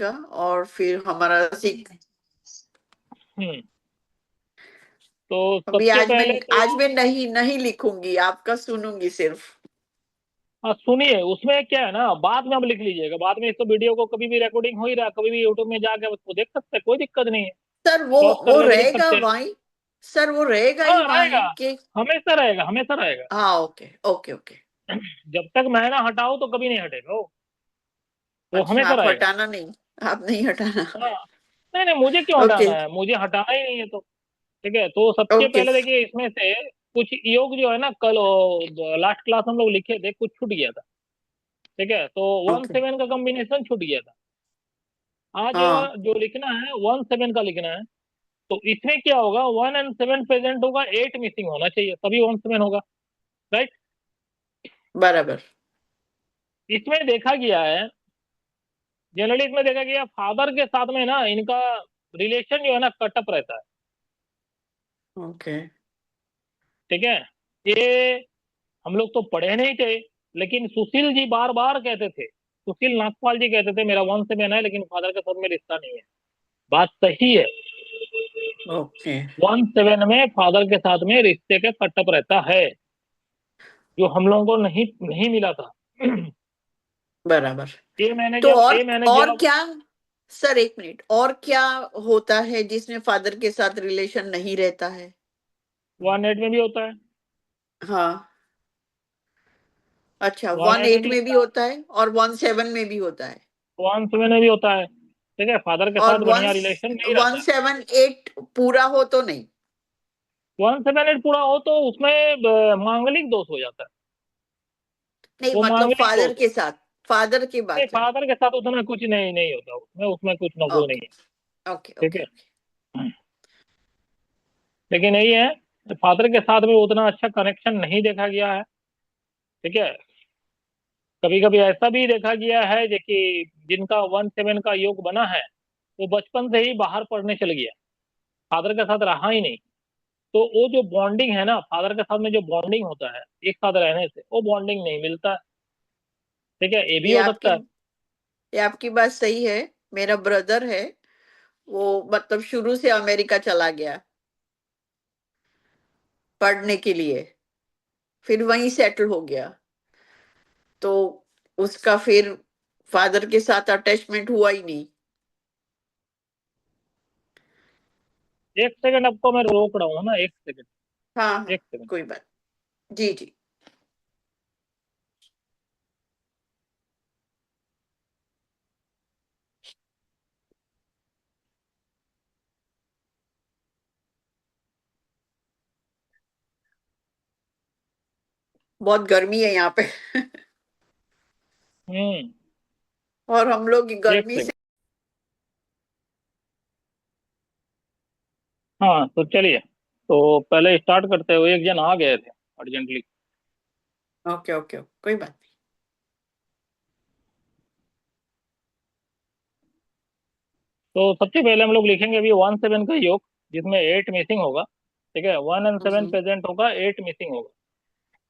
रहेगा और फिर हमारा सीख। हम्म तो अभी सबसे पहले तो आज मैं नहीं नहीं लिखूंगी, आपका सुनूंगी सिर्फ। हाँ सुनिए, उसमें क्या है ना, बाद में आप लिख लीजिएगा, बाद में इस तो वीडियो को कभी भी रिकॉर्डिंग हो ही रहा है, कभी भी यूट्यूब में जाके उसको देख सकते हैं, कोई दिक्कत नहीं है। सर क्रॉस वो करके भी लिख रहेगा सकते हैं। वहीं। सर वो रहेगा ही हाँ रहेगा, वहीं के। हमेशा रहेगा, हमेशा रहेगा। हाँ, ओके ओके ओके। जब तक मैं ना हटाऊं तो कभी नहीं हटेगा वो अच्छा, हमेशा आप रहेगा। हटाना नहीं, आप नहीं हटाना। हाँ, नहीं नहीं, मुझे क्यों ओके हटाना है, मुझे हटाना ही नहीं है तो। ठीक है, तो सबसे ओके। पहले देखिए इसमें से कुछ योग जो है ना, कल लास्ट क्लास हम लोग लिखे थे, कुछ छूट गया था। ठीक है, तो वन ओके। सेवन का कॉम्बिनेशन छूट गया था। आज हाँ, जो लिखना है वन सेवन का लिखना है। तो इसमें क्या होगा, वन एंड सेवन प्रेजेंट होगा, एट मिसिंग होना चाहिए, तभी वन सेवन होगा। राइट। बराबर। इसमें देखा गया है, जनरली इसमें देखा गया फादर के साथ में ना इनका रिलेशन जो है ना कटअप रहता है। ओके। ठीक है, ये हम लोग तो पढ़े नहीं थे, लेकिन सुशील जी बार बार कहते थे, सुशील नागपाल जी कहते थे मेरा वन सेवन है लेकिन फादर के साथ में रिश्ता नहीं है। बात सही है, ओके। वन सेवन में फादर के साथ में रिश्ते का कटअप रहता है, जो हम लोगों को नहीं नहीं मिला था। बराबर। ये मैंने तो जब ये मैंने और जब क्या? सर एक मिनट, और क्या होता है जिसमें फादर के साथ रिलेशन नहीं रहता है? वन एट में भी होता है, हाँ। अच्छा, वन वन एट में एट भी में भी होता है, होता है और वन सेवन में भी होता है। वन सेवन में भी होता है। ठीक है, फादर के और साथ बढ़िया रिलेशन नहीं वन रहता है। सेवन एट पूरा हो तो नहीं? वन सेवन एट पूरा हो तो उसमें मांगलिक दोष हो जाता है। नहीं, वो मतलब मांगलिक फादर दोष है। के साथ, फादर की नहीं, बात है। फादर के साथ उतना कुछ नहीं नहीं होता उसमें, उसमें कुछ ना वो नहीं ओके है। ओके ठीक ओके है, ओके। लेकिन यही है, फादर के साथ में उतना अच्छा कनेक्शन नहीं देखा गया है। ठीक है, कभी कभी ऐसा भी देखा गया है जो कि जिनका वन सेवन का योग बना है, वो बचपन से ही बाहर पढ़ने चल गया, फादर के साथ रहा ही नहीं। तो वो जो बॉन्डिंग है ना, फादर के साथ में जो बॉन्डिंग होता है एक साथ रहने से, वो बॉन्डिंग नहीं मिलता है। ठीक है, ये भी ये हो आपकी सकता है। ये आपकी बात सही है। मेरा ब्रदर है, वो मतलब शुरू से अमेरिका चला गया पढ़ने के लिए, फिर वहीं सेटल हो गया। तो उसका फिर फादर के साथ अटैचमेंट हुआ ही नहीं। एक सेकंड आपको मैं रोक रहा हूँ ना, एक सेकंड, हाँ हाँ, एक सेकंड। कोई बात। जी जी। बहुत गर्मी है यहाँ पे। हम्म और हम लोग एक गर्मी सेकंड। से। हाँ तो चलिए, तो पहले स्टार्ट करते हुए, एक जन आ गए थे अर्जेंटली। ओके ओके, कोई बात तो सबसे पहले हम लोग लिखेंगे अभी वन सेवन का योग, जिसमें एट मिसिंग होगा। ठीक है, वन एंड नहीं। सेवन प्रेजेंट होगा, एट मिसिंग होगा।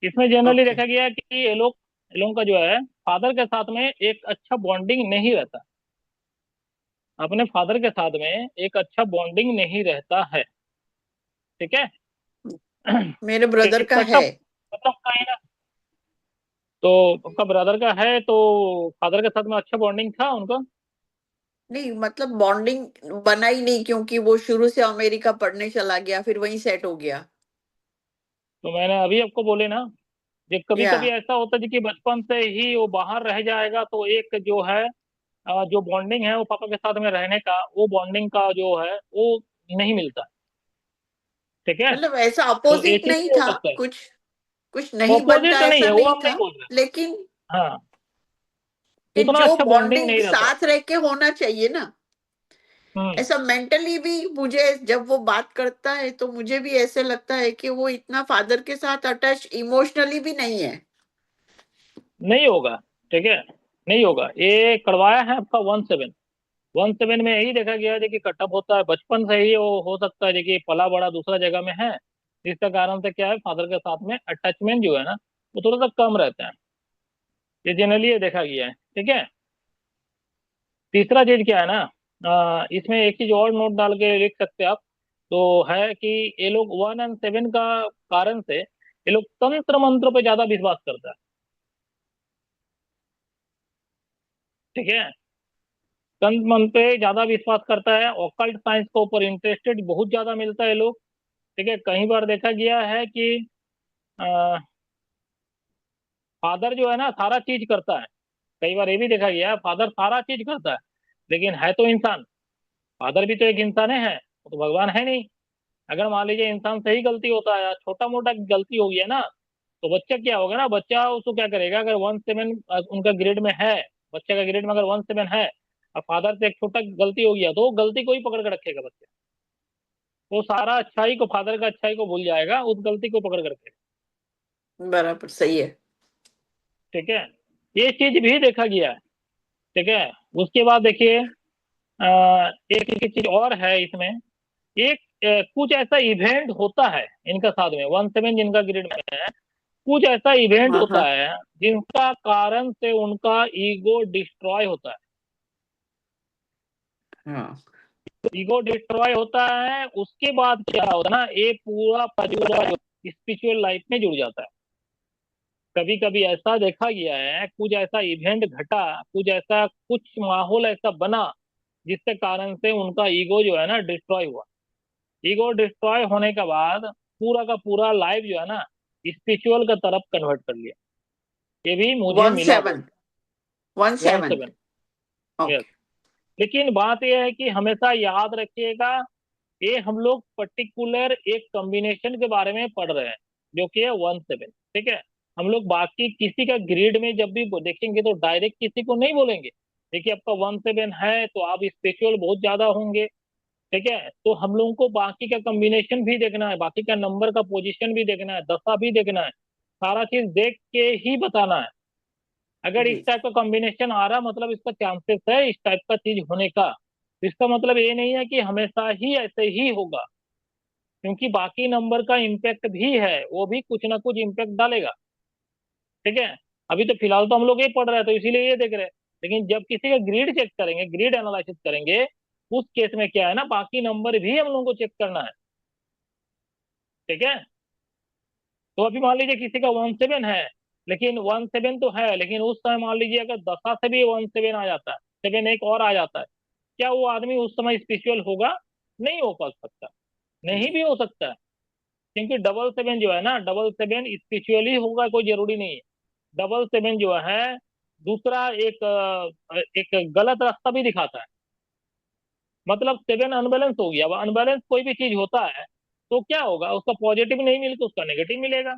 इसमें जनरली ओके। देखा गया है कि ये लोग का जो है फादर के साथ में एक अच्छा बॉन्डिंग नहीं रहता, अपने फादर के साथ में एक अच्छा बॉन्डिंग नहीं रहता है। ठीक है। मेरे ब्रदर एक का है। कटअप, मतलब कहीं ना, तो उनका ब्रदर का है तो फादर के साथ में अच्छा बॉन्डिंग था उनका। नहीं, मतलब बॉन्डिंग बना ही नहीं, क्योंकि वो शुरू से अमेरिका पढ़ने चला गया, फिर वहीं सेट हो गया। तो मैंने अभी आपको बोले ना, ये कभी या कभी ऐसा होता है कि बचपन से ही वो बाहर रह जाएगा, तो एक जो है जो बॉन्डिंग है वो पापा के साथ में रहने का, वो बॉन्डिंग का जो है वो नहीं मिलता। ठीक है, मतलब ऐसा तो ये अपोजिट चीज नहीं भी हो था, सकता है। कुछ कुछ नहीं बनता ऑपोजिट नहीं ऐसा है वो, नहीं हम नहीं था। बोल रहे। लेकिन हाँ, कि उतना जो अच्छा बॉन्डिंग बॉन्डिंग नहीं रहता। साथ रह के होना चाहिए ना, हम्म ऐसा मेंटली भी मुझे जब वो बात करता है तो मुझे भी ऐसे लगता है कि वो इतना फादर के साथ अटैच इमोशनली भी नहीं है। नहीं होगा। ठीक है, नहीं होगा, ये करवाया है आपका वन सेवन। वन सेवन में यही देखा गया है कि कटअप होता है बचपन से ही, वो हो सकता है कि पला बड़ा दूसरा जगह में है, जिसके कारण से क्या है फादर के साथ में अटैचमेंट जो है ना, वो थोड़ा सा कम रहता है। ये जनरली ये देखा गया है। ठीक है, तीसरा चीज क्या है ना, इसमें एक चीज और नोट डाल के लिख सकते हैं आप, तो है कि ये लोग 1 और 7 का कारण से ये लोग तंत्र मंत्र पे ज्यादा विश्वास करता है। ठीक है, तंत्र मंत्र पे ज्यादा विश्वास करता है, ऑकल्ट साइंस के ऊपर इंटरेस्टेड बहुत ज्यादा मिलता है लोग। ठीक है, कई बार देखा गया है कि फादर जो है ना सारा चीज करता है। कई बार ये भी देखा गया है फादर सारा चीज करता है, लेकिन है तो इंसान। फादर भी तो एक इंसान है, वो तो भगवान है नहीं। अगर मान लीजिए इंसान से ही गलती होता है, छोटा मोटा गलती हो गया ना, तो बच्चा क्या होगा ना, बच्चा उसको क्या करेगा, अगर 1/7 उनका ग्रेड में है, बच्चे का ग्रेड में अगर 1/7 है, और फादर से एक छोटा गलती हो गया, तो वो गलती को ही पकड़ के रखेगा बच्चा। वो सारा अच्छाई को, फादर का अच्छाई को भूल जाएगा, उस गलती को पकड़ के रखेगा। बराबर सही है। ठीक है, ये चीज भी देखा गया है। ठीक है, उसके बाद देखिए एक चीज और है इसमें। एक कुछ ऐसा इवेंट होता है इनका साथ में, 1/7 जिनका ग्रेड में है, कुछ ऐसा इवेंट हाँ होता हाँ है जिनका कारण से उनका ईगो डिस्ट्रॉय होता है। हाँ। ईगो डिस्ट्रॉय होता है, उसके बाद क्या होता है ना, ये पूरा परिवार स्पिरिचुअल लाइफ में जुड़ जाता है। कभी कभी ऐसा देखा गया है, कुछ ऐसा इवेंट घटा, कुछ ऐसा कुछ माहौल ऐसा बना, जिसके कारण से उनका ईगो जो है ना डिस्ट्रॉय हुआ। ईगो डिस्ट्रॉय होने के बाद पूरा का पूरा लाइफ जो है ना स्पिरिचुअल का तरफ कन्वर्ट कर लिया। ये भी मुझे वन मिला बहुत। Seven one one seven seven yes. Okay. लेकिन बात यह है कि हमेशा याद रखिएगा, ये हम लोग पर्टिकुलर एक कॉम्बिनेशन के बारे में पढ़ रहे हैं, जो कि है 1/7। ठीक है, हम लोग बाकी किसी का ग्रेड में जब भी देखेंगे तो डायरेक्ट किसी को नहीं बोलेंगे। देखिए आपका 1/7 है तो आप स्पिरिचुअल बहुत ज्यादा होंगे। ठीक है, तो हम लोगों को बाकी का कॉम्बिनेशन भी देखना है, बाकी का नंबर का पोजीशन भी देखना है, दशा भी देखना है, सारा चीज देख के ही बताना है। अगर इस जी। टाइप का कॉम्बिनेशन आ रहा मतलब इसका चांसेस है इस टाइप का चीज होने का। तो इसका मतलब ये नहीं है कि हमेशा ही ऐसे ही होगा, क्योंकि बाकी नंबर का इम्पैक्ट भी है, वो भी कुछ ना कुछ इम्पैक्ट डालेगा। ठीक है, अभी तो फिलहाल तो हम लोग ये पढ़ रहे हैं तो इसीलिए ये देख रहे हैं। लेकिन जब किसी का ग्रेड चेक करेंगे, ग्रेड एनालिसिस करेंगे, उस केस में क्या है ना, बाकी नंबर भी हम लोगों को चेक करना है। ठीक है, तो अभी मान लीजिए किसी का 1/7 है, लेकिन 1/7 तो है, लेकिन उस समय मान लीजिए अगर दशा से भी 1/7 आ जाता है, 7 एक और आ जाता है, क्या वो आदमी उस समय स्पिरिचुअल होगा? नहीं हो पा सकता, नहीं जी। भी हो सकता है। क्योंकि 7/7 जो है ना, 7/7 स्पिरिचुअली होगा कोई जरूरी नहीं है। 7/7 जो है दूसरा एक गलत रास्ता भी दिखाता है। मतलब 7 अनबैलेंस हो गया। अब अनबैलेंस कोई भी चीज होता है तो क्या होगा, उसका पॉजिटिव नहीं मिलकर उसका नेगेटिव मिलेगा,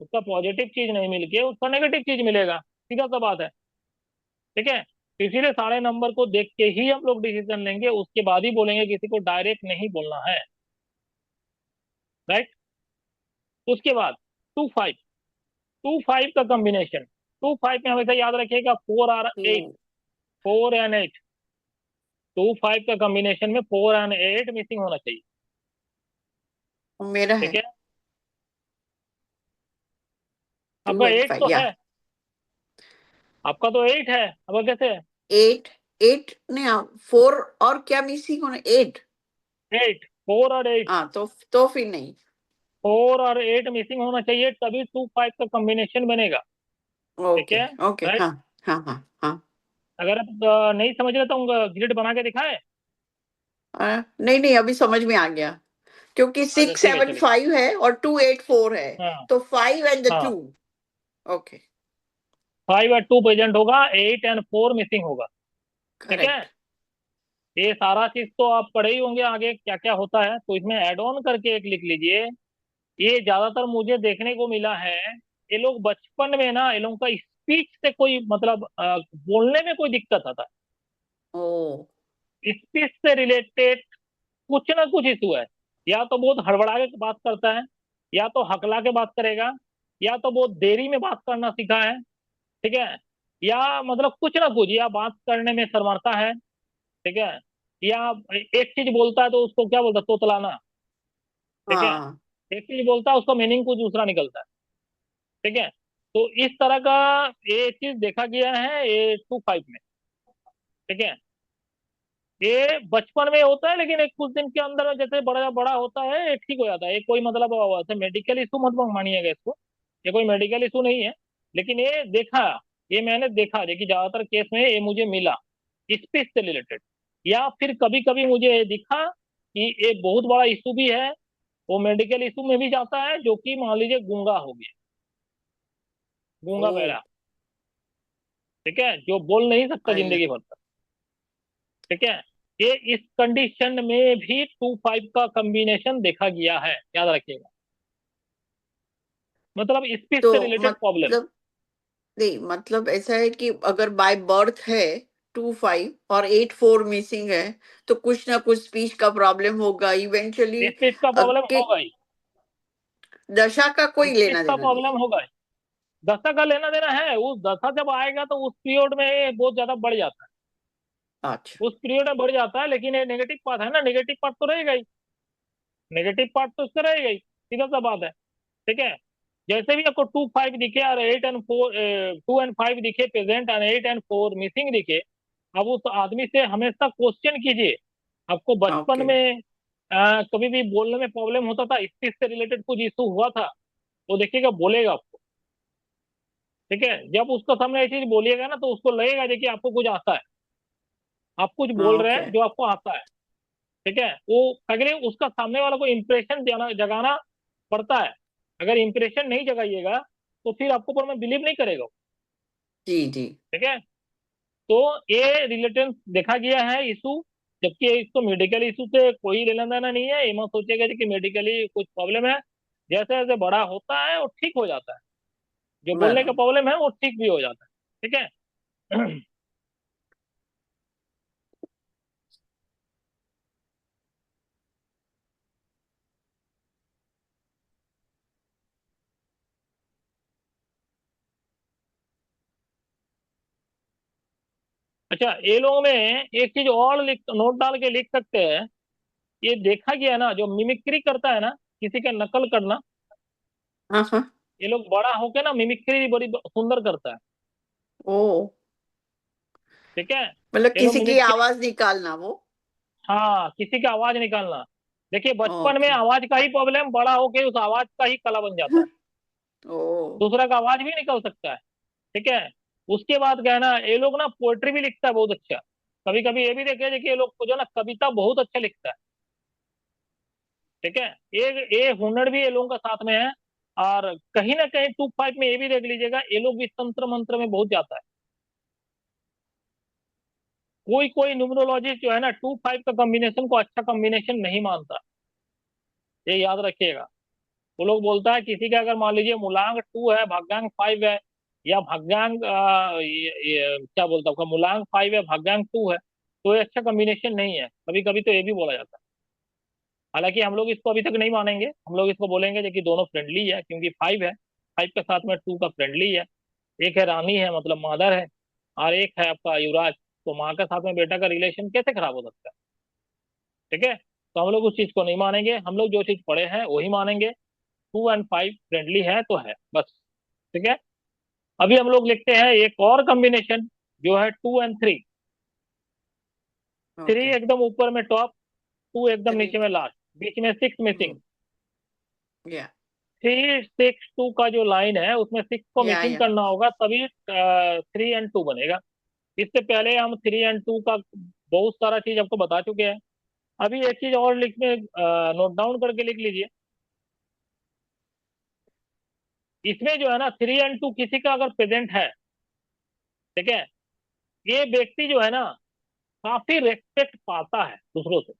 उसका पॉजिटिव चीज नहीं मिलके उसका नेगेटिव चीज मिलेगा। सीधा सा बात है। ठीक है, तो इसीलिए सारे नंबर को देख के ही हम लोग डिसीजन लेंगे, उसके बाद ही बोलेंगे, किसी को डायरेक्ट नहीं बोलना है। राइट। उसके बाद 2/5, 2/5 का कॉम्बिनेशन। 2/5 में हमेशा याद रखिएगा 4 और 8, 4 और 8। 2/5 का कॉम्बिनेशन में 4 और 8 मिसिंग होना चाहिए। मेरा ठीक है है, टू आपका एट 8 फाइव तो या है, आपका तो 8 है, अब कैसे है? 8। 8 नहीं, 4 और क्या मिसिंग होना, 8। 8, 4 और 8, हाँ तो फिर नहीं। 4 और 8 मिसिंग होना चाहिए, तभी 2/5 का कॉम्बिनेशन बनेगा। ठीक ओके है, ओके राइट। हाँ हाँ हाँ हाँ। अगर आप नहीं समझ रहे तो ग्रिड बना के दिखाए। नहीं नहीं, अभी समझ में आ गया। क्योंकि अच्छा सिक्स ठीक है, सेवन चलिए। फाइव है और 2 8 4 है। हाँ तो 5 and 2। हाँ, ओके। 5 और 2 प्रेजेंट होगा, 8 और 4 मिसिंग होगा। ठीक है, करेक्ट। ये सारा चीज तो आप पढ़े ही होंगे, आगे क्या क्या होता है तो इसमें ऐड ऑन करके एक लिख लीजिए। ये ज्यादातर मुझे देखने को मिला है, ये लोग बचपन में ना, ये लोगों का स्पीच से कोई मतलब बोलने में कोई दिक्कत आता ओ। है, स्पीच से रिलेटेड कुछ ना कुछ इशू है। या तो बहुत हड़बड़ा के बात करता है, या तो हकला के बात करेगा, या तो बहुत देरी में बात करना सीखा है। ठीक है, या मतलब कुछ ना कुछ, या बात करने में शर्माता है। ठीक है, या एक चीज बोलता है तो उसको क्या बोलता है, तोतलाना। ठीक है, हाँ। एक चीज बोलता है उसका मीनिंग कुछ दूसरा निकलता है। ठीक है, तो इस तरह का ये चीज देखा गया है ये 2/5 में। ठीक है, ये बचपन में होता है, लेकिन एक कुछ दिन के अंदर जैसे बड़ा बड़ा होता है ये ठीक हो जाता है। ये कोई मतलब वैसे मेडिकल इशू मत मानिएगा इसको, ये कोई मेडिकल इशू नहीं है। लेकिन ये देखा, ये मैंने देखा देखिए ज्यादातर केस में ये मुझे मिला स्पीच से रिलेटेड, या फिर कभी कभी मुझे ये दिखा कि एक बहुत बड़ा इशू भी है, वो मेडिकल इशू में भी जाता है, जो कि मान लीजिए गूंगा हो गया, गूंगा ओ, बहरा, ठीक है, जो बोल नहीं सकता आई, जिंदगी भर तक। ठीक है, ये इस कंडीशन में भी 2-5 का कॉम्बिनेशन देखा गया है, याद रखिएगा। मतलब स्पीच तो से रिलेटेड प्रॉब्लम। मतलब नहीं, मतलब ऐसा है कि अगर बाय बर्थ है 2-5 और 8-4 मिसिंग है, तो कुछ ना कुछ स्पीच का प्रॉब्लम होगा इवेंचुअली। स्पीच का प्रॉब्लम के होगा ही, दशा का कोई स्पीच लेना का देना नहीं। प्रॉब्लम होगा ही। दशा का लेना देना है, उस दशा जब आएगा तो उस पीरियड में ये बहुत ज्यादा बढ़ जाता है, अच्छा। उस पीरियड में बढ़ जाता है। लेकिन ये नेगेटिव पार्ट है ना, नेगेटिव पार्ट तो रहेगा ही, नेगेटिव पार्ट तो इसका रहेगा ही, सीधा सा बात है। ठीक है, जैसे भी आपको 2-5 दिखे और 8 और 4, 2 और 5 दिखे प्रेजेंट और 8 और 4 मिसिंग दिखे, अब उस आदमी से हमेशा क्वेश्चन कीजिए। आपको बचपन ओके। में कभी भी बोलने में प्रॉब्लम होता था, स्पीच से रिलेटेड कुछ इशू हुआ था, तो देखिएगा बोलेगा आपको। ठीक है, जब उसको सामने ये चीज बोलिएगा ना, तो उसको लगेगा देखिए आपको कुछ आता है, आप कुछ बोल रहे ओके। हैं जो आपको आता है। ठीक है, वो अगर उसका सामने वाला को इंप्रेशन जगाना पड़ता है। अगर इंप्रेशन नहीं जगाइएगा तो फिर आपको पर मैं बिलीव नहीं करेगा। जी जी। ठीक है, तो ये रिलेटेड देखा गया है इशू, जबकि इसको मेडिकल इशू से कोई लेना देना नहीं है। ये मत सोचेगा कि मेडिकली कुछ प्रॉब्लम है, जैसे जैसे बड़ा होता है वो ठीक हो जाता है, जो बोलने का बराबर। प्रॉब्लम है वो ठीक भी हो जाता है। ठीक है। अच्छा, ये लोगों में एक चीज और लिख, नोट डाल के लिख सकते हैं। ये देखा गया ना, जो मिमिक्री करता है ना, किसी का नकल करना, हाँ हाँ। ये लोग बड़ा होके ना मिमिक्री बड़ी सुंदर करता है। ओ, ठीक है, मतलब ये लोग किसी की मिमिक्री, आवाज निकालना वो। हाँ, किसी का आवाज निकालना। देखिए बचपन में ओके। आवाज का ही प्रॉब्लम, बड़ा होके उस आवाज का ही कला बन जाता है, ओ, दूसरा का आवाज भी निकल सकता है। ठीक है, उसके बाद क्या है ना, ये लोग ना पोएट्री भी लिखता है बहुत अच्छा। कभी कभी ये भी देखे देखिए, ये लोग को जो ना कविता बहुत अच्छा लिखता है। ठीक है, ये हुनर भी ये लोगों का साथ में है। और कहीं ना कहीं 2-5 में ये भी देख लीजिएगा, ये लोग भी तंत्र मंत्र में बहुत जाता है। कोई कोई न्यूमरोलॉजिस्ट जो है ना 2-5 का कॉम्बिनेशन को अच्छा कॉम्बिनेशन नहीं मानता, ये याद रखिएगा। वो लोग बोलता है किसी का अगर मान लीजिए मूलांक 2 है, भाग्यांक 5 है, या भाग्यांक क्या बोलता हूँ, मूलांक 5 है, भाग्यांक 2 है, तो ये अच्छा कॉम्बिनेशन नहीं है। कभी कभी तो ये भी बोला जाता है। हालांकि हम लोग इसको अभी तक नहीं मानेंगे, हम लोग इसको बोलेंगे कि दोनों फ्रेंडली है, क्योंकि 5 है, 5 के साथ में 2 का फ्रेंडली है। एक है रानी है, मतलब मादर है, और एक है आपका युवराज, तो माँ के साथ में बेटा का रिलेशन कैसे खराब हो सकता है। ठीक है, तो हम लोग उस चीज को नहीं मानेंगे, हम लोग जो चीज पढ़े हैं वही मानेंगे। 2 और 5 फ्रेंडली है तो है बस। ठीक है, अभी हम लोग लिखते हैं एक और कॉम्बिनेशन, जो है 2 और 3। Three okay. एकदम ऊपर में टॉप, 2 एकदम नीचे 3। में लास्ट, बीच में 6 मिसिंग। या 3-6-2 का जो लाइन है उसमें 6 को मिसिंग या करना होगा, तभी 3 और 2 बनेगा। इससे पहले हम 3 और 2 का बहुत सारा चीज आपको बता चुके हैं। अभी एक चीज और लिख में नोट डाउन करके लिख लीजिए। इसमें जो है ना 3 और 2 किसी का अगर प्रेजेंट है, ठीक है, ये व्यक्ति जो है ना काफी रेस्पेक्ट पाता है दूसरों से,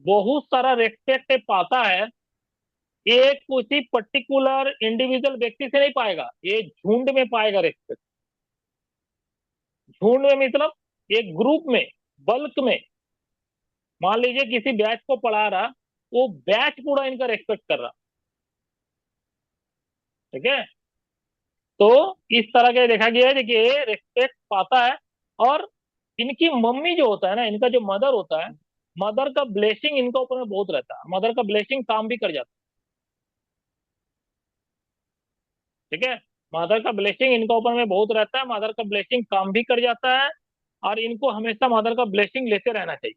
बहुत सारा रेस्पेक्ट पाता है। ये किसी पर्टिकुलर इंडिविजुअल व्यक्ति से नहीं पाएगा, ये झुंड में पाएगा रेस्पेक्ट। झुंड में मतलब एक ग्रुप में, बल्क में, मान लीजिए किसी बैच को पढ़ा रहा, वो बैच पूरा इनका रेस्पेक्ट कर रहा। ठीक है, तो इस तरह के देखा गया है कि ये रेस्पेक्ट पाता है। और इनकी मम्मी जो होता है ना, इनका जो मदर होता है, मदर का ब्लेसिंग इनका ऊपर में बहुत रहता है, मदर का ब्लेसिंग काम भी कर जाता है। ठीक है, मदर का ब्लेसिंग इनका ऊपर में बहुत रहता है, मदर का ब्लेसिंग काम भी कर जाता है, और इनको हमेशा मदर का ब्लेसिंग लेते रहना चाहिए।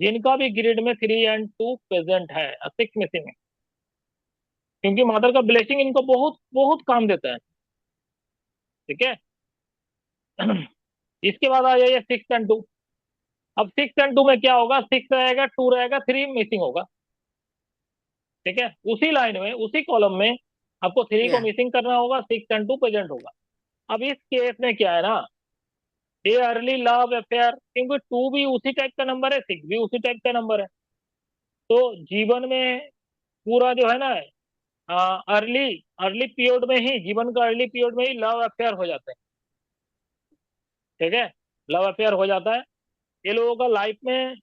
जिनका भी ग्रिड में 3 और 2 प्रेजेंट है, 6 मिसिंग है, क्योंकि मदर का ब्लेसिंग इनको बहुत बहुत काम देता है। ठीक है। इसके बाद आ जाइए 6 और 2। अब 6 और 2 में क्या होगा, 6 रहेगा, 2 रहेगा, 3 मिसिंग होगा। ठीक है, उसी लाइन में उसी कॉलम में आपको 3 को या मिसिंग करना होगा, 6 और 2 प्रेजेंट होगा। अब इस केस में क्या है ना, ये अर्ली लव अफेयर, क्योंकि 2 भी उसी टाइप का नंबर है, 6 भी उसी टाइप का नंबर है। तो जीवन में पूरा जो है ना, अर्ली अर्ली पीरियड में ही, जीवन का अर्ली पीरियड में ही लव अफेयर हो जाता है। ठीक है, लव अफेयर हो जाता है। ये लोगों का लाइफ में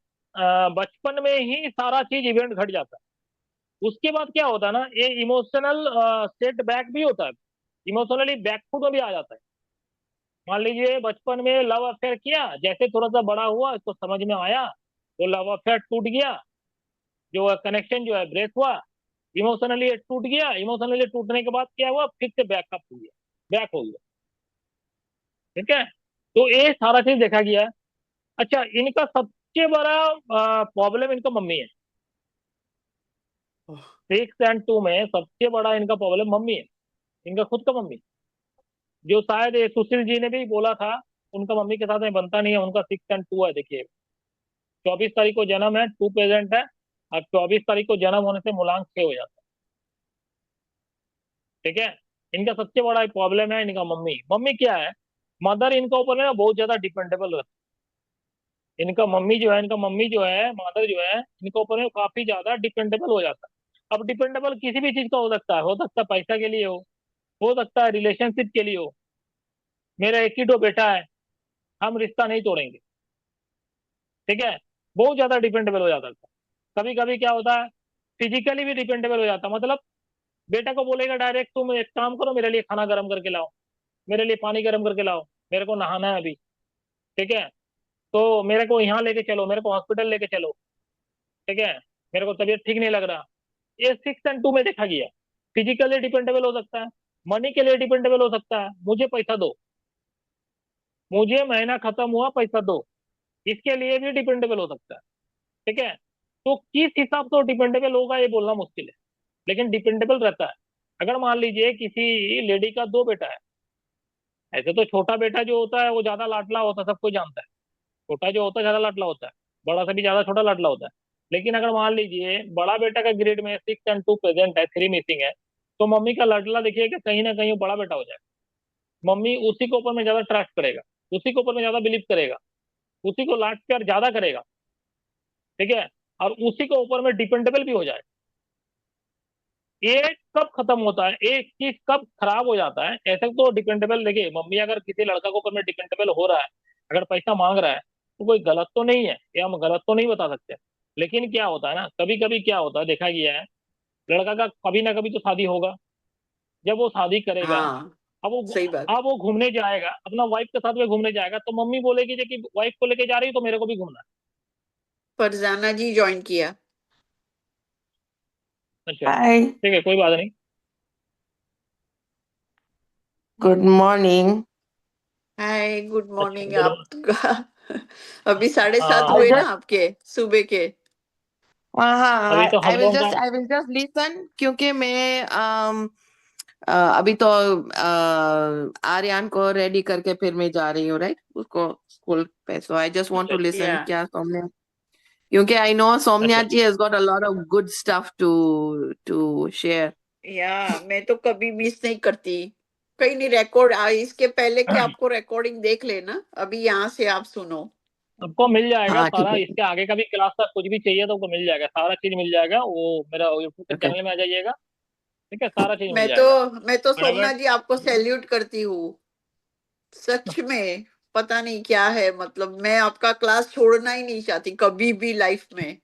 बचपन में ही सारा चीज इवेंट घट जाता है। उसके बाद क्या होता है ना, ये इमोशनल सेट बैक भी होता है, इमोशनली बैकफुट में भी आ जाता है। मान लीजिए बचपन में लव अफेयर किया, जैसे थोड़ा सा बड़ा हुआ तो समझ में आया, तो लव अफेयर टूट गया, जो कनेक्शन जो है ब्रेक हुआ, इमोशनली टूट गया, इमोशनली टूटने के बाद क्या हुआ, फिर से बैकअप हो गया, बैक हो गया। ठीक है, तो ये सारा चीज देखा गया है। अच्छा, इनका सबसे बड़ा प्रॉब्लम इनका मम्मी है। 6 और 2 में सबसे बड़ा इनका प्रॉब्लम मम्मी है, इनका खुद का मम्मी, जो शायद ये सुशील जी ने भी बोला था, उनका मम्मी के साथ में बनता नहीं है, उनका 6 और 2 है। देखिए, 24 तारीख को जन्म है, 2 प्रेजेंट है, और 24 तारीख को जन्म होने से मूलांक 6 हो जाता है। ठीक है, इनका सबसे बड़ा प्रॉब्लम है इनका मम्मी। मम्मी क्या है, मदर इनका ऊपर है ना बहुत ज्यादा डिपेंडेबल रहती है। इनका मम्मी जो है, मदर जो है, इनका ऊपर में काफी ज्यादा डिपेंडेबल हो जाता है। अब डिपेंडेबल किसी भी चीज का हो सकता है पैसा के लिए हो सकता है रिलेशनशिप के लिए हो। मेरा एक ही दो बेटा है, हम रिश्ता नहीं तोड़ेंगे। ठीक है, बहुत ज्यादा डिपेंडेबल हो जाता है। कभी कभी क्या होता है, फिजिकली भी डिपेंडेबल हो जाता है। मतलब बेटा को बोलेगा डायरेक्ट, तुम एक काम करो, मेरे लिए खाना गर्म करके लाओ, मेरे लिए पानी गर्म करके लाओ, मेरे को नहाना है अभी। ठीक है, तो मेरे को यहाँ लेके चलो, मेरे को हॉस्पिटल लेके चलो। ठीक है, मेरे को तबीयत ठीक नहीं लग रहा। ये 6 और 2 में देखा गया। फिजिकली डिपेंडेबल हो सकता है, मनी के लिए डिपेंडेबल हो सकता है, मुझे पैसा दो, मुझे महीना खत्म हुआ पैसा दो, इसके लिए भी डिपेंडेबल हो सकता है। ठीक है, तो किस हिसाब से डिपेंडेबल होगा ये बोलना मुश्किल है, लेकिन डिपेंडेबल रहता है। अगर मान लीजिए किसी लेडी का 2 बेटा है, ऐसे तो छोटा बेटा जो होता है वो ज्यादा लाडला होता है, सबको जानता है। छोटा जो होता है ज्यादा लाडला होता है, बड़ा से भी ज्यादा छोटा लाडला होता है। लेकिन अगर मान लीजिए बड़ा बेटा का ग्रेड में 6 और 2 प्रेजेंट है, 3 मिसिंग है, तो मम्मी का लाडला देखिए कि कहीं ना कहीं वो बड़ा बेटा हो जाए। मम्मी उसी के ऊपर में ज्यादा ट्रस्ट करेगा, उसी के ऊपर में ज्यादा बिलीव करेगा, उसी को लाड प्यार ज्यादा करेगा। ठीक है, और उसी के ऊपर में डिपेंडेबल भी हो जाए। ये कब खत्म होता है, एक चीज कब खराब हो जाता है, ऐसे तो डिपेंडेबल। देखिए, मम्मी अगर किसी लड़का के ऊपर में डिपेंडेबल हो रहा है, अगर पैसा मांग रहा है, तो कोई गलत तो नहीं है, ये हम गलत तो नहीं बता सकते। लेकिन क्या होता है ना, कभी कभी क्या होता है, देखा गया है, लड़का का कभी ना कभी तो शादी होगा। जब वो शादी करेगा, हाँ, अब वो सही बात। अब वो घूमने जाएगा, अपना वाइफ के साथ में घूमने जाएगा, तो मम्मी बोलेगी कि वाइफ को लेके जा रही है तो मेरे को भी घूमना फरजाना जी ज्वाइन किया। है। अच्छा, Hi, ठीक है, कोई बात नहीं। good morning. हाय, गुड अच्छा, मॉर्निंग गुड। आपका। अभी 7:30 हाँ, I हुए ना just आपके सुबह के। अभी तो I हम will लोगों just का। I will just listen क्योंकि मैं अभी तो आर्यन को रेडी करके फिर मैं जा रही हूँ राइट उसको स्कूल पे सो आई जस्ट वांट अच्छा टू लिसन या क्या सौम्या क्योंकि आई नो अच्छा सौम्या अच्छा। जी has got a lot of good stuff to share. मैं तो कभी मिस नहीं करती। कहीं नहीं रिकॉर्ड, इसके पहले कि आपको रिकॉर्डिंग देख लेना, अभी यहाँ से आप सुनो। आपको मिल जाएगा हाँ ठीक सारा, है इसके आगे का भी क्लास का कुछ भी चाहिए तो आपको मिल जाएगा, सारा चीज मिल जाएगा। वो मेरा यूट्यूब के ओके चैनल में आ जाइएगा। ठीक है, सारा चीज मिल मैं तो जाएगा। मैं तो और अगर सोमनाथ जी आपको सैल्यूट करती हूँ, सच में। पता नहीं क्या है, मतलब मैं आपका क्लास छोड़ना ही नहीं चाहती कभी भी लाइफ में।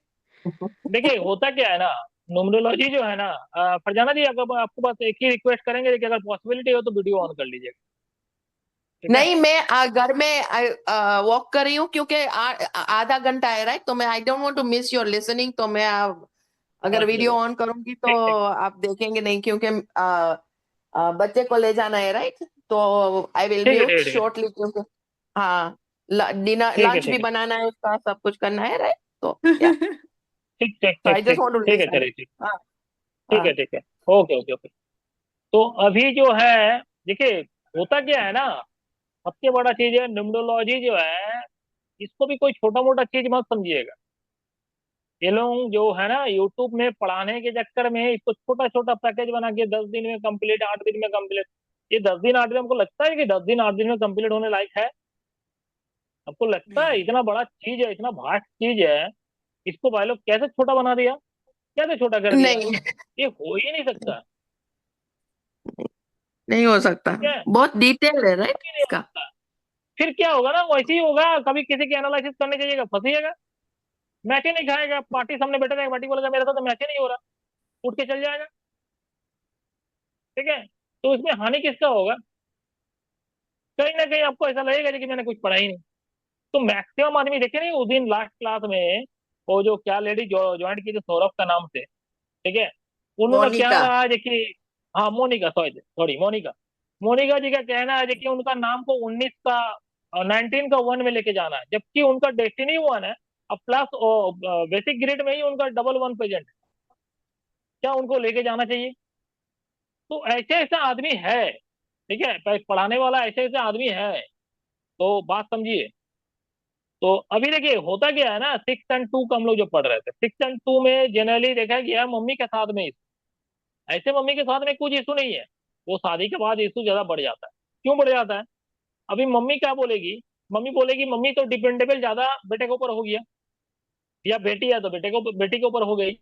देखिए, होता क्या है ना, न्यूमरोलॉजी जो है ना, फरजाना जी, अगर आपको बस एक ही रिक्वेस्ट करेंगे कि अगर पॉसिबिलिटी हो तो वीडियो ऑन कर लीजिएगा। ठीक है। नहीं मैं घर में वॉक कर रही हूँ क्योंकि आधा घंटा है राइट तो मैं I don't want to miss your listening तो मैं अगर हाँ, वीडियो चलो, ऑन करूंगी तो ठीक ठीक। आप देखेंगे नहीं क्योंकि बच्चे को ले जाना है, राइट? तो आई विल ठीक है म्यूट ठीक है ठीक है शॉर्टली, क्योंकि हाँ, डिनर ठीक है लंच भी ठीक है बनाना है, उसका सब कुछ करना है, राइट? तो या, ठीक ठीक तो ठीक आई जस्ट ठीक वांट टू ठीक है लिसन। चलिए ठीक। हाँ ठीक है हाँ। ठीक है। Okay okay okay. तो अभी जो है, देखिए, होता क्या है ना, सबसे बड़ा चीज है न्यूमरोलॉजी जो है, इसको भी कोई छोटा मोटा चीज मत समझिएगा। ये लोग जो है ना यूट्यूब में पढ़ाने के चक्कर में इसको छोटा छोटा पैकेज बना के 10 दिन में कंप्लीट, 8 दिन में कंप्लीट। ये 10 दिन 8 दिन हमको लगता है कि 10 दिन 8 दिन में कंप्लीट होने लायक है? आपको लगता है नहीं इतना बड़ा चीज है, इतना भास्ट चीज है, इसको भाई लोग कैसे छोटा बना दिया, कैसे छोटा कर दिया? नहीं, ये हो ही नहीं सकता। नहीं हो सकता, ठीक है, बहुत डिटेल है, राइट कभी नहीं हो इसका। सकता। फिर क्या होगा ना, वैसे ही होगा, कभी किसी की एनालिसिस करने जाइएगा फंसिएगा, मैच ही नहीं खाएगा, पार्टी सामने बैठा रहेगा, पार्टी बोलेगा मेरा तो मैच ही नहीं हो रहा, उठ के चल जाएगा। ठीक है, तो इसमें हानि किसका होगा? कहीं ना कहीं आपको ऐसा लगेगा कि मैंने कुछ पढ़ा ही नहीं। तो मैक्सिमम आदमी देखे नहीं, उस दिन लास्ट क्लास में वो जो क्या लेडी ज्वाइन की थी सौरभ का नाम से, ठीक है, उन्होंने क्या मोनिका। रहा है देखिए। हाँ मोनिका, सॉरी सॉरी मोनिका। मोनिका जी का कहना है देखिए उनका नाम को 19 का 19 का 1 में लेके जाना है, जबकि उनका डेस्टिनी 1 है। अब प्लस बेसिक ग्रेड में ही उनका डबल 1 प्रेजेंट है। क्या उनको लेके जाना चाहिए? तो ऐसे ऐसे आदमी है, ठीक है, पढ़ाने वाला ऐसे ऐसे आदमी है। तो बात समझिए। तो अभी देखिए होता क्या है ना, 6 और 2 का हम लोग जो पढ़ रहे थे, 6 और 2 में जनरली देखा गया मम्मी के साथ में ऐसे मम्मी के साथ में कुछ इशू नहीं है, वो शादी के बाद इशू ज्यादा बढ़ जाता है। क्यों बढ़ जाता है? अभी मम्मी क्या बोलेगी? मम्मी बोलेगी मम्मी तो डिपेंडेबल ज्यादा बेटे के ऊपर हो गया, या बेटी है तो बेटे को बेटी के ऊपर हो गई।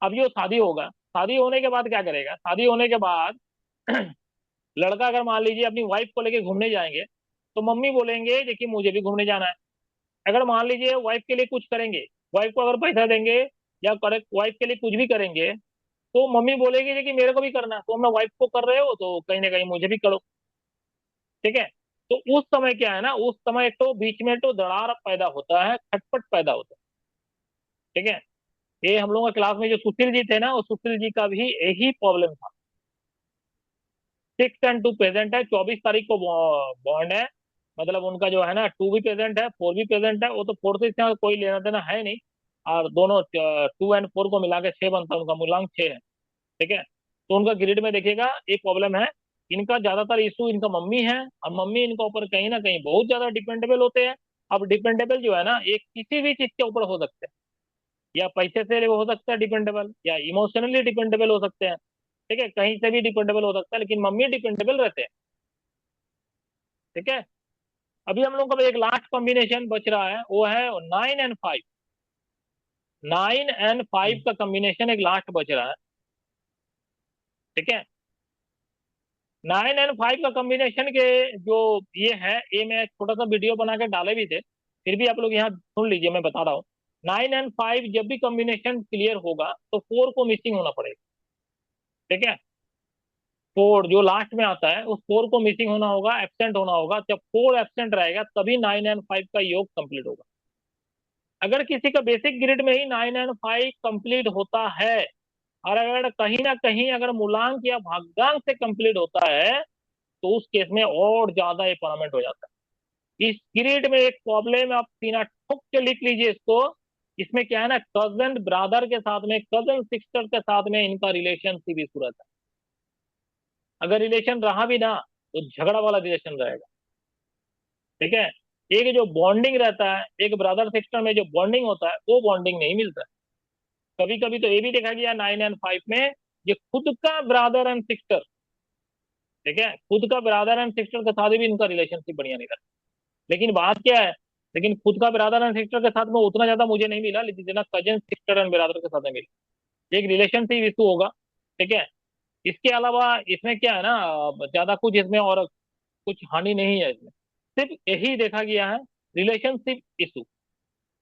अब ये शादी होगा, शादी होने के बाद क्या करेगा? शादी होने के बाद लड़का अगर मान लीजिए अपनी वाइफ को लेके घूमने जाएंगे, तो मम्मी बोलेंगे देखिए मुझे भी घूमने जाना है। अगर मान लीजिए वाइफ के लिए कुछ करेंगे, वाइफ को अगर पैसा देंगे या वाइफ के लिए कुछ भी करेंगे, तो मम्मी बोलेगी देखिए मेरे को भी करना है, तो अपना वाइफ को कर रहे हो तो कहीं ना कहीं मुझे भी करो। ठीक है, तो उस समय क्या है ना, उस समय तो बीच में तो दरार पैदा होता है, खटपट पैदा होता है। ठीक है, ये हम लोगों के क्लास में जो सुशील जी थे ना, वो सुशील जी का भी यही प्रॉब्लम था। 6 और 2 प्रेजेंट है, 24 तारीख को बॉन्ड है, मतलब उनका जो है ना 2 भी प्रेजेंट है, 4 भी प्रेजेंट है। वो तो 4 से इसका कोई लेना देना है नहीं, और दोनों 2 और 4 को मिला के 6 बनता है, उनका मूलांक 6 है। ठीक है, तो उनका ग्रिड में देखिएगा एक प्रॉब्लम है, इनका ज्यादातर इशू इनका मम्मी है, और मम्मी इनका ऊपर कहीं ना कहीं बहुत ज्यादा डिपेंडेबल होते हैं। अब डिपेंडेबल जो है ना, एक किसी भी चीज के ऊपर हो सकते हैं, या पैसे से हो सकता है डिपेंडेबल, या इमोशनली डिपेंडेबल हो सकते हैं। ठीक है, कहीं से भी डिपेंडेबल हो सकता है, लेकिन मम्मी डिपेंडेबल रहते हैं। ठीक है, अभी हम लोग का एक लास्ट कॉम्बिनेशन बच रहा है, वो है 9 और 5। 9 और 5 का कॉम्बिनेशन एक लास्ट बच रहा है। ठीक है, 9 और 5 का कॉम्बिनेशन के जो ये है, ये मैं छोटा सा वीडियो बना के डाले भी थे, फिर भी आप लोग यहाँ सुन लीजिए, मैं बता रहा हूँ। 9 और 5 जब भी कॉम्बिनेशन क्लियर होगा तो 4 को मिसिंग होना पड़ेगा। ठीक है, 4 जो लास्ट में आता है उस 4 को मिसिंग होना होगा, एब्सेंट होना होगा। जब 4 एब्सेंट रहेगा तभी 9 और 5 का योग कंप्लीट होगा। अगर किसी का बेसिक ग्रिड में ही 9 और 5 कंप्लीट होता है, और अगर कहीं ना कहीं अगर मूलांक या भाग्यांक से कंप्लीट होता है, तो उस केस में और ज्यादा ये परमानेंट हो जाता है। इस ग्रिड में एक प्रॉब्लम आप सीना ठोक के लिख लीजिए इसको। इसमें क्या है ना, कजन ब्रदर के साथ में, कजन सिस्टर के साथ में इनका रिलेशनशिप इशू रहता है। अगर रिलेशन रहा भी ना, तो झगड़ा वाला रिलेशन रहेगा। ठीक है, एक जो बॉन्डिंग रहता है, एक ब्रदर सिस्टर में जो बॉन्डिंग होता है, वो बॉन्डिंग नहीं मिलता है। कभी कभी तो ये भी देखा गया 9 और 5 में, ये खुद का ब्रदर एंड सिस्टर, ठीक है, खुद का ब्रदर एंड सिस्टर के साथ भी इनका रिलेशनशिप बढ़िया नहीं रहता। लेकिन बात क्या है, लेकिन खुद का ब्रदर एंड सिस्टर के साथ में उतना ज्यादा मुझे नहीं मिला, लेकिन जितना कजन सिस्टर एंड ब्रदर के साथ में मिला, एक रिलेशनशिप इशू होगा। ठीक है, इसके अलावा इसमें क्या है ना, ज्यादा कुछ इसमें और कुछ हानि नहीं है इसमें, सिर्फ यही देखा गया है, रिलेशनशिप इशू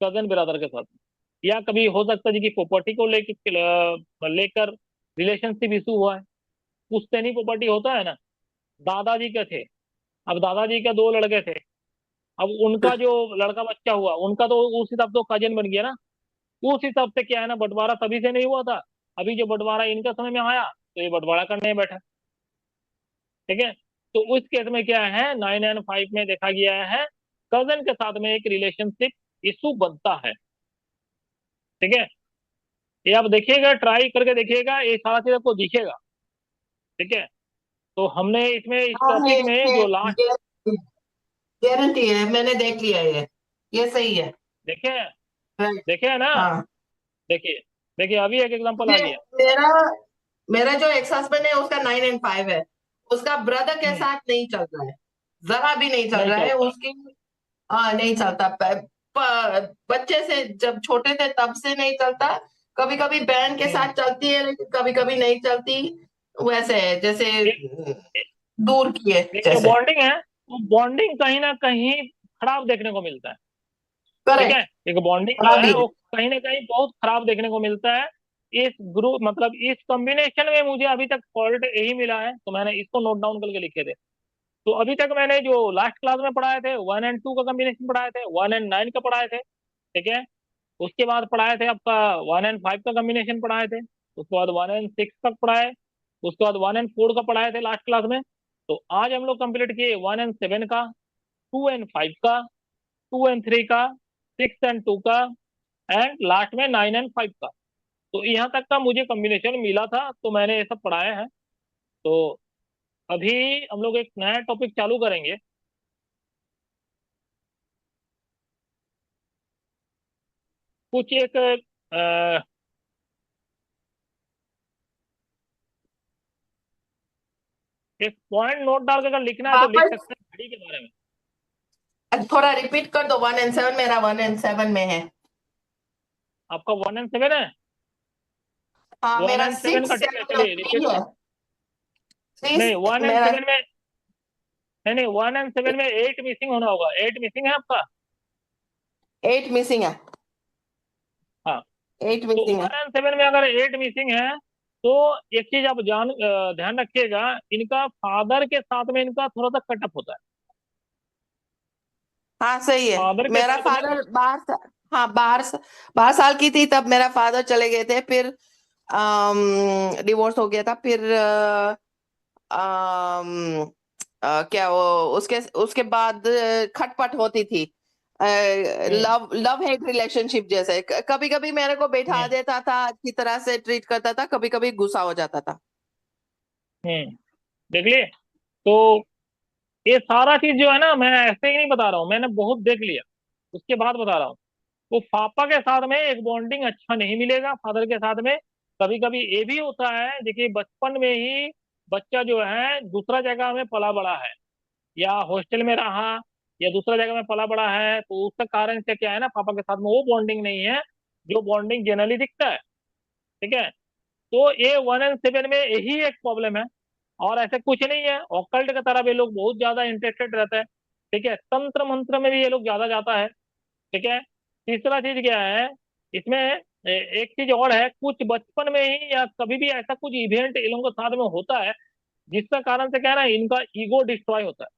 कजन ब्रदर के साथ। या कभी हो सकता है जी कि प्रॉपर्टी को लेकर लेकर रिलेशनशिप इशू हुआ है। पुश्तैनी प्रॉपर्टी होता है ना, दादाजी के थे, अब दादाजी के 2 लड़के थे, अब उनका जो लड़का बच्चा हुआ उनका तो उस हिसाब से कजन बन गया ना। उस हिसाब से क्या है ना, बंटवारा तभी से नहीं हुआ था, अभी जो बंटवारा इनका समय में आया तो ये बंटवारा करने बैठा। ठीक है। तो उस केस में क्या है, 9 एंड 5 में देखा गया है कजन के साथ में एक रिलेशनशिप इशू बनता है। ठीक है, ये आप देखिएगा, ट्राई करके देखिएगा, ये सारा चीज आपको दिखेगा। ठीक है, तो हमने इसमें इस हाँ टॉपिक में जो लास्ट गारंटी है, मैंने देख लिया ये सही है। देखे राइट। देखे है ना। हाँ, देखिए देखिए, अभी एक एग्जांपल आ गया। मेरा मेरा जो एक्स हस्बैंड है उसका 9 and 5 है। उसका ब्रदर के हम्म, साथ नहीं चल रहा है, जरा भी नहीं चल नहीं रहा है चलता। उसकी। हाँ, नहीं चलता। बच्चे से जब छोटे थे तब से नहीं चलता। कभी कभी बहन के साथ हम्म, चलती है लेकिन कभी कभी नहीं चलती। वैसे है जैसे एक दूर की है एक जो जैसे। बॉन्डिंग है, वो बॉन्डिंग कहीं ना कहीं खराब देखने को मिलता है। ठीक है, करेक्ट। एक बॉन्डिंग जो खराबी है है। वो कहीं ना कहीं बहुत खराब देखने को मिलता है। इस ग्रुप मतलब इस कॉम्बिनेशन में मुझे अभी तक फॉल्ट यही मिला है, तो मैंने इसको नोट डाउन करके लिखे थे। तो अभी तक मैंने जो लास्ट क्लास में पढ़ाए थे 1 and 2 का कॉम्बिनेशन पढ़ाए थे, 1 and 9 का पढ़ाए थे। ठीक है, उसके बाद पढ़ाए थे आपका 1 and 5 का कॉम्बिनेशन पढ़ाए थे। उसके बाद 1 and 6 तक पढ़ाए। उसके बाद 1 and 4 का पढ़ाए थे लास्ट क्लास में। तो आज हम लोग कंप्लीट किए 1 and 7 का, 2 and 5 का, 2 and 3 का, 6 and 2 का, एंड लास्ट में 9 and 5 का। तो यहाँ तक का मुझे कॉम्बिनेशन मिला था, तो मैंने ये सब पढ़ाया है। तो अभी हम लोग एक नया टॉपिक चालू करेंगे। कुछ एक पॉइंट नोट डाल के अगर लिखना है तो लिख वापस सकते हैं घड़ी के बारे में। थोड़ा रिपीट कर दो। 1 and 7 मेरा 1 and 7 में है। आपका 1 and 7 है। हाँ, वन मेरा एंड सेवन का सिक्स ठीक है, सेवन और चलिए थ्री रिपीट। है। नहीं, वन एंड मेरा सेवन में नहीं नहीं, 1 and 7 में 8 मिसिंग होना होगा। 8 मिसिंग है आपका। 8 मिसिंग है। हाँ, 8 तो मिसिंग है। 1 and 7 में अगर 8 मिसिंग है, तो एक चीज आप ध्यान रखिएगा, इनका फादर के साथ में इनका थोड़ा सा कटअप होता है। हाँ, सही है। फादर के मेरा साथ में फादर हाँ, 12 साल की थी तब मेरा फादर चले गए थे। फिर डिवोर्स हो गया था। फिर क्या वो उसके उसके बाद खटपट होती थी। हम्म लव लव हेट रिलेशनशिप जैसे। कभी कभी मेरे को बैठा हम्म देता था, अच्छी तरह से ट्रीट करता था, कभी कभी गुस्सा हो जाता था। देख लिए। तो ये सारा चीज जो है ना, मैं ऐसे ही नहीं बता रहा हूँ, मैंने बहुत देख लिया, उसके बाद बता रहा हूँ। तो पापा के साथ में एक बॉन्डिंग अच्छा नहीं मिलेगा फादर के साथ में। कभी कभी ये भी होता है, देखिए बचपन में ही बच्चा जो है दूसरा जगह में पला बड़ा है, या हॉस्टल में रहा, या दूसरा जगह में पला बड़ा है, तो उसका कारण से क्या है ना, पापा के साथ में वो बॉन्डिंग नहीं है जो बॉन्डिंग जनरली दिखता है। ठीक है, तो ये 1 and 7 में यही एक प्रॉब्लम है, और ऐसे कुछ नहीं है। ऑकल्ट की तरफ ये लोग बहुत ज्यादा इंटरेस्टेड रहते हैं। ठीक है, तंत्र मंत्र में भी ये लोग ज्यादा जाता है। ठीक है, तीसरा चीज क्या है इसमें, एक चीज और है, कुछ बचपन में ही या कभी भी ऐसा कुछ इवेंट इन लोगों के साथ में होता है, जिसका कारण से क्या है ना, इनका ईगो डिस्ट्रॉय होता है।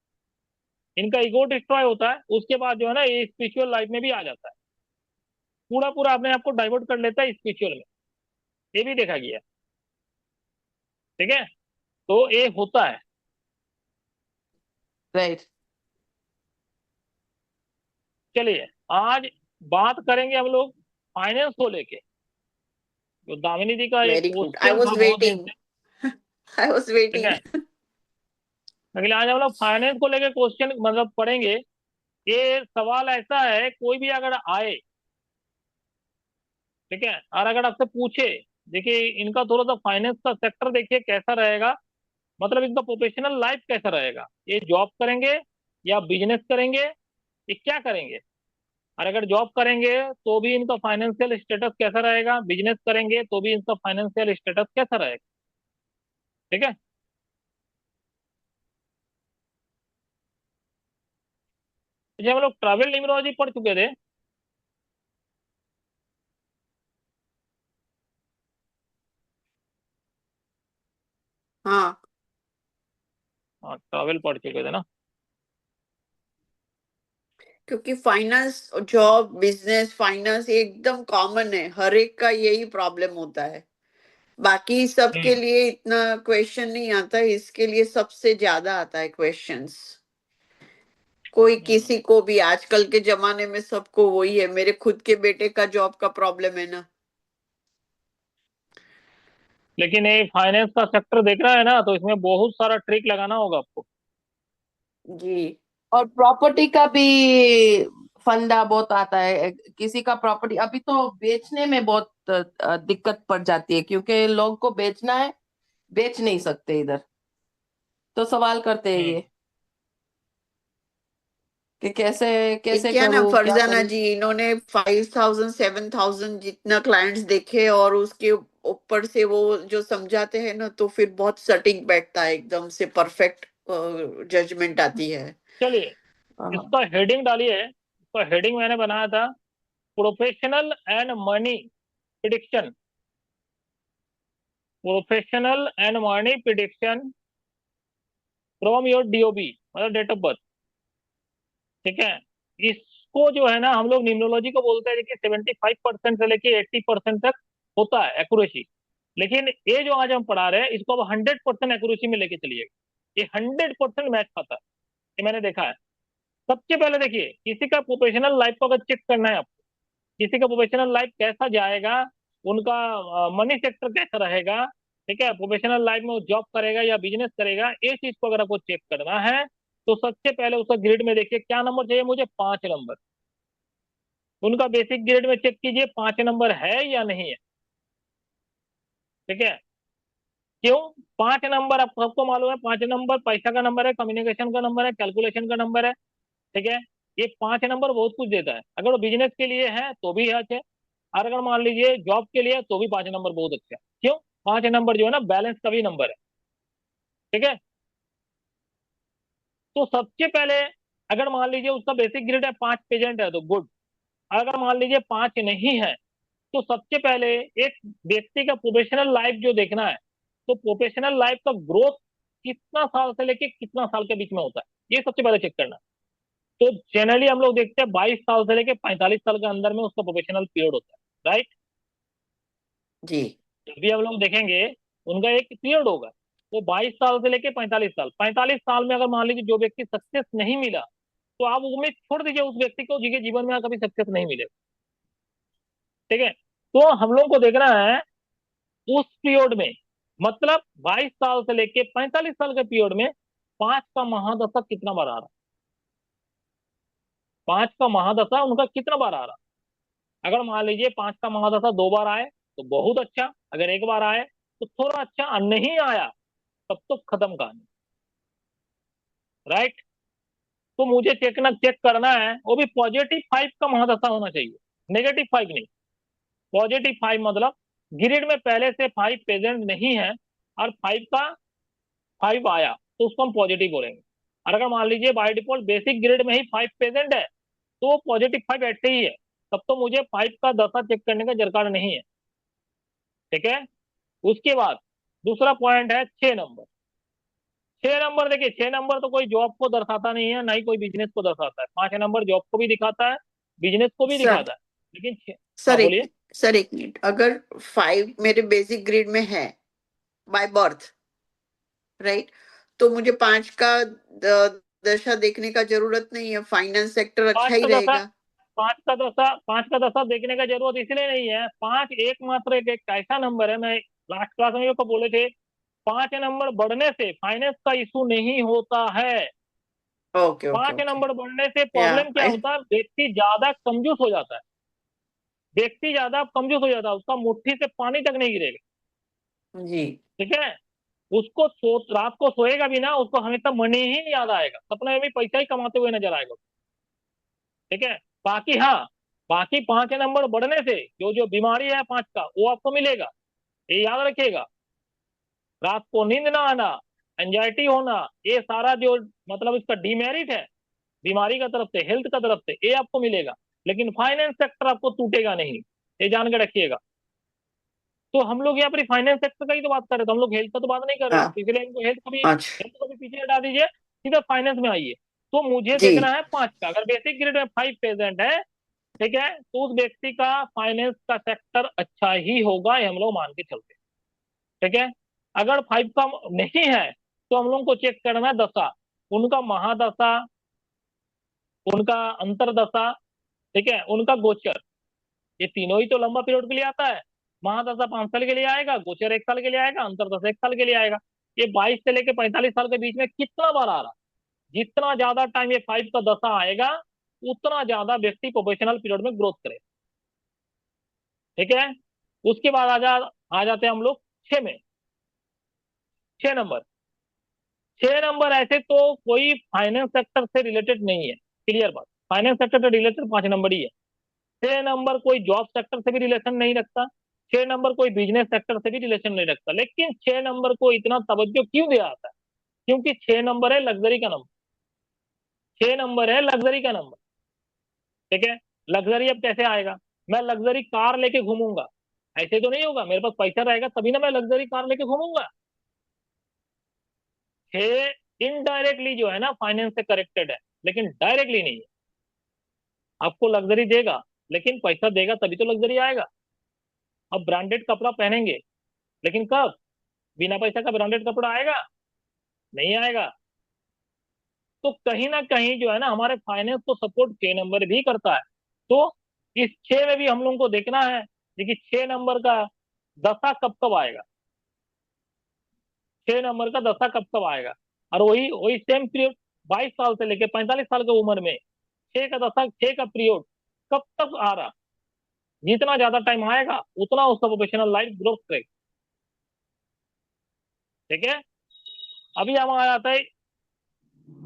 इनका ईगो डिस्ट्रॉय होता है, उसके बाद जो है ना, ये स्पिरिचुअल लाइफ में भी आ जाता है, पूरा पूरा अपने आप को डाइवर्ट कर लेता है स्पिरिचुअल में। ये भी देखा गया है। ठीक है, तो ये होता है। राइट। चलिए, आज बात करेंगे हम लोग फाइनेंस को लेके। जो दामिनी जी का एक very good, I question was था बहुत दिन वेटिंग, से। आई वाज ठीक है, वेटिंग। लेकिन आज हम लोग फाइनेंस को लेके क्वेश्चन मतलब पढ़ेंगे। ये सवाल ऐसा है, कोई भी अगर आए, ठीक है, और अगर आपसे पूछे, देखिए इनका थोड़ा सा फाइनेंस का सेक्टर देखिए कैसा रहेगा, मतलब इनका प्रोफेशनल लाइफ कैसा रहेगा, ये जॉब करेंगे या बिजनेस करेंगे, ये क्या करेंगे। और अगर जॉब करेंगे तो भी इनका फाइनेंशियल स्टेटस कैसा रहेगा, बिजनेस करेंगे तो भी इनका फाइनेंशियल स्टेटस कैसा रहेगा। ठीक है, जब हम लोग ट्रैवल न्यूमरोलॉजी पढ़ चुके थे। हाँ, हाँ, ट्रैवल पढ़ चुके थे ना। क्योंकि फाइनेंस, जॉब, बिजनेस, फाइनेंस एकदम कॉमन है, हर एक का यही प्रॉब्लम होता है। बाकी सबके हम्म। लिए इतना क्वेश्चन नहीं आता, इसके लिए सबसे ज्यादा आता है क्वेश्चंस। कोई हम्म। किसी को भी आजकल के जमाने में सबको वही है। मेरे खुद के बेटे का जॉब का प्रॉब्लम है ना। लेकिन ये फाइनेंस का सेक्टर देख रहा है ना, तो इसमें बहुत सारा ट्रिक लगाना होगा आपको। जी। और प्रॉपर्टी का भी फंडा बहुत आता है। किसी का प्रॉपर्टी अभी तो बेचने में बहुत दिक्कत पड़ जाती है, क्योंकि लोग को बेचना है, बेच नहीं सकते इधर, तो सवाल करते हैं हम्म। ये कि कैसे ये कैसे क्या ना करूं, क्या फरजाना करूं। जी, इन्होंने 5,000 7,000 जितना क्लाइंट्स देखे और उसके ऊपर से वो जो समझाते हैं ना, तो फिर बहुत सटीक बैठता है, एकदम से परफेक्ट जजमेंट आती है। चलिए, हाँ। इसका हेडिंग डालिए। इसका हेडिंग मैंने बनाया था, professional and money prediction. Professional and money prediction from your DOB, मतलब डेट ऑफ बर्थ। ठीक है। इसको जो है ना, हम लोग न्यूमरोलॉजी को बोलते हैं कि 75% से लेके 80% तक होता है एक्यूरेसी। लेकिन ये जो आज हम पढ़ा रहे हैं, इसको अब 100% एक्यूरेसी में लेके चलिएगा। ये 100% मैच खाता है, ये मैंने देखा है। सबसे पहले देखिए, किसी का प्रोफेशनल लाइफ को अगर चेक करना है आपको, किसी का प्रोफेशनल लाइफ कैसा जाएगा, उनका मनी सेक्टर कैसा रहेगा, ठीक है, प्रोफेशनल लाइफ में वो जॉब करेगा या बिजनेस करेगा, ये चीज को अगर आपको चेक करना है, तो सबसे पहले उसका ग्रिड में देखिए क्या नंबर चाहिए मुझे, 5 नंबर। उनका बेसिक ग्रेड में चेक कीजिए 5 नंबर है या नहीं है। ठीक है। क्यों? 5 नंबर आप सबको मालूम है, 5 नंबर पैसा का नंबर है, कम्युनिकेशन का नंबर है, कैलकुलेशन का नंबर है। ठीक है। ये 5 नंबर बहुत कुछ देता है। अगर वो बिजनेस के लिए है तो भी है अच्छे, और अगर मान लीजिए जॉब के लिए, तो भी 5 नंबर बहुत अच्छा है। क्यों? 5 नंबर जो है ना, बैलेंस का भी नंबर है। ठीक है। तो सबसे पहले, अगर मान लीजिए उसका बेसिक ग्रेड है 5 प्रेजेंट है तो गुड। अगर मान लीजिए 5 नहीं है, तो सबसे पहले एक व्यक्ति का प्रोफेशनल लाइफ जो देखना है, तो प्रोफेशनल लाइफ का ग्रोथ कितना साल से लेके कितना साल के बीच में होता है, ये सबसे पहले चेक करना है। तो जनरली हम लोग देखते हैं 22 साल से लेके 45 साल के अंदर में उसका प्रोफेशनल पीरियड होता है, राइट। जी। जब भी हम लोग देखेंगे, उनका एक पीरियड होगा। वो 22 साल से लेके 45 साल, 45 साल में अगर मान लीजिए जो व्यक्ति सक्सेस नहीं मिला, तो आप उम्मीद छोड़ दीजिए उस व्यक्ति को, जिसके जीवन में कभी सक्सेस नहीं मिलेगा। ठीक है। तो हम लोग को देखना है उस पीरियड में, मतलब 22 साल से लेके 45 साल के पीरियड में 5 का महादशा कितना बार आ रहा। 5 का महादशा उनका कितना बार आ रहा। अगर मान लीजिए 5 का महादशा 2 बार आए तो बहुत अच्छा, अगर एक बार आए तो थोड़ा अच्छा, और नहीं आया तब तो खत्म कहानी, राइट। तो मुझे चेक करना है, वो भी +5 का महादशा होना चाहिए, -5 नहीं। +5 मतलब ग्रिड में पहले से 5 प्रेजेंट नहीं है, और 5 आया तो उसको हम पॉजिटिव बोलेंगे। और अगर मान लीजिए बाय डिफॉल्ट बेसिक ग्रेड में ही 5 प्रेजेंट है, तो वो +5 ऐसे ही है, तब तो मुझे 5 का दशा चेक करने का दरकार नहीं है। ठीक है। उसके बाद दूसरा पॉइंट है 6 नंबर। 6 नंबर देखिए, 6 नंबर तो कोई जॉब को दर्शाता नहीं है, ना ही कोई बिजनेस को दर्शाता है। 5 नंबर जॉब को भी दिखाता है, बिजनेस को भी सर दिखाता है, लेकिन हाँ सर एक बोलिए। मिनट, सर एक मिनट, अगर 5 मेरे बेसिक ग्रेड में है बाय बर्थ, राइट, तो मुझे 5 का दशा देखने का जरूरत नहीं है, फाइनेंस सेक्टर पांच अच्छा ही का दशा रहेगा। 5 का दशा देखने का जरूरत इसलिए नहीं है, 5 एकमात्र एक ऐसा नंबर है, मैं लास्ट क्लास में को बोले थे, 5 नंबर बढ़ने से फाइनेंस का इशू नहीं होता है। ओके ओके पांच ओके। नंबर बढ़ने से या प्रॉब्लम क्या होता है, व्यक्ति ज्यादा कंजूस हो जाता है। व्यक्ति ज्यादा कंजूस हो जाता है, उसका मुट्ठी से पानी तक नहीं गिरेगा। जी। ठीक है। उसको रात को सोएगा भी ना, उसको हमेशा मनी ही याद आएगा, सपने में भी पैसा ही कमाते हुए नजर आएगा। ठीक है। बाकी हाँ, बाकी 5 नंबर बढ़ने से जो जो बीमारी है 5 का, वो आपको मिलेगा, ये याद रखिएगा। रात को नींद ना आना, एंजाइटी होना, ये सारा जो मतलब इसका डिमेरिट है, बीमारी का तरफ से, हेल्थ का तरफ से, ये आपको मिलेगा। लेकिन फाइनेंस सेक्टर आपको टूटेगा नहीं, ये जान के रखिएगा। तो हम लोग यहाँ पर फाइनेंस सेक्टर का ही तो बात कर रहे थे, हम लोग हेल्थ का तो बात नहीं कर रहे, हाँ। तो इसलिए इनको अच्छा। हेल्थ को भी पीछे हटा दीजिए, सीधा फाइनेंस में आइए। तो मुझे जी। देखना है 5 का, अगर बेसिक ग्रेड में 5 प्रेजेंट है, ठीक है, तो उस व्यक्ति का फाइनेंस का सेक्टर अच्छा ही होगा, ये हम लोग मान के चलते हैं। ठीक है। अगर 5 का नहीं है तो हम लोग को चेक करना है दशा, उनका महादशा, उनका अंतरदशा, ठीक है, उनका गोचर। ये तीनों ही तो लंबा पीरियड के लिए आता है। महादशा 5 साल के लिए आएगा, गोचर 1 साल के लिए आएगा, अंतरदशा 1 साल के लिए आएगा। ये 22 से लेके 45 साल के बीच में कितना बार आ रहा है? जितना ज्यादा टाइम ये 5 का दशा आएगा उतना ज्यादा व्यक्ति प्रोफेशनल पीरियड में ग्रोथ करे, ठीक है। उसके बाद आ जाते हैं हम लोग 6 में। 6 नंबर, 6 नंबर ऐसे तो कोई फाइनेंस सेक्टर से रिलेटेड नहीं है, क्लियर बात। फाइनेंस सेक्टर से रिलेटेड 5 नंबर ही है। 6 नंबर कोई जॉब सेक्टर से भी रिलेशन नहीं रखता, 6 नंबर कोई बिजनेस सेक्टर से भी रिलेशन नहीं रखता। लेकिन 6 नंबर को इतना तवज्जो क्यों दिया जाता है? क्योंकि 6 नंबर है लग्जरी का नंबर, 6 नंबर है लग्जरी का नंबर, ठीक है। लग्जरी अब कैसे आएगा? मैं लग्जरी कार लेके घूमूंगा, ऐसे तो नहीं होगा। मेरे पास पैसा रहेगा तभी ना मैं लग्जरी कार लेके घूमूंगा। 6 इनडायरेक्टली जो है ना फाइनेंस से करेक्टेड है, लेकिन डायरेक्टली नहीं है। आपको लग्जरी देगा, लेकिन पैसा देगा तभी तो लग्जरी आएगा। अब ब्रांडेड कपड़ा पहनेंगे, लेकिन कब? बिना पैसा का ब्रांडेड कपड़ा आएगा? नहीं आएगा। तो कहीं ना कहीं जो है ना हमारे फाइनेंस को सपोर्ट 6 नंबर भी करता है। तो इस 6 में भी हम लोगों को देखना है कि 6 नंबर का दशा कब कब आएगा, 6 नंबर का दशा कब कब आएगा। और वही वही सेम पीरियड 22 साल से लेकर 45 साल की उम्र में 6 का दशा, 6 का पीरियड कब तक आ रहा, जितना ज्यादा टाइम आएगा उतना उसका प्रोफेशनल लाइफ ग्रोथ करेगा, ठीक है। अभी हम आ जाता है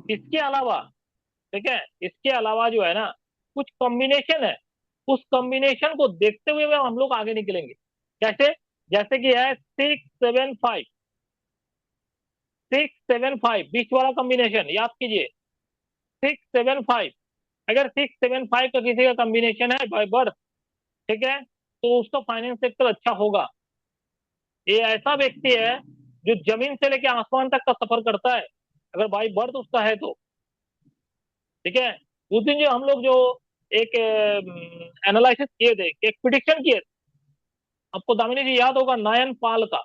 इसके अलावा, ठीक है, इसके अलावा जो है ना कुछ कॉम्बिनेशन है, उस कॉम्बिनेशन को देखते हुए हम लोग आगे निकलेंगे। कैसे? जैसे कि है 6 7 5, 6 7 5 बीच वाला कॉम्बिनेशन याद कीजिए। 6 7 5, अगर 6 7 5 का किसी का कॉम्बिनेशन है बाय बर्थ, ठीक है, तो उसका फाइनेंस सेक्टर अच्छा होगा। ये ऐसा व्यक्ति है जो जमीन से लेकर आसमान तक का सफर करता है, अगर बाई बर्थ उसका है तो, ठीक है। उस दिन जो हम लोग जो एक एनालिसिस किए थे, एक प्रिडिक्शन किए थे, आपको दामिनी जी याद होगा, नयन पाल का।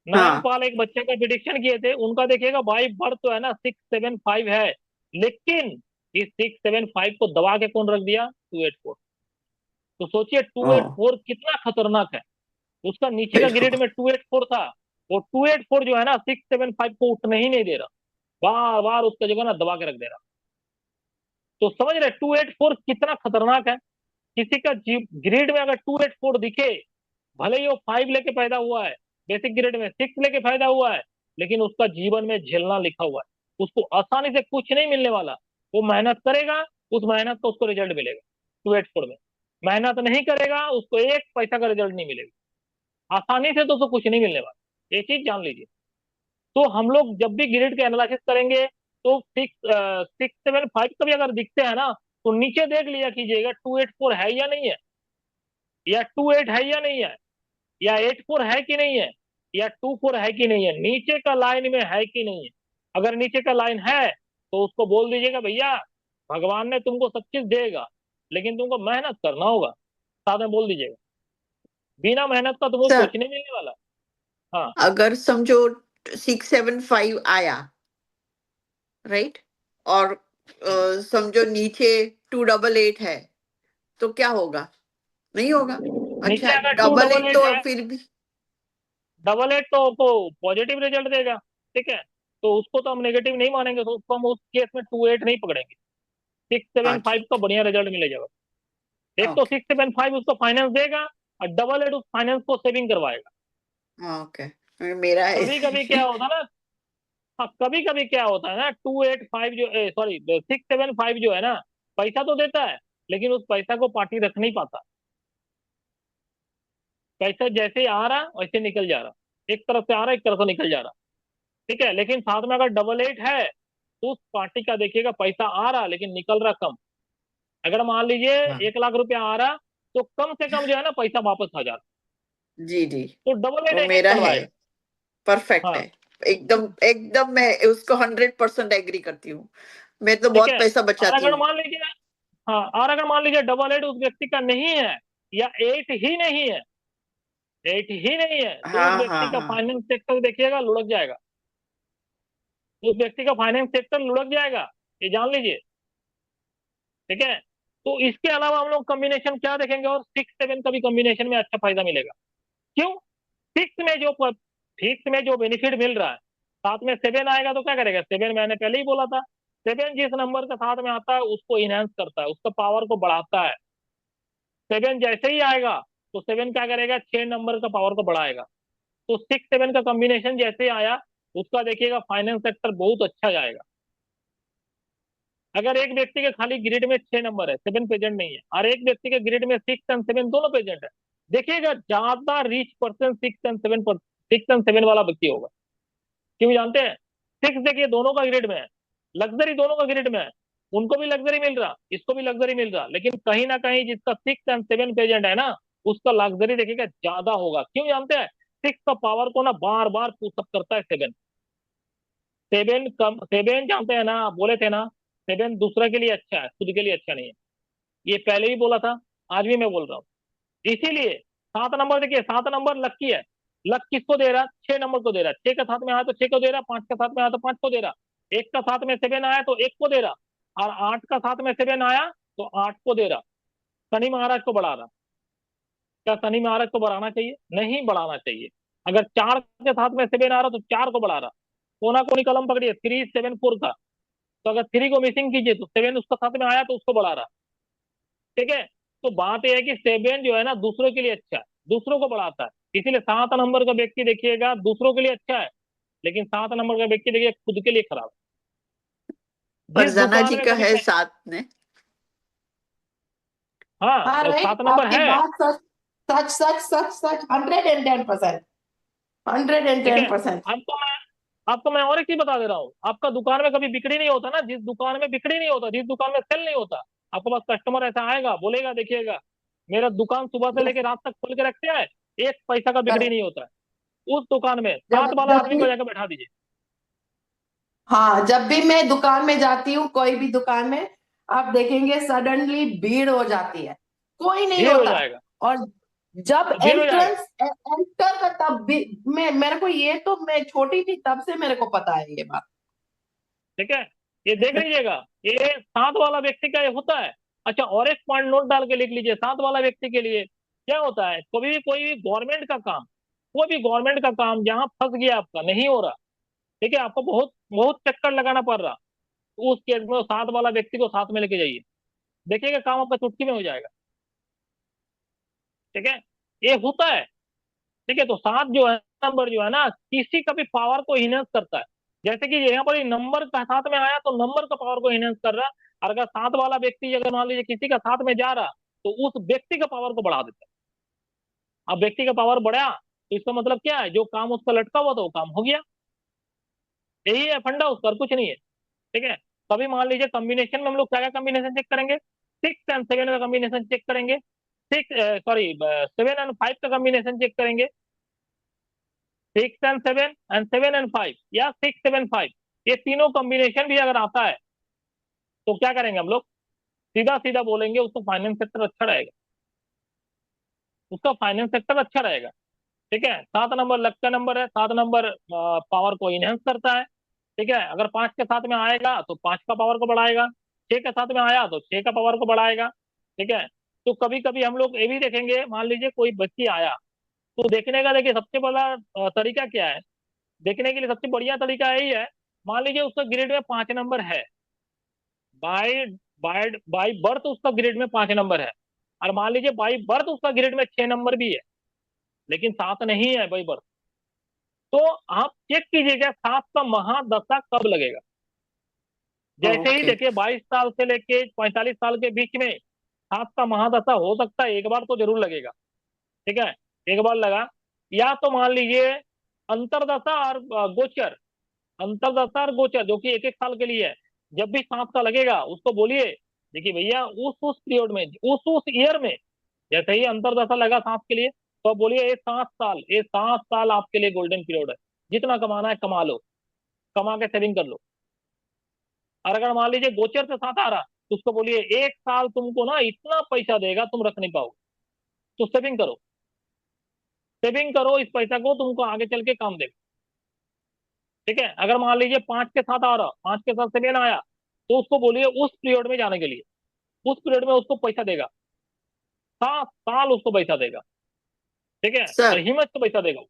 नयन हाँ पाल एक बच्चे का प्रिडिक्शन किए थे, उनका देखिएगा बाई बर्थ तो है ना 6 7 5 है, लेकिन इस 6 7 5 को दबा के कौन रख दिया? 2 8 4। तो सोचिए ओ 2 8 4 कितना खतरनाक है। उसका नीचे का ग्रेड बिल्कुल में 2 8 4 था, और 2 8 4 जो है ना 6 7 5 को उठने ही नहीं दे रहा, बार बार उसका जगह ना दबा के रख दे रहा। तो समझ रहे 2 8 4 कितना खतरनाक है। किसी का ग्रेड में अगर 2 8 4 दिखे, भले ही वो 5 लेके पैदा हुआ है, बेसिक ग्रेड में 6 लेके पैदा हुआ है, लेकिन उसका जीवन में झेलना लिखा हुआ है, उसको आसानी से कुछ नहीं मिलने वाला। वो मेहनत करेगा, उस मेहनत का उसको रिजल्ट मिलेगा। 2 8 4 में मेहनत नहीं करेगा, उसको 1 पैसा का रिजल्ट नहीं मिलेगा, आसानी से तो उसको कुछ नहीं मिलने वाला, ये चीज जान लीजिए। तो हम लोग जब भी ग्रेड के एनालिसिस करेंगे तो 6 7 5 का भी अगर दिखते हैं ना, तो नीचे देख लिया कीजिएगा 2 8 4 है या नहीं है, या 2 8 है या नहीं है, या 8 4 है कि नहीं है, या 2 4 है कि नहीं है, नीचे का लाइन में है कि नहीं है। अगर नीचे का लाइन है तो उसको बोल दीजिएगा भैया भगवान ने तुमको सब चीज देगा, लेकिन तुमको मेहनत करना होगा। साथ में बोल दीजिएगा, बिना मेहनत का तुमको सर। कुछ नहीं मिलने वाला। हाँ, अगर समझो 6 7 5 आया, राइट, और समझो नीचे 2 8 8 है, तो क्या होगा? नहीं होगा। नीचे अच्छा, अगर two double double eight eight तो है, फिर भी। डबल एट तो आपको पॉजिटिव रिजल्ट देगा, ठीक है। तो उसको तो हम नेगेटिव नहीं मानेंगे, तो उसको हम उस केस में 2 8 नहीं पकड़ेंगे, 6 7 5 अच्छा का बढ़िया रिजल्ट मिलेगा। एक तो ओके 6 7 5 उसको फाइनेंस देगा, और डबल एट उस फाइनेंस को सेविंग करवाएगा। ओके, मेरा है कभी कभी क्या होता है ना, हाँ, कभी कभी क्या होता है ना 2 8 5 जो सॉरी 6 7 5 जो है ना पैसा तो देता है, लेकिन उस पैसा को पार्टी रख नहीं पाता। पैसा जैसे ही आ रहा वैसे निकल जा रहा, एक तरफ से आ रहा एक तरफ से निकल जा रहा, ठीक है। लेकिन साथ में अगर डबल एट है तो उस पार्टी का देखिएगा पैसा आ रहा लेकिन निकल रहा कम। अगर मान लीजिए हाँ 1 लाख रुपया आ रहा, तो कम से कम जो है ना पैसा वापस आ जा रहा, जी जी, तो डबल एट तो नहीं मेरा है, निकलवाएगा। परफेक्ट हाँ, है। एकदम एकदम मैं उसको 100% एग्री करती हूँ। मैं तो ठीक बहुत है। पैसा और बचाती अगर हूँ। मान लीजिए, हाँ, और अगर मान लीजिए डबल एट उस व्यक्ति का नहीं है, या एट ही नहीं है, एट ही नहीं है तो उस हाँ व्यक्ति हाँ का हाँ। फाइनेंस सेक्टर देखिएगा लुढ़क जाएगा, उस व्यक्ति का फाइनेंस सेक्टर लुढ़क जाएगा, ये जान लीजिए। ठीक है, तो इसके अलावा हम लोग कॉम्बिनेशन क्या देखेंगे, और 6 7 का भी कॉम्बिनेशन में अच्छा फायदा मिलेगा। क्यों? सिक्स में जो सिक्स में जो बेनिफिट मिल रहा है, साथ में 7 आएगा तो क्या करेगा, 7 मैंने पहले ही बोला था, 7 जिस नंबर के साथ में आता है उसको इनहेंस करता है, उसका पावर को बढ़ाता है। 7 जैसे ही आएगा तो 7 क्या करेगा, 6 नंबर का पावर को बढ़ाएगा। तो 6 7 का कॉम्बिनेशन जैसे ही आया, उसका देखिएगा फाइनेंस सेक्टर बहुत अच्छा जाएगा। अगर एक व्यक्ति के खाली ग्रिड में 6 नंबर है, 7 प्रेजेंट नहीं है, और एक व्यक्ति के ग्रिड में 6 एंड 7 दोनों प्रेजेंट है, देखिएगा ज्यादा रिच पर्सन 6 एंड 7 पर 6 एंड 7 वाला व्यक्ति होगा। क्यों जानते हैं? 6 देखिए दोनों का ग्रिड में है, लग्जरी दोनों का ग्रिड में है, उनको भी लग्जरी मिल रहा, इसको भी लग्जरी मिल रहा, लेकिन कहीं ना कहीं जिसका 6 एंड 7 प्रेजेंट है ना, उसका लग्जरी देखिएगा ज्यादा होगा। क्यों जानते हैं? 6 का पावर को ना बार बार पुशअप करता है 7। 7 जानते हैं ना, बोले थे ना, 7 दूसरा के लिए अच्छा है, खुद के लिए अच्छा नहीं है, ये पहले ही बोला था, आज भी मैं बोल रहा हूँ। इसीलिए 7 नंबर देखिए, 7 नंबर लक्की है, लक किसको दे रहा, 6 नंबर को दे रहा, 6 का साथ में आया तो 6 को दे रहा, 5 का साथ में आया तो 5 को दे रहा, एक का साथ में 7 आया तो 1 को दे रहा, और 8 का साथ में 7 आया तो 8 को दे रहा। शनि महाराज को बढ़ा रहा। क्या शनि महाराज को बढ़ाना चाहिए? नहीं बढ़ाना चाहिए। अगर 4 के साथ में 7 आ रहा तो 4 को बढ़ा रहा। कोना कोनी कलम पकड़िए, 3 7 4 का, तो अगर 3 को मिसिंग कीजिए तो 7 उसका साथ में आया तो उसको बढ़ा रहा। ठीक है, तो बात यह है कि 7 जो है ना दूसरों के लिए अच्छा है, दूसरों को बढ़ाता है, इसीलिए 7 नंबर का व्यक्ति देखिएगा दूसरों के लिए अच्छा है, लेकिन 7 नंबर का व्यक्ति देखिए खुद के लिए खराब है। जिस फरजाना दुकान जी में का कभी है साथ में। हाँ हाँ तो राइट, 7 नंबर आपकी है। बात सच सच सच सच सच, 110%, हंड्रेड एंड ठीक टेन है, परसेंट आपको मैं और एक चीज बता दे रहा हूँ, आपका दुकान में कभी बिक्री नहीं होता ना, जिस दुकान में बिक्री नहीं होता, जिस दुकान में सेल नहीं होता, आपके पास कस्टमर ऐसा आएगा बोलेगा, देखिएगा मेरा दुकान सुबह से लेकर रात तक खोल के रखते हैं, एक पैसा का बिक्री नहीं होता है, उस दुकान में जब 7 वाला जब आदमी भी को जाकर बैठा दीजिए। हाँ, जब भी मैं दुकान में जाती हूँ, कोई भी दुकान में, आप देखेंगे सडनली भीड़ हो जाती है, कोई नहीं भीड़ हो होता। जाएगा, और जब भीड़ हो जाएगा। एंटर का, तब भी मैं, मेरे को ये तो, मैं छोटी थी तब से मेरे को पता है ये बात। ठीक है, ये देख लीजिएगा, ये 7 वाला व्यक्ति का ये होता है। अच्छा, और एक पॉइंट नोट डाल के लिख लीजिए, 7 वाला व्यक्ति के लिए क्या होता है, कभी भी कोई भी गवर्नमेंट का काम, कोई भी गवर्नमेंट का काम जहां फंस गया, आपका नहीं हो रहा, ठीक है, आपको बहुत बहुत चक्कर लगाना पड़ रहा, तो उस केस में 7 वाला व्यक्ति को साथ में लेके जाइए, देखिएगा काम आपका चुटकी में हो जाएगा। ठीक है, ये होता है। ठीक है, तो 7 जो है नंबर जो है ना, किसी का भी पावर को इनहेंस करता है। जैसे कि यहाँ पर नंबर का साथ में आया तो नंबर का पावर को इनहेंस कर रहा, और अगर 7 वाला व्यक्ति अगर मान लीजिए किसी का साथ में जा रहा, तो उस व्यक्ति का पावर को बढ़ा देता है। अब व्यक्ति का पावर बढ़ा तो इसका मतलब क्या है, जो काम उसका लटका हुआ था वो काम हो गया। यही है फंडा उसका, और कुछ नहीं है। ठीक है, कभी मान लीजिए कॉम्बिनेशन में हम लोग क्या क्या कॉम्बिनेशन चेक करेंगे, 6 एंड 7 का कॉम्बिनेशन चेक करेंगे, 7 एंड 5 का कॉम्बिनेशन चेक करेंगे, 6 एंड 7 एंड 7 एंड 5, या 6 7 5, ये तीनों कॉम्बिनेशन भी अगर आता है तो क्या करेंगे हम लोग, सीधा सीधा बोलेंगे उसको फाइनेंस सेक्टर अच्छा रहेगा, उसका फाइनेंस सेक्टर अच्छा रहेगा। ठीक है, 7 नंबर लक का नंबर है, 7 नंबर पावर को इनहेंस करता है। ठीक है, अगर 5 के साथ में आएगा तो 5 का पावर को बढ़ाएगा, 6 के साथ में आया तो 6 का पावर को बढ़ाएगा। ठीक है, तो कभी कभी हम लोग ये भी देखेंगे, मान लीजिए कोई व्यक्ति आया, तो देखने का देखिए सबसे बड़ा तरीका क्या है, देखने के लिए सबसे बढ़िया तरीका यही है, मान लीजिए उसका ग्रेड में 5 नंबर है, बाय बाय बाय बर्थ उसका ग्रेड में 5 नंबर है, और मान लीजिए बाई बर्थ उसका ग्रेड में 6 नंबर भी है, लेकिन 7 नहीं है बाई बर्थ, तो आप चेक कीजिएगा 7 का महादशा कब लगेगा। जैसे ही ओके। देखिए 22 साल से लेके 45 साल के बीच में 7 का महादशा हो सकता है, एक बार तो जरूर लगेगा। ठीक है, एक बार लगा, या तो मान लीजिए अंतरदशा और गोचर, अंतरदशा और गोचर जो कि 1 1 साल के लिए है, जब भी 7 का लगेगा उसको बोलिए, देखिए भैया उस पीरियड में, उस ईयर में, जैसे ही अंतरदशा लगा 7 के लिए, तो आप बोलिए ये 7 साल आपके लिए गोल्डन पीरियड है, जितना कमाना है कमा लो, कमा के सेविंग कर लो। और अगर मान लीजिए गोचर से 7 आ रहा, तो उसको बोलिए 1 साल तुमको ना इतना पैसा देगा तुम रख नहीं पाओगे, तो सेविंग करो, सेविंग करो, इस पैसा को तुमको आगे चल के काम देगा। ठीक है, अगर मान लीजिए 5 के साथ आ रहा, 5 के साथ 7 आया, तो उसको बोलिए उस पीरियड में जाने के लिए, उस पीरियड में उसको पैसा देगा, 7 साल उसको पैसा देगा। ठीक है, और सर हिम्मत से पैसा देगा।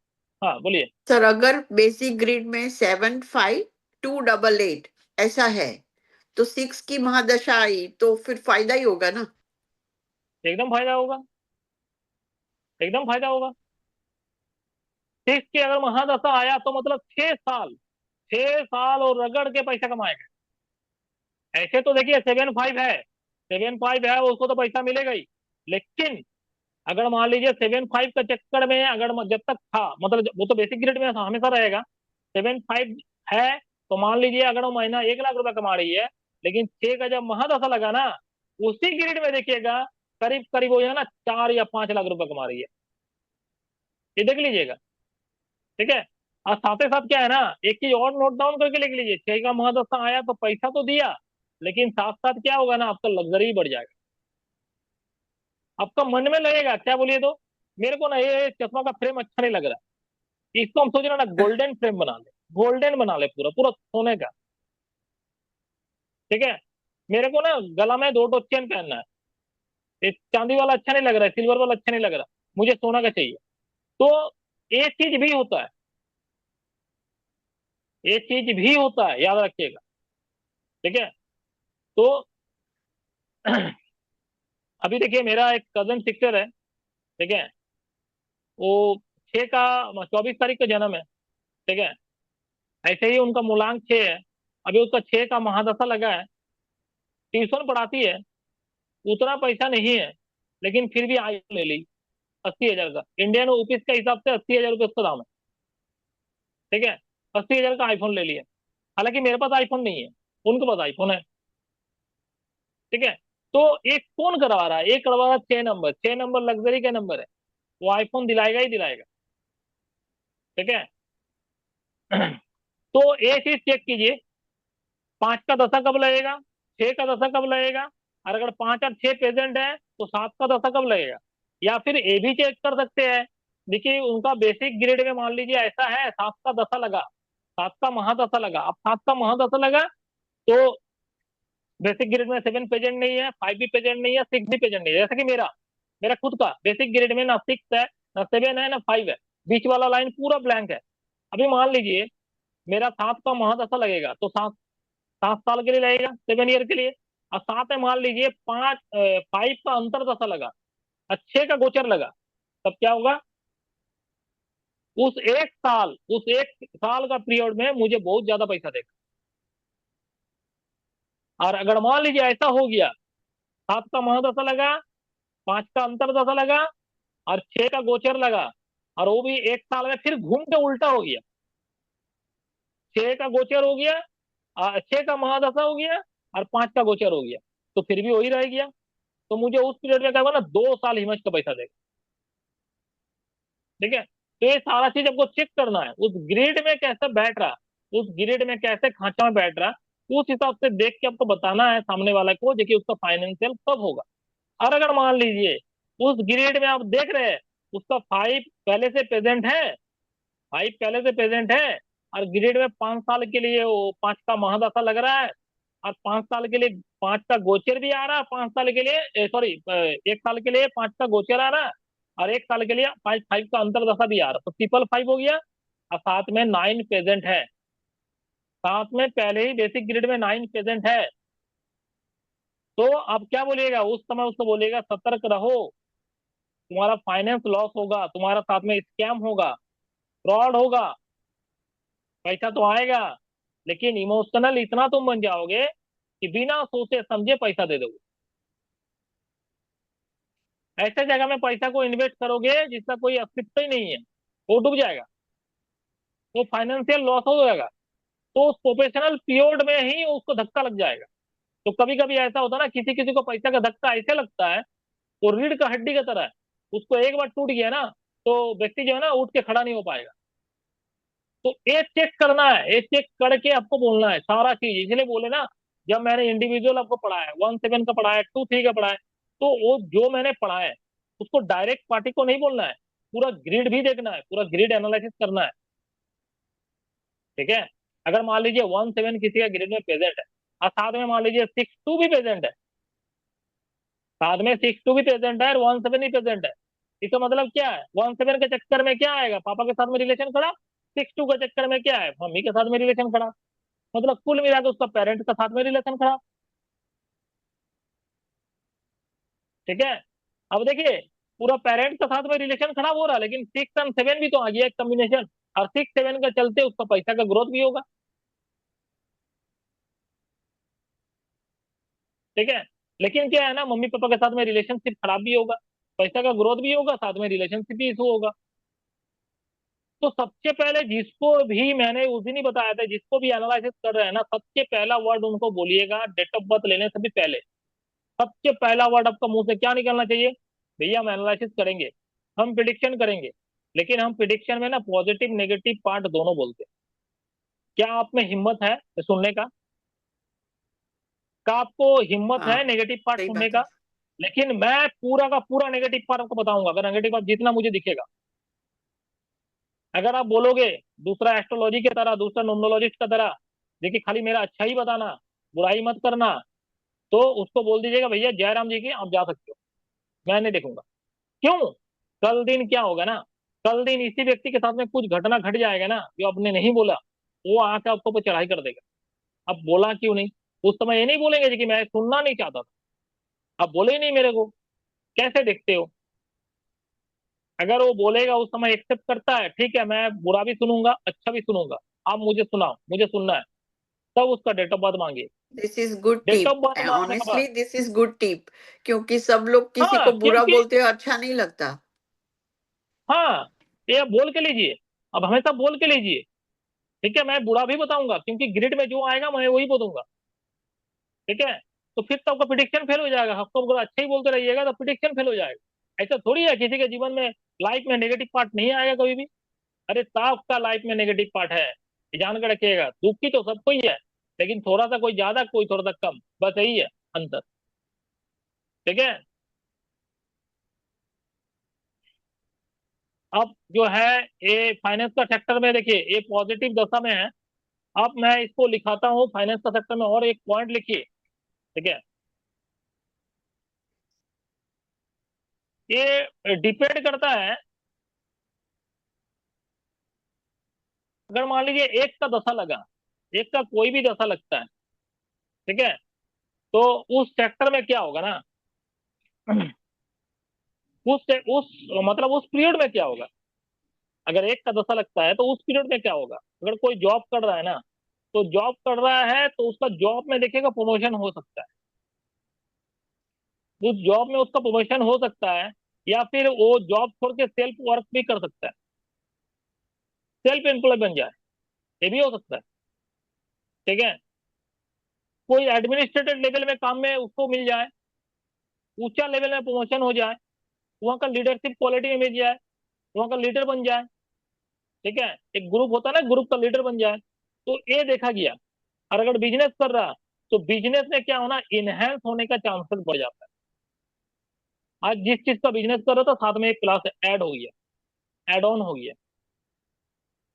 हाँ बोलिए। सर अगर बेसिक ग्रिड में 75288 ऐसा है, तो 6 की महादशा आई तो फिर फायदा ही होगा ना। एकदम फायदा होगा, एकदम फायदा होगा। 6 के अगर महादशा आया तो मतलब 6 साल, 6 साल और रगड़ के पैसा कमाएगा। ऐसे तो देखिए 7-5 है, 7-5 है, उसको तो पैसा मिलेगा ही। लेकिन अगर मान लीजिए 7-5 का चक्कर में, अगर जब तक था, मतलब वो तो बेसिक ग्रेड में हमेशा रहेगा, 7-5 है, तो मान लीजिए अगर वो महीना 1 लाख रुपए कमा रही है, लेकिन 6 का जब महादशा लगा ना, उसी ग्रेड में देखिएगा करीब करीब हो जाए ना 4 या 5 लाख रुपए कमा रही है। ये देख लीजिएगा। ठीक है, और साथ ही साथ क्या है ना, एक चीज और नोट डाउन करके लिख लीजिए, 6 का महादशा आया तो पैसा तो दिया, लेकिन साथ साथ क्या होगा ना, आपका लग्जरी बढ़ जाएगा। आपका मन में लगेगा, क्या बोलिए तो, मेरे को ना ये चश्मा का फ्रेम अच्छा नहीं लग रहा, इसको हम सोच रहे हैं ना गोल्डन फ्रेम बना ले, गोल्डन बना ले, पूरा पूरा सोने का। ठीक है, मेरे को ना गला में 2 चेन पहनना है, ये चांदी वाला अच्छा नहीं लग रहा है, सिल्वर वाला अच्छा नहीं लग रहा, मुझे सोना का चाहिए। तो ये चीज भी होता है, ये चीज भी होता है, याद रखिएगा। ठीक है, तो अभी देखिए मेरा एक कजन सिस्टर है। ठीक है, वो 24 तारीख का जन्म है। ठीक है, ऐसे ही उनका मूलांक 6 है, अभी उसका 6 का महादशा लगा है, ट्यूशन पढ़ाती है, उतना पैसा नहीं है, लेकिन फिर भी आईफोन ले ली 80,000 का, इंडियन रुपीज के हिसाब से 80,000 रुपये उसका दाम है। ठीक है, 80,000 का आईफोन ले लिया। हालांकि मेरे पास आईफोन नहीं है, उनके पास आईफोन है। ठीक है, तो एक कौन करवा रहा है, एक करवा रहा है 6 नंबर, 6 नंबर लग्जरी के नंबर है, वो आईफोन दिलाएगा ही दिलाएगा। ठीक है, तो एक चीज चेक कीजिए, 5 का दशा कब लगेगा, 6 का दशा कब लगेगा, और अगर 5 और 6 प्रेजेंट है तो 7 का दशा कब लगेगा। या फिर ये भी चेक कर सकते हैं, देखिए उनका बेसिक ग्रेड में मान लीजिए ऐसा है, 7 का दशा लगा, 7 का महादशा लगा, अब 7 का महादशा लगा, तो बेसिक ग्रेड में 7 प्रेजेंट नहीं है, 5 भी प्रेजेंट नहीं है, 6 भी प्रेजेंट नहीं है। जैसे कि मेरा मेरा खुद का बेसिक ग्रेड में ना 6 है, ना 7 है, ना 5 है, बीच वाला लाइन पूरा ब्लैंक है। अभी मान लीजिए मेरा 7 का महादशा लगेगा, तो 7 साल के लिए लगेगा, 7 ईयर के लिए। और साथ में मान लीजिए 5 का अंतर दशा लगा, 6 का गोचर लगा, तब क्या होगा, उस एक साल का पीरियड में मुझे बहुत ज्यादा पैसा देगा। और अगर मान लीजिए ऐसा हो गया, 7 का महादशा लगा, 5 का अंतर दशा लगा, और 6 का गोचर लगा, और वो भी एक साल में फिर घूम के उल्टा हो गया, 6 का गोचर हो गया, 6 का महादशा हो गया, और 5 का गोचर हो गया, तो फिर भी वही रह गया, तो मुझे उस पीरियड में क्या होगा ना, 2 साल हिमज का पैसा देगा। ठीक है, तो ये सारा चीज आपको चेक करना है, उस ग्रिड में कैसे बैठ रहा, उस ग्रिड में कैसे खांचा में बैठ रहा, उस हिसाब से देख के आपको बताना है सामने वाला को, देखिए उसका फाइनेंशियल कब होगा। और अगर मान लीजिए उस ग्रेड में आप देख रहे हैं उसका 5 पहले से प्रेजेंट है, 5 पहले से प्रेजेंट है, और ग्रेड में 5 साल के लिए वो 5 का महादशा लग रहा है, और 5 साल के लिए 5 का गोचर भी आ रहा है, 5 साल के लिए सॉरी, 1 साल के लिए 5 का गोचर आ रहा है, और 1 साल के लिए 5 का अंतरदशा भी आ रहा है, तो ट्रिपल 5 हो गया। और साथ में 9 प्रेजेंट है, साथ में पहले ही बेसिक ग्रेड में 9 प्रेजेंट है, तो आप क्या बोलिएगा उस समय, उसको बोलिएगा सतर्क रहो, तुम्हारा फाइनेंस लॉस होगा, तुम्हारा साथ में स्कैम होगा, फ्रॉड होगा, पैसा तो आएगा, लेकिन इमोशनल इतना तुम बन जाओगे कि बिना सोचे समझे पैसा दे दोगे। ऐसे जगह में पैसा को इन्वेस्ट करोगे जिसका कोई अस्तित्व ही नहीं है, वो डूब जाएगा, तो फाइनेंशियल लॉस हो जाएगा, तो उस प्रोफेशनल पीरियड में ही उसको धक्का लग जाएगा। तो कभी कभी ऐसा होता है ना, किसी किसी को पैसा का धक्का ऐसे लगता है, वो रीढ़ का हड्डी का तरह है, उसको एक बार टूट गया ना, तो व्यक्ति जो है ना उठ के खड़ा नहीं हो पाएगा। तो ये चेक करना है, ये चेक करके आपको बोलना है सारा चीज, इसलिए बोले ना, जब मैंने इंडिविजुअल आपको पढ़ाया, 1-7 का पढ़ाया, 2-3 का पढ़ाया, तो वो जो मैंने पढ़ाया उसको डायरेक्ट पार्टी को नहीं बोलना है, पूरा ग्रिड भी देखना है, पूरा ग्रिड एनालिसिस करना है। ठीक है, अगर मान लीजिए 1 7 किसी का ग्रिड में प्रेजेंट है और साथ में मान लीजिए 6 2 भी प्रेजेंट है, साथ में 6 2 भी प्रेजेंट है और 1 7 ही प्रेजेंट है, इसका मतलब क्या है? 1 7 के चक्कर में क्या आएगा? पापा के साथ में रिलेशन खड़ा। 6 2 के चक्कर में क्या है? मम्मी के साथ में रिलेशन खड़ा। मतलब कुल मिला के उसका पेरेंट के साथ में रिलेशन खड़ा। ठीक है, अब देखिए पूरा पेरेंट के साथ में रिलेशन खराब हो रहा है, लेकिन 6 और 7 भी तो आ गया एक कॉम्बिनेशन, और 6 7 के चलते उसका पैसा का ग्रोथ भी होगा। ठीक है, लेकिन क्या है ना, मम्मी पापा के साथ में रिलेशनशिप खराब भी होगा, पैसा का ग्रोथ भी होगा, साथ में रिलेशनशिप भी इशू होगा। तो सबसे पहले जिसको भी मैंने उस दिन ही बताया था, जिसको भी एनालिसिस कर रहे हैं ना, सबसे पहला वर्ड उनको बोलिएगा डेट ऑफ बर्थ लेने से भी पहले, सबसे पहला वर्ड आपका मुंह से क्या निकलना चाहिए? भैया हम एनालिसिस करेंगे, हम प्रिडिक्शन करेंगे, लेकिन हम प्रिडिक्शन में ना पॉजिटिव नेगेटिव पार्ट दोनों बोलते हैं। क्या आप में हिम्मत है सुनने का? क्या आपको हिम्मत है हाँ, नेगेटिव पार्ट सही सुनने बात का? है। लेकिन मैं पूरा का पूरा नेगेटिव पार्ट आपको बताऊंगा, अगर नेगेटिव पार्ट जितना मुझे दिखेगा। अगर आप बोलोगे दूसरा एस्ट्रोलॉजी की तरह, दूसरा न्यूमरोलॉजिस्ट की तरह, देखिए खाली मेरा अच्छा ही बताना, बुराई मत करना, तो उसको बोल दीजिएगा भैया जयराम जी की आप जा सकते हो, मैं नहीं देखूंगा। क्यों? कल दिन क्या होगा ना, कल दिन इसी व्यक्ति के साथ में कुछ घटना घट जाएगा ना जो आपने नहीं बोला, वो आके आपको ऊपर चढ़ाई कर देगा। अब बोला क्यों नहीं? उस समय ये नहीं बोलेंगे जी कि मैं सुनना नहीं चाहता था, अब बोले ही नहीं मेरे को, कैसे देखते हो? अगर वो बोलेगा उस समय एक्सेप्ट करता है, ठीक है मैं बुरा भी सुनूंगा अच्छा भी सुनूंगा, आप मुझे सुनाओ मुझे सुनना है, तब उसका डेट ऑफ बर्थ मांगिए। This is good date of tip, birth मांगने के बाद, honestly this is good tip, क्योंकि सब लोग किसी हाँ को बुरा क्योंकि, बोलते हैं, अच्छा नहीं लगता। हाँ ये आप बोल के लीजिए, अब हमेशा बोल के लीजिए। ठीक है, मैं बुरा भी बताऊंगा क्योंकि ग्रिड में जो आएगा मैं वही बोलूंगा। ठीक है, तो फिर तो आपका प्रिडिक्शन फेल हो जाएगा, आपको अगर अच्छा ही बोलते रहिएगा तो प्रिडिक्शन फेल हो जाएगा। ऐसा थोड़ी है किसी के जीवन में लाइफ में नेगेटिव पार्ट नहीं आएगा कभी भी। अरे साफ का लाइफ में नेगेटिव पार्ट है, ये जान कर रखिएगा, दुखी तो सबको ही है, लेकिन थोड़ा सा कोई ज्यादा कोई थोड़ा सा कम, बस यही है अंतर। ठीक है, अब जो है ये फाइनेंस का सेक्टर में देखिए ये पॉजिटिव दशा में है। अब मैं इसको लिखाता हूँ फाइनेंस का सेक्टर में, और एक पॉइंट लिखिए। ठीक है, ये डिपेंड करता है, अगर मान लीजिए एक का दशा लगा, एक का कोई भी दशा लगता है, ठीक है, तो उस सेक्टर में क्या होगा ना, उस मतलब उस पीरियड में क्या होगा, अगर एक का दशा लगता है तो उस पीरियड में क्या होगा। अगर कोई जॉब कर रहा है ना, तो जॉब कर रहा है तो उसका जॉब में देखिएगा प्रमोशन हो सकता है, उस जॉब में उसका प्रमोशन हो सकता है, या फिर वो जॉब छोड़ के सेल्फ वर्क भी कर सकता है, सेल्फ एम्प्लॉय बन जाए, ये भी हो सकता है। ठीक है, कोई एडमिनिस्ट्रेटिव लेवल में काम में उसको मिल जाए, ऊंचा लेवल में प्रमोशन हो जाए, वहां का लीडरशिप क्वालिटी में मिल जाए, वहां का लीडर बन जाए। ठीक है, एक ग्रुप होता है ना, ग्रुप का लीडर बन जाए, तो ये देखा गया। और अगर बिजनेस कर रहा, तो बिजनेस में क्या होना, इनहेंस होने का चांसेस बढ़ जाता है। आज जिस चीज का बिजनेस कर रहा था साथ में एक क्लास ऐड हो गया, एड ऑन हो गया।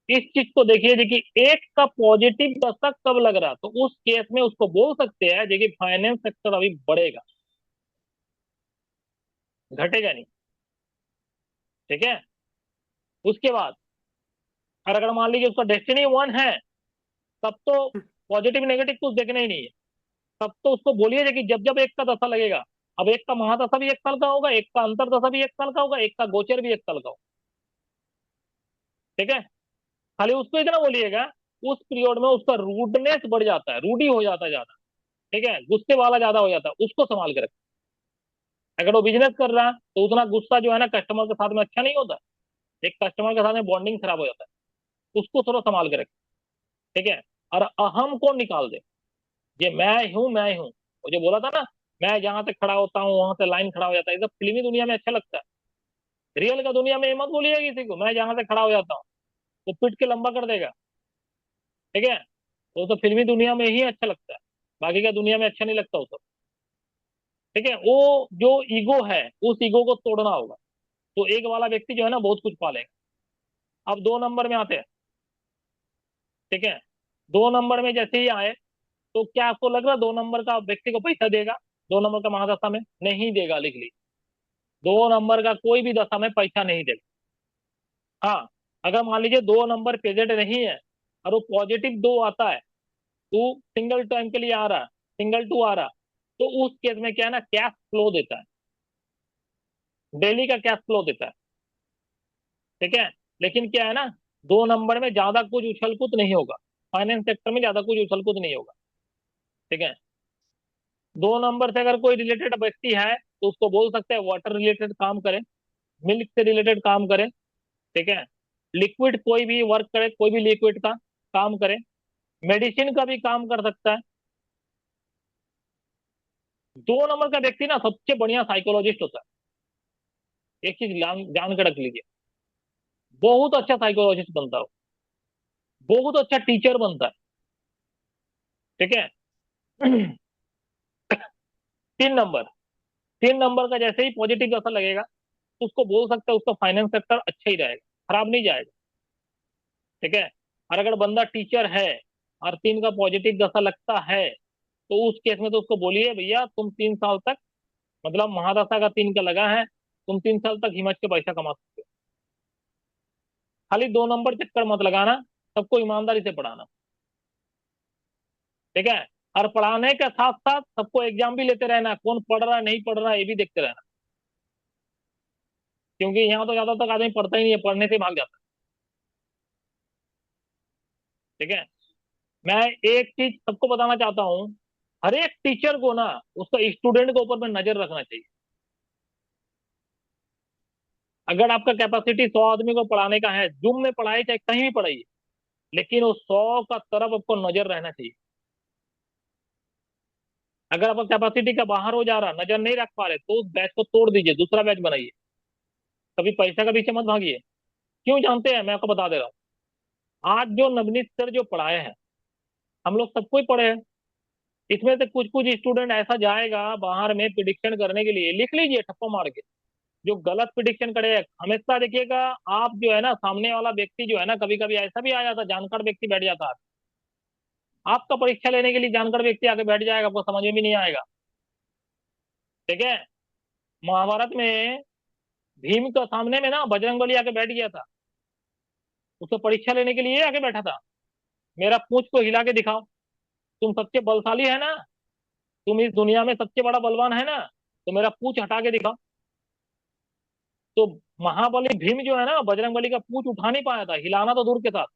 इस चीज को देखिए जी कि एक का पॉजिटिव दशक कब लग रहा, तो उस केस में उसको बोल सकते हैं जी कि फाइनेंस सेक्टर अभी बढ़ेगा, घटेगा नहीं। ठीक है, उसके बाद, और अगर मान लीजिए उसका डेस्टिनी 1 है, तब तो पॉजिटिव नेगेटिव कुछ देखना ही नहीं है, तब तो उसको बोलिए जी कि जब जब एक का दशा लगेगा, अब एक का महादशा भी 1 साल का होगा, एक का अंतरदशा भी 1 साल का होगा, एक का गोचर भी 1 साल का होगा। ठीक है, खाली उसको इतना बोलिएगा, उस पीरियड में उसका रूडनेस बढ़ जाता है, रूडी हो जाता है ज्यादा। ठीक है, गुस्से वाला ज्यादा हो जाता है, उसको संभाल के रखें। अगर वो बिजनेस कर रहा है तो उतना गुस्सा जो है ना कस्टमर के साथ में अच्छा नहीं होता, एक कस्टमर के साथ में बॉन्डिंग खराब हो जाता है, उसको थोड़ा संभाल के रखें। ठीक है, और अहम को निकाल दे, ये मैं हूं मैं हूं, मुझे बोला था ना, मैं जहां से खड़ा होता हूँ वहां से लाइन खड़ा हो जाता है, ये सब फिल्मी दुनिया में अच्छा लगता है। रियल का दुनिया में ये मत बोलिएगा किसी को, मैं जहां से खड़ा हो जाता हूँ, वो पिट के लंबा कर देगा। ठीक है, वो तो फिल्मी दुनिया में ही अच्छा लगता है, बाकी का दुनिया में अच्छा नहीं लगता वो सब। ठीक है, वो जो ईगो है उस ईगो को तोड़ना होगा। तो एक वाला व्यक्ति जो है ना बहुत कुछ पालेगा। अब 2 नंबर में आते हैं, ठीक है। 2 नंबर में जैसे ही आए, तो क्या आपको लग रहा है 2 नंबर का व्यक्ति को पैसा देगा? 2 नंबर का महादशा में नहीं देगा, लिख ली। 2 नंबर का कोई भी दशा में पैसा नहीं देगा। हाँ, अगर मान लीजिए 2 नंबर प्रेजेंट नहीं है और वो +2 आता है, टू सिंगल टाइम के लिए आ रहा, सिंगल टू आ रहा, तो उस केस में क्या है ना, कैश फ्लो देता है, डेली का कैश फ्लो देता है, ठीक है। लेकिन क्या है ना, 2 नंबर में ज्यादा कुछ उछल कूद नहीं होगा, फाइनेंस सेक्टर में ज्यादा कुछ उछल कूद नहीं होगा, ठीक है। 2 नंबर से अगर कोई रिलेटेड व्यक्ति है तो उसको बोल सकते हैं वाटर रिलेटेड काम करे, मिल्क से रिलेटेड काम करे, ठीक है। लिक्विड कोई भी वर्क करे, कोई भी लिक्विड का काम करे, मेडिसिन का भी काम कर सकता है। 2 नंबर का व्यक्ति ना सबसे बढ़िया साइकोलॉजिस्ट होता है, एक चीज जान के रख लीजिए, बहुत अच्छा साइकोलॉजिस्ट बनता है, बहुत अच्छा टीचर बनता है, ठीक है। 3 नंबर, 3 नंबर का जैसे ही पॉजिटिव असर लगेगा तो उसको बोल सकते हैं उसका फाइनेंस सेक्टर अच्छा ही रहेगा, खराब नहीं जाएगा, ठीक है। और अगर बंदा टीचर है और 3 का पॉजिटिव दशा लगता है, तो उस केस में तो उसको बोलिए भैया तुम 3 साल तक, मतलब महादशा का 3 का लगा है, तुम 3 साल तक हिम्मत के पैसा कमा सकते हो। खाली 2 नंबर चक्कर मत लगाना, सबको ईमानदारी से पढ़ाना, ठीक है। और पढ़ाने के साथ साथ सबको एग्जाम भी लेते रहना, कौन पढ़ रहा है नहीं पढ़ रहा है ये भी देखते रहना, क्योंकि यहाँ तो ज्यादातर आदमी पढ़ता ही नहीं है, पढ़ने से भाग जाता है, ठीक है। मैं एक चीज सबको बताना चाहता हूँ, हर एक टीचर को ना उसका स्टूडेंट के ऊपर में नजर रखना चाहिए। अगर आपका कैपेसिटी 100 आदमी को पढ़ाने का है, जूम में पढ़ाई चाहे कहीं भी पढ़ाइए, लेकिन उस 100 का तरफ आपको नजर रहना चाहिए। अगर आपका कैपेसिटी का बाहर हो जा रहा, नजर नहीं रख पा रहे, तो उस बैच को तोड़ दीजिए, दूसरा बैच बनाइए, कभी पैसा का पीछे मत भागिए। क्यों जानते हैं, मैं आपको बता दे रहा हूँ। आज जो नवनीत सर जो पढ़ाए हैं, हम लोग सबको ही पढ़े हैं, इसमें से कुछ कुछ स्टूडेंट ऐसा जाएगा बाहर में प्रिडिक्शन करने के लिए, लिख लीजिए ठप्पा मार के, जो गलत प्रिडिक्शन करे। हमेशा देखिएगा, आप जो है ना, सामने वाला व्यक्ति जो है ना, कभी कभी ऐसा भी आ जाता, जानकार व्यक्ति बैठ जाता है आपका परीक्षा लेने के लिए, जानकार व्यक्ति आके बैठ जाएगा, आपको समझ में भी नहीं आएगा, ठीक है। महाभारत में भीम के सामने में ना बजरंगबली आके बैठ गया था, उसको परीक्षा लेने के लिए आके बैठा था, मेरा पूंछ को हिला के दिखाओ, तुम सबसे बलशाली है ना, तुम इस दुनिया में सबसे बड़ा बलवान है ना, तो मेरा पूंछ हटा के दिखाओ। तो महाबली भीम जो है ना, बजरंगबली का पूंछ उठा नहीं पाया था, हिलाना तो दूर के साथ।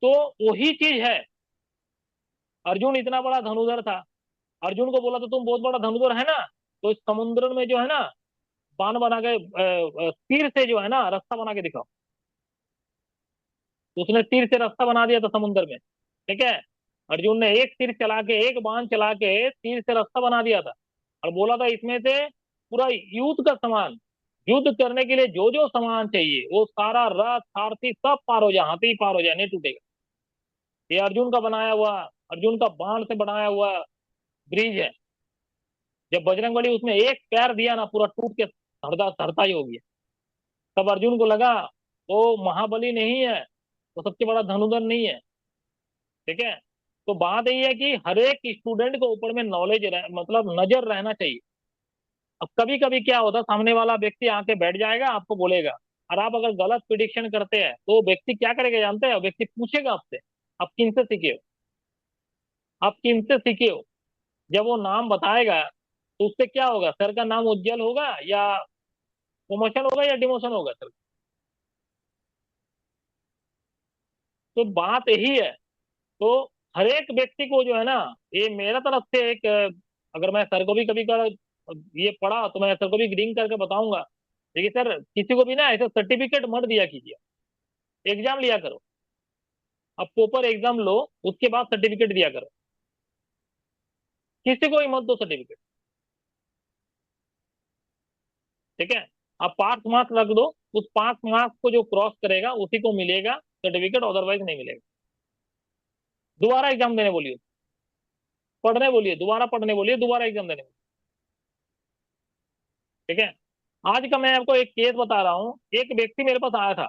तो वही चीज है, अर्जुन इतना बड़ा धनुधर था, अर्जुन को बोला तो तुम बहुत बड़ा धनुधर है ना, तो इस समुद्र में जो है ना, बाण बना के तीर से जो है ना रास्ता बना के दिखाओ। तो उसने तीर से रास्ता बना दिया था समुद्र में, ठीक है। अर्जुन ने एक तीर चला के, एक बाण चला के तीर से रास्ता बना दिया था, और बोला था इसमें से पूरा युद्ध का सामान, युद्ध करने के लिए जो जो सामान चाहिए वो सारा, रथ सारथी सब पार हो जाए, हाथी पार हो जाए, नहीं टूटेगा। ये अर्जुन का बनाया हुआ, अर्जुन का बाण से बनाया हुआ ब्रिज है। जब बजरंगबली उसमें एक पैर दिया ना, पूरा टूट के धरता धरता ही हो गया। तब अर्जुन को लगा वो महाबली नहीं है, वो सबसे बड़ा धनुधर नहीं है, ठीक है। तो बात यही है कि हर एक स्टूडेंट को ऊपर में नॉलेज मतलब नजर रहना चाहिए। अब कभी कभी क्या होता है, सामने वाला व्यक्ति आके बैठ जाएगा, आपको बोलेगा, और आप अगर गलत प्रिडिक्शन करते हैं तो व्यक्ति क्या करेगा जानते हैं, व्यक्ति पूछेगा आपसे, आप किन से सीखे हो, आप किन से सीखे हो। जब वो नाम बताएगा तो उससे क्या होगा, सर का नाम उज्जवल होगा, या प्रमोशन होगा, या डिमोशन होगा सर। तो बात यही है। तो हर एक व्यक्ति को जो है ना, ये मेरा तरफ से एक अगर मैं सर को भी कभी कर ये पढ़ा तो मैं सर को भी रिंग करके बताऊंगा, देखिए सर, किसी को भी ना ऐसे सर्टिफिकेट मत दिया कीजिए, एग्जाम लिया करो, अब प्रॉपर एग्जाम लो, उसके बाद सर्टिफिकेट दिया करो, किसी को ही मत दो सर्टिफिकेट, ठीक है। आप 5 मार्क्स रख दो, उस 5 मार्क्स को जो क्रॉस करेगा उसी को मिलेगा सर्टिफिकेट, अदरवाइज नहीं मिलेगा। दोबारा एग्जाम देने बोलिए, पढ़ने बोलिए, दोबारा पढ़ने बोलिए, दोबारा एग्जाम देने बोलिए, ठीक है। आज का मैं आपको एक केस बता रहा हूँ। एक व्यक्ति मेरे पास आया था,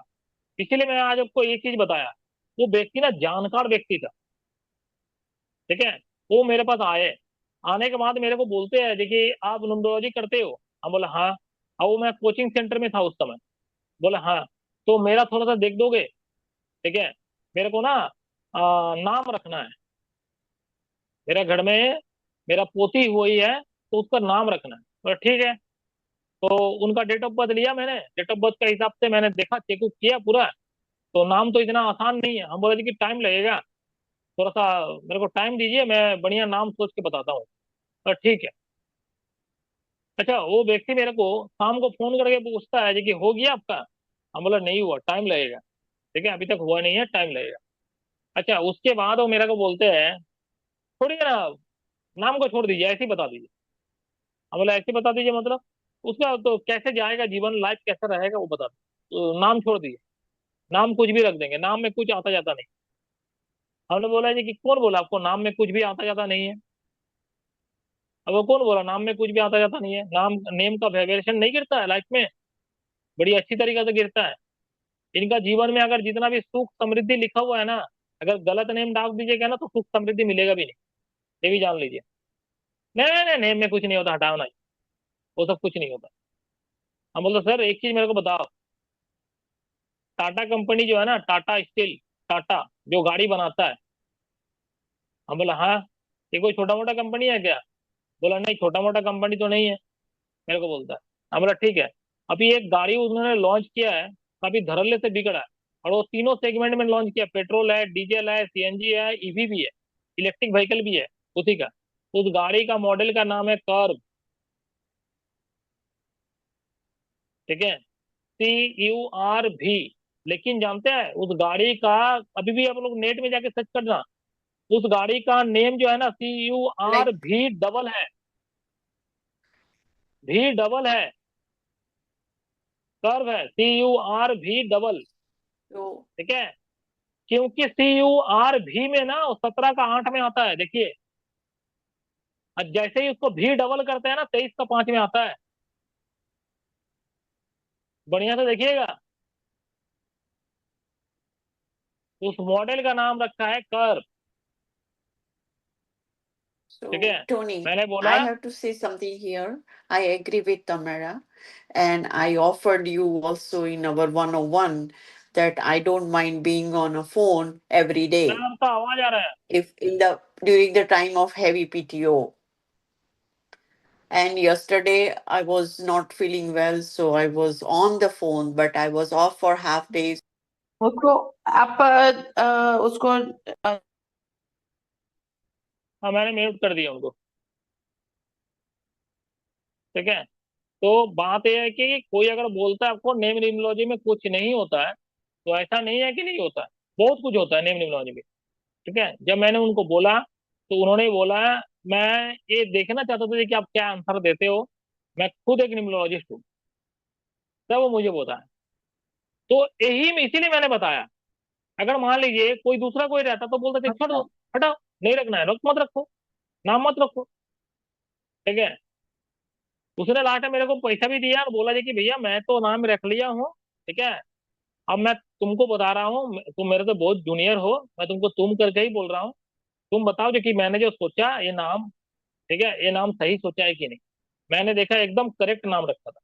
इसीलिए मैं आज आपको एक चीज बताया। वो व्यक्ति ना जानकार व्यक्ति था, ठीक है। वो मेरे पास आए, आने के बाद मेरे को बोलते हैं, देखिए आप न्यूमरोलॉजी करते हो? हम बोला हाँ। अब वो मैं कोचिंग सेंटर में था उस समय। बोला हाँ, तो मेरा थोड़ा सा देख दोगे? ठीक है, मेरे को ना नाम रखना है। मेरा घर में मेरा पोती हुई है, तो उसका नाम रखना है। बोला ठीक है। तो उनका डेट ऑफ बर्थ लिया मैंने, डेट ऑफ बर्थ के हिसाब से मैंने देखा, चेकअप किया पूरा। तो नाम तो इतना आसान नहीं है। हम बोले जी कि टाइम लगेगा, थोड़ा सा मेरे को टाइम दीजिए, मैं बढ़िया नाम सोच के बताता हूँ। तो ठीक है। अच्छा, वो व्यक्ति मेरे को शाम को फोन करके पूछता है जी कि हो गया आपका? हम बोला नहीं हुआ, टाइम लगेगा। ठीक है, अभी तक हुआ नहीं है, टाइम लगेगा। अच्छा, उसके बाद वो मेरे को बोलते हैं, छोड़िए ना, नाम को छोड़ दीजिए, ऐसे ही बता दीजिए। हम बोला ऐसे बता दीजिए मतलब? उसका तो कैसे जाएगा जीवन, लाइफ कैसा रहेगा वो बता दीजिए। तो नाम छोड़ दीजिए, नाम कुछ भी रख देंगे, नाम में कुछ आता जाता नहीं। हमने बोला जी कि कौन बोला आपको नाम में कुछ भी आता जाता नहीं है? अब वो कौन बोला नाम में कुछ भी आता जाता नहीं है? नाम नेम का वेरिएशन नहीं गिरता है लाइफ में, बड़ी अच्छी तरीके से गिरता है। इनका जीवन में अगर जितना भी सुख समृद्धि लिखा हुआ है ना, अगर गलत नेम डाल दीजिएगा ना, तो सुख समृद्धि मिलेगा भी नहीं, ये भी जान लीजिए। नहीं नहीं नहीं, नेम में कुछ नहीं होता, हटाओ ना, वो सब कुछ नहीं होता। हम बोलते सर एक चीज मेरे को बताओ, टाटा कंपनी जो है ना, टाटा स्टील, टाटा जो गाड़ी बनाता है। हम बोला हाँ। ये कोई छोटा मोटा कंपनी है क्या? बोला नहीं, छोटा मोटा कंपनी तो नहीं है, मेरे को बोलता है। हम बोला ठीक है। अभी एक गाड़ी उन्होंने लॉन्च किया है, काफी धड़ल्ले से बिगड़ा है, और वो तीनों सेगमेंट में लॉन्च किया, पेट्रोल है, डीजल है, सीएनजी है, ईवी भी है, इलेक्ट्रिक व्हीकल भी है उसी का। उस गाड़ी का मॉडल का नाम है कर्व। ठीक है, CURV। लेकिन जानते हैं उस गाड़ी का, अभी भी आप लोग नेट में जाके सर्च करना, उस गाड़ी का नेम जो है ना, CUR Like, भी डबल है, भी डबल है, कर्व है, CURV डबल। so ठीक है, क्योंकि CURV में ना 17 का 8 में आता है, देखिए। और जैसे ही उसको भी डबल करते हैं ना, 23 का 5 में आता है। बढ़िया से देखिएगा, उस मॉडल का नाम रखा है कर्व। ठीक है, So, Tony, मैंने I बोला have to say something here. I agree with Tamara, and I offered you also in our 101 that I don't mind being on a phone every ma'am day आपका आवाज आ रहा है। if in the during the time of heavy PTO. And yesterday I was not feeling well, so I was on the phone, but I was off for half days. उसको आप उसको हाँ, मैंने mute कर दिया उनको। ठीक है, तो बात यह है कि कोई अगर बोलता है आपको नेम निमोलॉजी में कुछ नहीं होता है, तो ऐसा नहीं है कि नहीं होता है, बहुत कुछ होता है नेम निमोलॉजी में। ठीक है, जब मैंने उनको बोला, तो उन्होंने बोला, मैं ये देखना चाहता था कि आप क्या आंसर देते हो, मैं खुद एक निमोलॉजिस्ट हूँ। तब वो मुझे बताया, तो यही इसीलिए मैंने बताया। अगर मान लीजिए कोई दूसरा कोई रहता तो बोलते थे छोड़ दो, हटाओ, नहीं रखना है, रख मत रखो, नाम मत रखो। ठीक है, उसने लास्ट में मेरे को पैसा भी दिया और बोला जी कि भैया मैं तो नाम रख लिया हूँ। ठीक है, अब मैं तुमको बता रहा हूँ, तुम मेरे से बहुत जूनियर हो, मैं तुमको तुम करके ही बोल रहा हूँ। तुम बताओ जो कि मैंने जो सोचा ये नाम, ठीक है, ये नाम सही सोचा है कि नहीं? मैंने देखा एकदम करेक्ट नाम रखा था,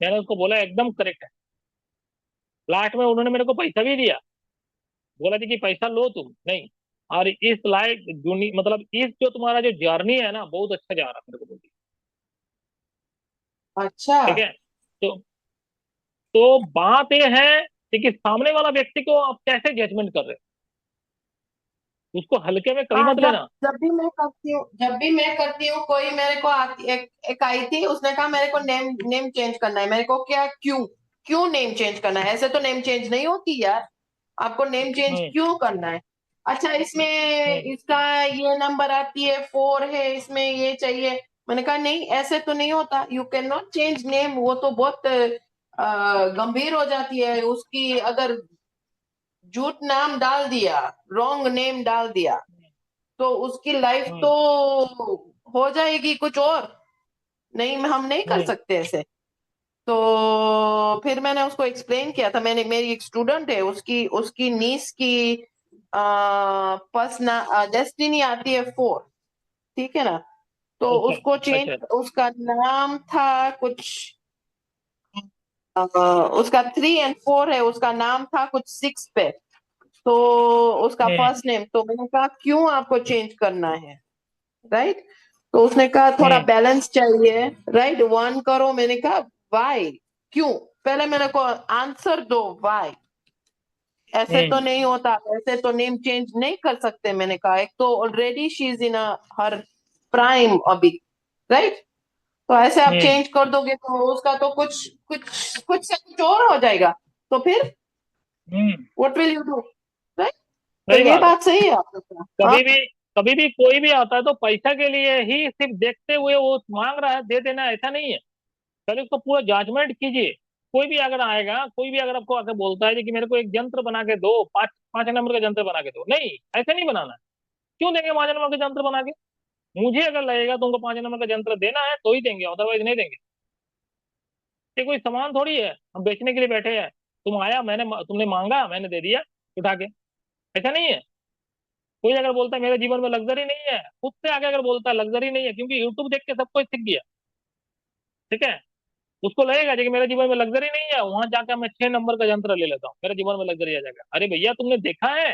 मैंने उसको बोला एकदम करेक्ट है। लास्ट में उन्होंने मेरे को पैसा भी दिया, बोला थी कि पैसा लो तुम नहीं, और इस लाइक जूनी मतलब इस जो तुम्हारा जो जर्नी है ना, बहुत अच्छा जा रहा है, मेरे को बोली। अच्छा। ठीक है, तो बात ये है कि सामने वाला व्यक्ति को आप कैसे जजमेंट कर रहे हो, उसको हल्के में कभी हाँ, मत जब लेना। जब भी मैं करती हूँ, कोई मेरे को आती एक आई थी, उसने कहा मेरे को नेम नेम चेंज करना है। मेरे को क्या, क्यों क्यों नेम चेंज करना है? ऐसे तो नेम चेंज नहीं होती यार, आपको नेम चेंज हम्म। क्यों करना है? अच्छा, इसमें हम्म। इसका ये नंबर आती है 4 है, इसमें ये चाहिए। मैंने कहा नहीं, ऐसे तो नहीं होता, you can not change name. वो तो बहुत गंभीर हो जाती है उसकी, अगर झूठ नाम डाल दिया, रॉन्ग नेम डाल दिया, तो उसकी लाइफ हम्म। तो हो जाएगी कुछ और। नहीं, हम नहीं कर हम्म। सकते ऐसे। तो फिर मैंने उसको एक्सप्लेन किया था। मेरी एक स्टूडेंट है, उसकी उसकी नीस की पर्सनल डेस्टिनी आती है 4, ठीक है ना। तो अच्छा उसको चेंज, अच्छा। उसका नाम था कुछ, अ, उसका 3 और 4 है, उसका नाम था कुछ 6 पे। तो उसका हम्म फर्स्ट नेम, तो मैंने कहा क्यों आपको चेंज करना है, राइट। तो उसने कहा थोड़ा हम्म बैलेंस चाहिए, राइट। 1 करो। मैंने कहा वाई, क्यों, पहले मेरे को आंसर दो, वाई। ऐसे तो हम्म नहीं होता, ऐसे तो नेम चेंज नहीं कर सकते। मैंने कहा एक तो already she is in her prime अभी, राइट। तो ऐसे आप हम्म चेंज कर दोगे तो उसका तो कुछ कुछ कुछ से कुछ और हो जाएगा। तो फिर hmm. What will you do, right. तो सही ये बात है। बात सही है आपका। हाँ, कभी भी कभी भी कोई भी आता है तो पैसा के लिए ही सिर्फ देखते हुए वो मांग रहा है दे देना, ऐसा नहीं है। पहले उसको पूरा जांचमेंट कीजिए। कोई भी अगर आएगा, कोई भी अगर आपको आके बोलता है कि मेरे को एक यंत्र बना के दो, 5 5 नंबर का यंत्र बना के दो, नहीं, ऐसे नहीं बनाना है। क्यों देंगे 5 नंबर का यंत्र बना के? मुझे अगर लगेगा तुमको 5 नंबर का यंत्र देना है तो ही देंगे, अदरवाइज नहीं देंगे। ये कोई सामान थोड़ी है हम बेचने के लिए बैठे हैं। तुम आया, तुमने मांगा, मैंने दे दिया उठा के, ऐसा नहीं है। कोई अगर बोलता है मेरे जीवन में लग्जरी नहीं है, खुद से आके अगर बोलता है लग्जरी नहीं है, क्योंकि यूट्यूब देख के सब कुछ सीख गया, ठीक है। उसको लगेगा कि मेरे जीवन में लग्जरी नहीं है, वहां जाकर मैं 6 नंबर का यंत्र ले लेता हूँ, मेरे जीवन में लग्जरी आ जाएगा। अरे भैया, तुमने देखा है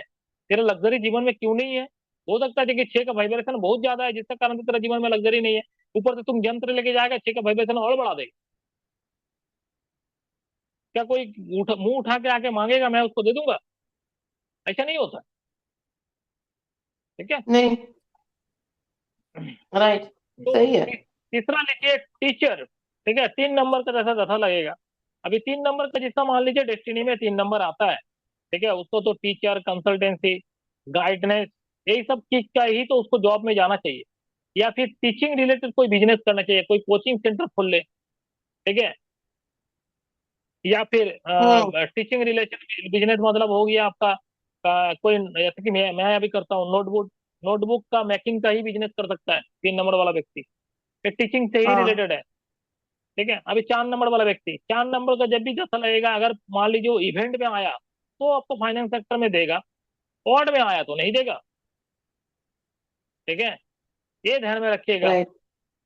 तेरा लग्जरी जीवन में क्यों नहीं है? हो सकता है कि 6 का वाइब्रेशन बहुत ज्यादा है, जिसका कारण से तेरा जीवन में लग्जरी नहीं है। ऊपर से तुम यंत्र लेके जाएगा, 6 का वाइब्रेशन और बढ़ा देगा। क्या कोई मुंह उठा के आके मांगेगा मैं उसको दे दूंगा? ऐसा नहीं होता, ठीक है। नहीं, राइट, तो सही है। तीसरा लिखिए टीचर, ठीक है। 3 नंबर का जैसा जैसा लगेगा। अभी 3 नंबर का जिसका मान लीजिए डेस्टिनी में 3 नंबर आता है, ठीक है, उसको तो टीचर, कंसल्टेंसी, गाइडेंस, यही सब चीज का ही तो उसको जॉब में जाना चाहिए। या फिर टीचिंग रिलेटेड कोई बिजनेस करना चाहिए, कोई कोचिंग सेंटर खोल ले, ठीक है। या फिर हम्म। टीचिंग रिलेटेड बिजनेस, मतलब हो गया आपका कोई, जैसे कि मैं अभी करता हूँ नोटबुक, नोटबुक का मेकिंग का ही बिजनेस कर सकता है 3 नंबर वाला व्यक्ति। ये टीचिंग से ही हाँ, रिलेटेड है, ठीक है। अभी 4 नंबर वाला व्यक्ति, 4 नंबर का जब भी जैसा लगेगा, अगर मान लीजिए वो इवेंट में आया तो आपको फाइनेंस सेक्टर में देगा, ऑड में आया तो नहीं देगा, ठीक है। ये ध्यान में रखिएगा। राइट,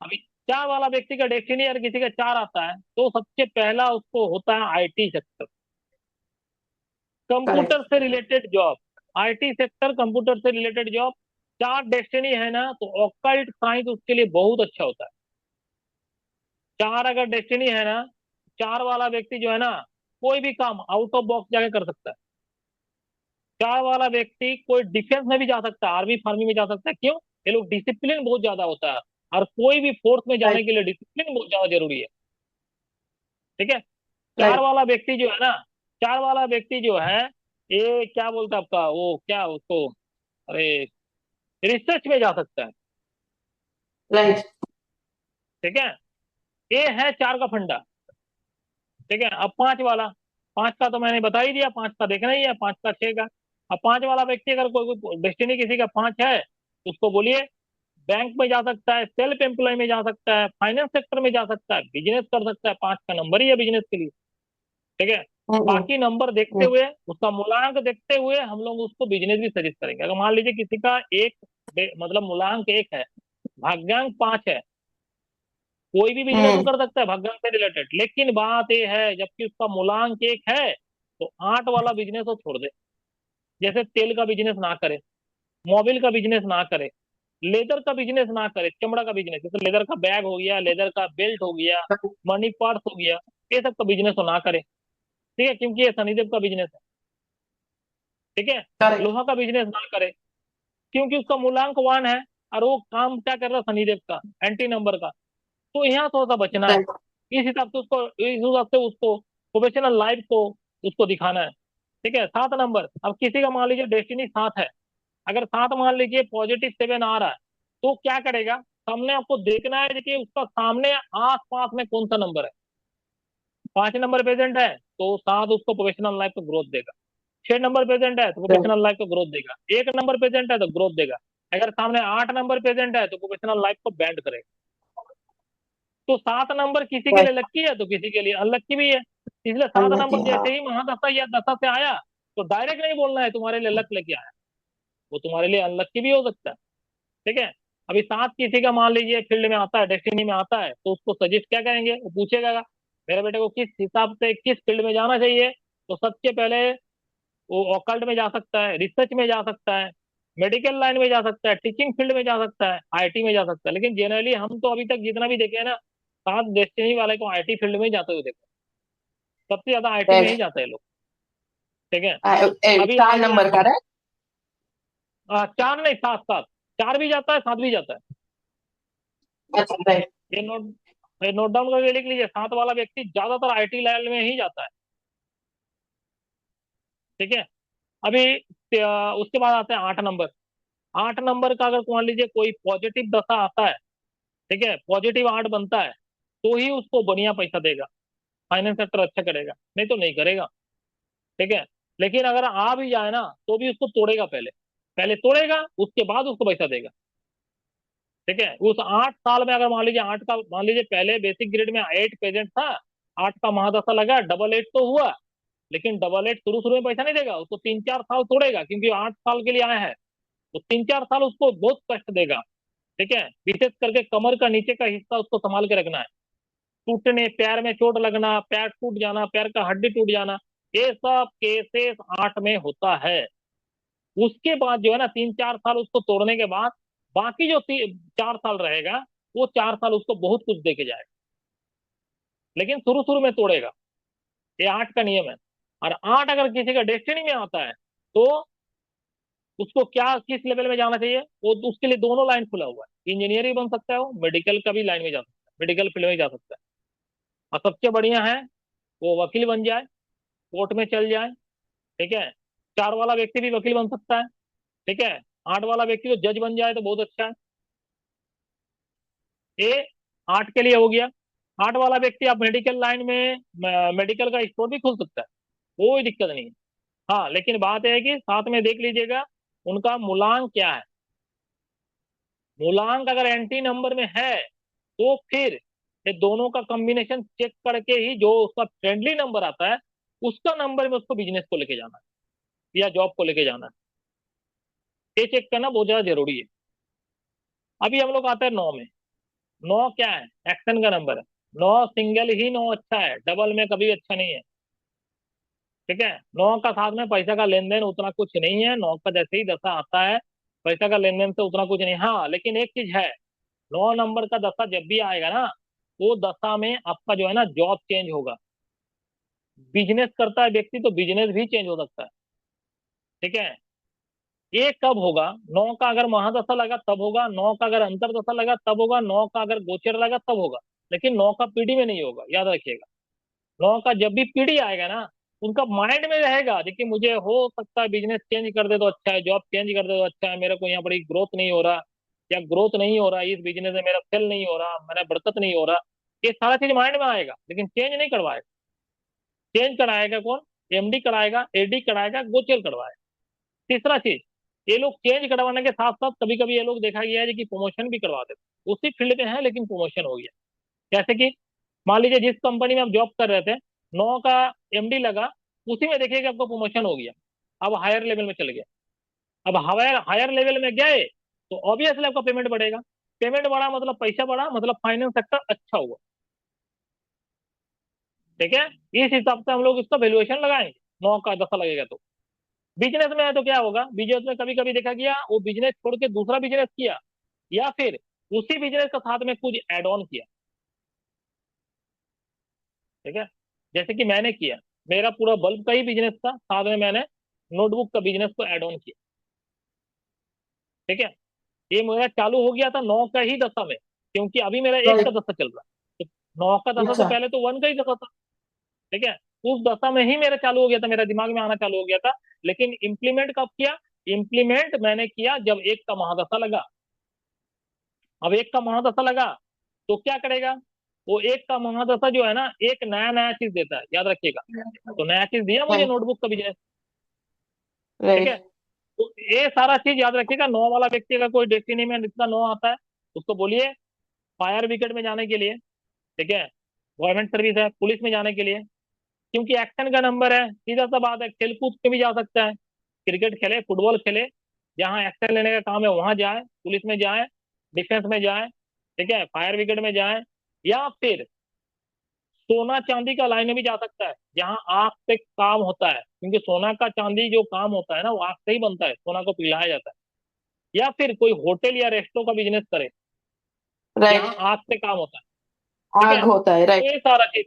अभी 4 वाला व्यक्ति का डेस्टिनी अगर किसी का 4 आता है तो सबसे पहला उसको होता है आईटी सेक्टर, कंप्यूटर करेक्ट, से related job. IT sector, computer से रिलेटेड जॉब। 4 डेस्टिनी है ना, तो ऑकल्ट साइंस उसके लिए बहुत अच्छा होता है। 4 अगर डेस्टिनी है ना, 4 वाला व्यक्ति जो है ना, कोई भी काम आउट ऑफ बॉक्स जाके कर सकता है। 4 वाला व्यक्ति कोई डिफेंस में भी जा सकता है, आर्मी फार्मी में जा सकता है। क्यों? ये लोग डिसिप्लिन बहुत ज्यादा होता है, और कोई भी फोर्स में जाने राइट, के लिए डिसिप्लिन बहुत ज्यादा जरूरी है, ठीक है। 4 राइट, वाला व्यक्ति जो है ना, 4 वाला व्यक्ति जो है, ये क्या बोलता है आपका वो, क्या उसको, अरे, रिसर्च में जा सकता है, राइट, ठीक है। ये है 4 का फंडा, ठीक है। अब 5 वाला, 5 का तो मैंने बता ही दिया, 5 का देखना ही है, 5 का 6 का। अब 5 वाला व्यक्ति अगर कोई डेस्टिनी किसी का 5 है, तो उसको बोलिए बैंक में जा सकता है, सेल्फ एम्प्लॉय में जा सकता है, फाइनेंस सेक्टर में जा सकता है, बिजनेस कर सकता है। 5 का नंबर ही है बिजनेस के लिए, ठीक है। हम्म, बाकी नंबर देखते हम्म, हुए, उसका मूलांक देखते हुए हम लोग उसको बिजनेस भी सजेस्ट करेंगे। अगर मान लीजिए किसी का एक मतलब मूलांक 1 है, भाग्यांक 5 है, कोई भी बिजनेस वो हम्म, कर सकता है भाग्यांक से रिलेटेड। लेकिन बात यह है, जबकि उसका मूलांक 1 है, तो 8 वाला बिजनेस वो छोड़ दे। जैसे तेल का बिजनेस ना करे, मोबिल का बिजनेस ना करे, लेदर का बिजनेस ना करे, चमड़ा का बिजनेस, जैसे लेदर का बैग हो गया, लेदर का बेल्ट हो गया, मनी पर्स हो गया, ये सब का बिजनेस वो ना करे, ठीक है, क्योंकि ये शनिदेव का बिजनेस है, ठीक है। करेक्ट, लोहा का बिजनेस ना करे, क्योंकि उसका मूलांक 1 है, और वो काम क्या कर रहा है, शनिदेव का एंटी नंबर का। तो यहाँ थोड़ा सा बचना है। राइट, इस हिसाब से उसको, इस हिसाब से उसको प्रोफेशनल लाइफ को उसको दिखाना है, ठीक है। 7 नंबर, अब किसी का मान लीजिए डेस्टिनी 7 है, अगर 7 मान लीजिए +7 आ रहा है, तो क्या करेगा, सामने आपको देखना है कि उसका सामने आस पास में कौन सा नंबर है। 5 नंबर प्रेजेंट है तो 7 उसको प्रोफेशनल लाइफ को ग्रोथ देगा। 6 नंबर प्रेजेंट है तो राइट, प्रोफेशनल लाइफ को ग्रोथ देगा। 1 नंबर प्रेजेंट है तो ग्रोथ देगा। अगर सामने 8 नंबर प्रेजेंट है तो प्रोफेशनल लाइफ को बैंड करेगा। तो 7 नंबर किसी के लिए लक्की है तो किसी के लिए अनलक्की भी है। इसलिए 7 अनलकी, नंबर हाँ। जैसे ही महादशा या दशा से आया तो डायरेक्ट नहीं बोलना है तुम्हारे लिए लक लेके आया, वो तुम्हारे लिए अनलक्की भी हो सकता है। ठीक है। अभी 7 किसी का मान लीजिए फील्ड में आता है, डेस्टिनी में आता है, तो उसको सजेस्ट क्या करेंगे, वो पूछेगा मेरे बेटे को किस हिसाब से किस फील्ड में जाना चाहिए, तो सबसे पहले वो ऑकल्ट में जा सकता है, रिसर्च में जा सकता है, मेडिकल लाइन में जा सकता है, टीचिंग फील्ड में जा सकता है, आईटी में जा सकता है। लेकिन जनरली हम तो अभी तक जितना भी देखे हैं ना, 7 डेस्टिनी वाले को आईटी फील्ड में ही जाते हुए देखा, सबसे ज्यादा आईटी में ही जाते हैं लोग। ठीक है। अभी 4 मान लिया नंबर का, राइट? 4 नहीं 7, 7, 4 भी जाता है 7 भी जाता है। अच्छा, राइट। ये नोट डाउन करके लिख लीजिए, 7 वाला व्यक्ति ज्यादातर आईटी लाइन में ही जाता है। ठीक है। अभी उसके बाद आते हैं 8 नंबर। 8 नंबर का अगर मान लीजिए कोई पॉजिटिव दशा आता है, ठीक है, पॉजिटिव 8 बनता है, तो ही उसको बढ़िया पैसा देगा, फाइनेंस सेक्टर अच्छा करेगा, नहीं तो नहीं करेगा। ठीक है। लेकिन अगर आ भी जाए ना तो भी उसको तोड़ेगा, पहले पहले तोड़ेगा उसके बाद उसको पैसा देगा। ठीक है। उस 8 साल में अगर मान लीजिए 8 का मान लीजिए पहले बेसिक ग्रेड में 8 प्रेजेंट था, 8 का महादशा लगा, डबल 8 तो हुआ, लेकिन डबल 8 शुरू शुरू में पैसा नहीं देगा, उसको 3-4 साल तोड़ेगा, क्योंकि 8 साल के लिए आया है, तो 3-4 साल उसको बहुत कष्ट देगा। ठीक है। विशेष करके कमर का नीचे का हिस्सा उसको संभाल के रखना है, टूटने, पैर में चोट लगना, पैर टूट जाना, पैर का हड्डी टूट जाना, ये सब केसेस 8 में होता है। उसके बाद जो है ना 3-4 साल उसको तोड़ने के बाद बाकी जो 4 साल रहेगा, वो 4 साल उसको बहुत कुछ दे के जाएगा, लेकिन शुरू शुरू में तोड़ेगा। ये 8 का नियम है। और 8 अगर किसी का डेस्टिनी में आता है तो उसको क्या किस लेवल में जाना चाहिए, वो उसके लिए दोनों लाइन खुला हुआ है, इंजीनियर भी बन सकता है, वो मेडिकल का भी लाइन में जा सकता है, मेडिकल फील्ड में जा सकता है। और सबसे बढ़िया है वो वकील बन जाए, कोर्ट में चल जाए। ठीक है। 4 वाला व्यक्ति भी वकील बन सकता है। ठीक है। 8 वाला व्यक्ति तो जज बन जाए तो बहुत अच्छा है। ये 8 के लिए हो गया। 8 वाला व्यक्ति आप मेडिकल लाइन में मेडिकल का स्टोर भी खोल सकता है, कोई दिक्कत नहीं है। हाँ, लेकिन बात यह है कि साथ में देख लीजिएगा उनका मूलांक क्या है। मूलांक अगर एंटी नंबर में है तो फिर ये दोनों का कॉम्बिनेशन चेक करके ही जो उसका फ्रेंडली नंबर आता है, उसका नंबर में उसको बिजनेस को लेके जाना है या जॉब को लेके जाना है, ये चेक करना बहुत ज्यादा जरूरी है। अभी हम लोग आते हैं 9 में। 9 क्या है, एक्शन का नंबर है। 9 सिंगल ही 9 अच्छा है, डबल में कभी अच्छा नहीं है। ठीक है। 9 का साथ में पैसा का लेन देन उतना कुछ नहीं है, 9 का जैसे ही दशा आता है पैसा का लेन देन से उतना कुछ नहीं। हाँ, लेकिन एक चीज है, 9 नंबर का दशा जब भी आएगा ना, वो दशा में आपका जो है ना जॉब चेंज होगा। बिजनेस करता है व्यक्ति तो बिजनेस भी चेंज हो सकता है। ठीक है। ये कब होगा, 9 का अगर महादशा लगा तब होगा, 9 का अगर अंतरदशा लगा तब होगा, 9 का अगर गोचर लगा तब होगा, लेकिन 9 का पीढ़ी में नहीं होगा, याद रखिएगा। 9 का जब भी पीढ़ी आएगा ना, उनका माइंड में रहेगा, देखिए मुझे हो सकता है बिजनेस चेंज कर दे तो अच्छा है, जॉब चेंज कर दे तो अच्छा है, मेरे को यहाँ बड़ी ग्रोथ नहीं हो रहा, या ग्रोथ नहीं हो रहा, इस बिजनेस में मेरा सेल नहीं हो रहा, मेरा बढ़त नहीं हो रहा, ये सारा चीज माइंड में आएगा, लेकिन चेंज नहीं करवाएगा। चेंज कराएगा कौन, एमडी कराएगा, एडी कराएगा, गोचर करवाएगा। तीसरा चीज, ये लोग चेंज करवाने के साथ साथ कभी कभी ये लोग देखा गया है कि प्रमोशन भी करवा देते, उसी फील्ड में है लेकिन प्रमोशन हो गया। जैसे कि मान लीजिए जिस कंपनी में आप जॉब कर रहे थे, 9 का एमडी लगा, उसी में देखिए कि आपको प्रमोशन हो गया, अब हायर लेवल में चल गया। अब हायर हायर लेवल में गए तो ऑब्वियसली आपका पेमेंट बढ़ेगा, पेमेंट बढ़ा मतलब पैसा बढ़ा, मतलब फाइनेंस सेक्टर अच्छा हुआ। ठीक है। इस हिसाब से हम लोग इसका वैल्यूएशन लगाएंगे, 9 का दशा लगेगा तो। बिजनेस में है तो क्या होगा, बिजनेस में कभी कभी देखा गया वो बिजनेस छोड़ के दूसरा बिजनेस किया, या फिर उसी बिजनेस का साथ में कुछ एड ऑन किया। ठीक है। जैसे कि मैंने किया, मेरा पूरा बल्ब का ही बिजनेस था, साथ में मैंने नोटबुक का बिजनेस को ऐड ऑन किया। ठीक है। ये मेरा चालू हो गया था 9 का ही दशा में, क्योंकि अभी मेरा 1 का राइट। दशा चल रहा है, तो 9 का दशा से अच्छा। पहले तो 1 का ही दशा था। ठीक है। उस दशा में ही मेरा चालू हो गया था, मेरा दिमाग में आना चालू हो गया था। लेकिन इम्प्लीमेंट कब किया, इम्प्लीमेंट मैंने किया जब 1 का महादशा लगा। अब 1 का महादशा लगा तो क्या करेगा, वो 1 का महादशा जो है ना एक नया नया चीज देता है, याद रखिएगा। तो नया चीज दिया मुझे, राइट। नोटबुक का बिजनेस। ठीक है। राइट। तो ये सारा चीज याद रखिएगा। 9 वाला व्यक्ति का कोई डेस्टिनी में जितना 9 आता है, उसको बोलिए फायर विकेट में जाने के लिए, ठीक है, गवर्नमेंट सर्विस है, पुलिस में जाने के लिए, क्योंकि एक्शन का नंबर है, सीधा सा बात है, खेल कूद के भी जा सकता है, क्रिकेट खेले, फुटबॉल खेले, जहाँ एक्शन लेने का काम है वहां जाए, पुलिस में जाए, डिफेंस में जाए, ठीक है, फायर ब्रिगेड में जाए, या फिर सोना चांदी का लाइन में भी जा सकता है, जहाँ आग से काम होता है, क्योंकि सोना का चांदी जो काम होता है ना वो आग से ही बनता है, सोना को पिघलाया जाता है। या फिर कोई होटल या रेस्टोरेंट का बिजनेस करे, राइट। जहाँ आग से काम होता है, ठीक है, आग होता है, तो राइट। ये सारा चीज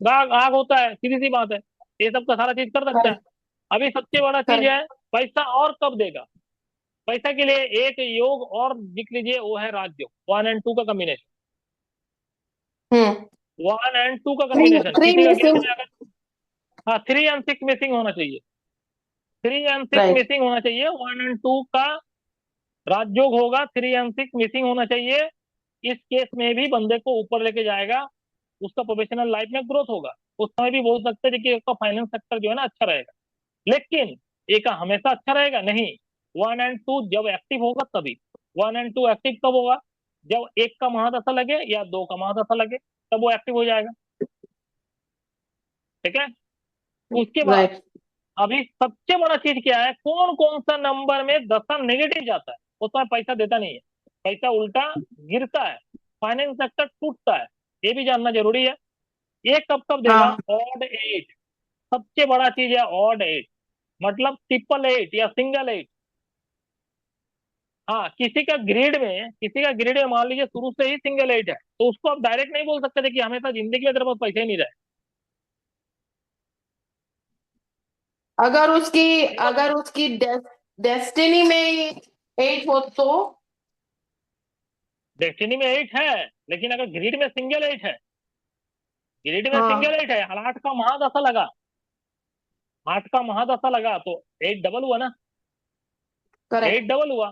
आग आग होता है, सीधी सी बात है, ये सब का सारा चीज कर सकता है। करेक्ट। अभी सबसे बड़ा चीज करेक्ट। है, पैसा और कब देगा। पैसा के लिए एक योग और लिख लीजिए, वो है राजयोग, 1 और 2 का कॉम्बिनेशन। हम्म। 1 और 2 का थ्री कॉम्बिनेशन थ्री किसी का गिरने मिसिंग। में अगर, हाँ 3 और 6 मिसिंग होना चाहिए, 3 और 6 राइट। मिसिंग होना चाहिए, 1 और 2 का राजयोग होगा, 3 और 6 मिसिंग होना चाहिए। इस केस में भी बंदे को ऊपर लेके जाएगा, उसका प्रोफेशनल लाइफ में ग्रोथ होगा। उस समय भी बोल सकते हैं कि उसका फाइनेंस सेक्टर जो है ना अच्छा रहेगा, लेकिन एक हमेशा अच्छा रहेगा नहीं। 1 और 2 जब एक्टिव होगा तभी। 1 और 2 एक्टिव कब होगा, जब एक का महादशा लगे या दो का महादशा लगे, तब वो एक्टिव हो जाएगा, ठीक है। उसके बाद राइट। अभी सबसे बड़ा चीज क्या है, कौन कौन सा नंबर में दशा नेगेटिव जाता है, उसमें पैसा देता नहीं है, पैसा उल्टा गिरता है, फाइनेंस सेक्टर टूटता है, ये भी जानना जरूरी है। ये कब कब देगा, हाँ। ऑड 8, सबसे बड़ा चीज है ऑड 8, मतलब ट्रिपल 8 या सिंगल 8। हाँ, किसी का ग्रिड में मान लीजिए शुरू से ही सिंगल 8 है, तो उसको आप डायरेक्ट नहीं बोल सकते थे कि हमेशा जिंदगी में तेरे पास पैसे ही नहीं रहे। अगर उसकी ठीक है, अगर उसकी डेस्टिनी में 8 हो तो। डेस्टिनी में 8 है, लेकिन अगर ग्रिड में सिंगल 8 है, ग्रिड में सिंगल हाँ। 8 है और 8 का महादशा लगा, 8 का महादशा लगा तो 8 डबल हुआ ना, 8 करेक्ट। डबल हुआ,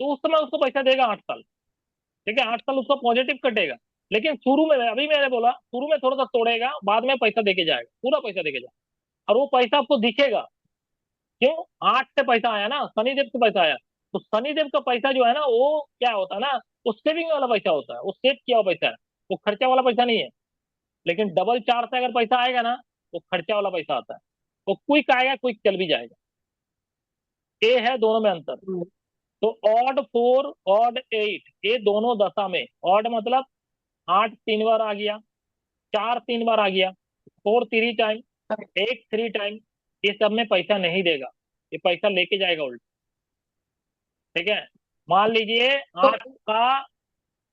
तो उस समय उसको पैसा देगा 8 साल, ठीक है, 8 साल उसको पॉजिटिव कटेगा। लेकिन शुरू में, अभी मैंने बोला शुरू में थोड़ा सा तोड़ेगा, बाद में पैसा देके जाएगा, पूरा पैसा देके जाएगा, और वो पैसा आपको दिखेगा। क्यों, 8 से पैसा आया ना, शनिदेव से पैसा आया, तो शनिदेव का पैसा जो है ना वो क्या होता है ना, वो सेविंग वाला पैसा होता है, वो सेव किया हुआ पैसा है, वो खर्चा वाला पैसा नहीं है। लेकिन डबल 4 से अगर पैसा आएगा ना, वो खर्चा वाला पैसा आता है, वो क्विक आएगा, क्विक चल भी जाएगा। ये है दोनों में अंतर। तो ऑड 4 ऑड 8 ये दोनों दशा में, ऑड मतलब 8 3 बार आ गया, 4 3 बार आ गया, 4 3 टाइम, 8 3 टाइम, ये सब में पैसा नहीं देगा, ये पैसा लेके जाएगा उल्टा, ठीक है। मान लीजिए तो आठ का,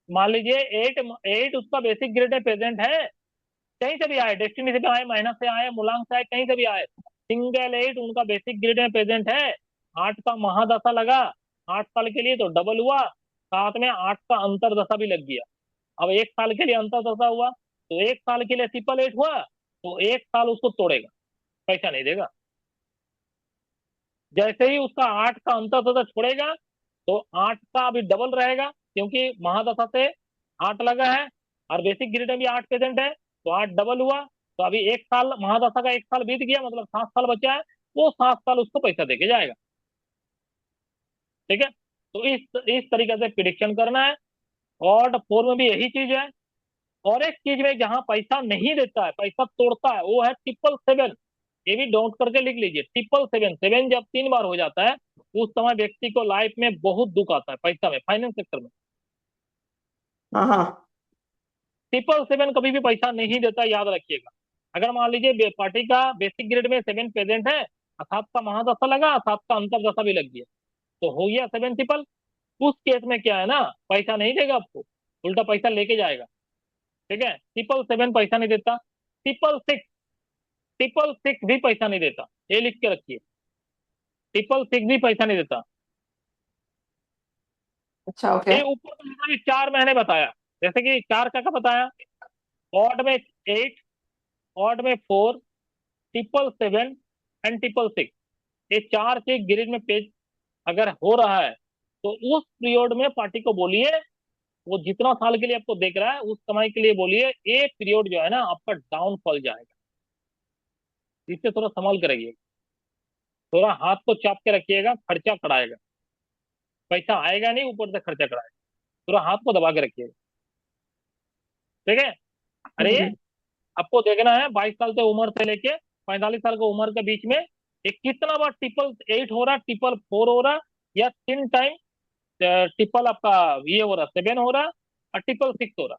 मान लीजिए 8 8 उसका बेसिक ग्रेड में प्रेजेंट है, कहीं से भी आए, डेस्टिनी से भी आए, माइनस से आए, मूलांक से आए, कहीं से भी आए, सिंगल 8 उनका बेसिक ग्रेड में प्रेजेंट है, 8 का महादशा लगा 8 साल के लिए तो डबल हुआ, साथ में 8 का अंतर दशा भी लग गया। अब 1 साल के लिए अंतर दशा हुआ, तो 1 साल के लिए ट्रिपल 8 हुआ, तो 1 साल उसको तोड़ेगा, पैसा नहीं देगा। जैसे ही उसका 8 का अंतर दशा छोड़ेगा, तो 8 का अभी डबल रहेगा, क्योंकि महादशा से 8 लगा है, और बेसिक ग्रेड में भी 8 प्रेजेंट है, तो 8 डबल हुआ, तो अभी 1 साल महादशा का 1 साल बीत गया, मतलब 7 साल बचा है, वो 7 साल उसको पैसा देके जाएगा, ठीक है। तो इस तरीके से प्रिडिक्शन करना है। और 4 में भी यही चीज है। और एक चीज में जहां पैसा नहीं देता है, पैसा तोड़ता है, वो है 777। ये भी नोट करके लिख लीजिए, 777, 7 जब 3 बार हो जाता है, उस समय व्यक्ति को लाइफ में बहुत दुख आता है, पैसा में, फाइनेंस सेक्टर में। हाँ हाँ। 777 कभी भी पैसा नहीं देता, याद रखिएगा। अगर मान लीजिए पार्टी का बेसिक ग्रेड में 7 प्रेजेंट है, और 7 का महादशा लगा, 7 का अंतर दशा भी लग गया, तो हो गया 7 ट्रिपल। उस केस में क्या है ना, पैसा नहीं देगा आपको, उल्टा पैसा लेके जाएगा, ठीक है। 777 पैसा नहीं देता, 666, 666 भी पैसा नहीं देता, ये लिख के रखिए, 666 भी पैसा नहीं देता। अच्छा, ओके। ये ऊपर तो मैंने अभी 4 महीने बताया, जैसे कि 4 का बताया, ऑड में 8, ऑड में 4, 777 एंड 666, ये 4 के ग्रिड में पेज अगर हो रहा है, तो उस पीरियड में पार्टी को बोलिए, वो जितना साल के लिए आपको देख रहा है उस समय के लिए बोलिए, ये पीरियड जो है ना आपका डाउनफॉल जाएगा, इससे थोड़ा संभाल कर रहिएगा, थोड़ा हाथ को चाप के रखिएगा, खर्चा कराएगा, पैसा आएगा नहीं, ऊपर से खर्चा कराएगा, थोड़ा हाथ को दबा के रखिएगा, ठीक है। अरे आपको देखना है 22 साल से उम्र से लेके 45 साल की उम्र के बीच में एक कितना बार ट्रिपल 8 हो रहा, ट्रिपल 4 हो रहा, या 3 टाइम ट्रिपल आपका ये हो रहा 7 हो रहा, और ट्रिपल 6 हो रहा।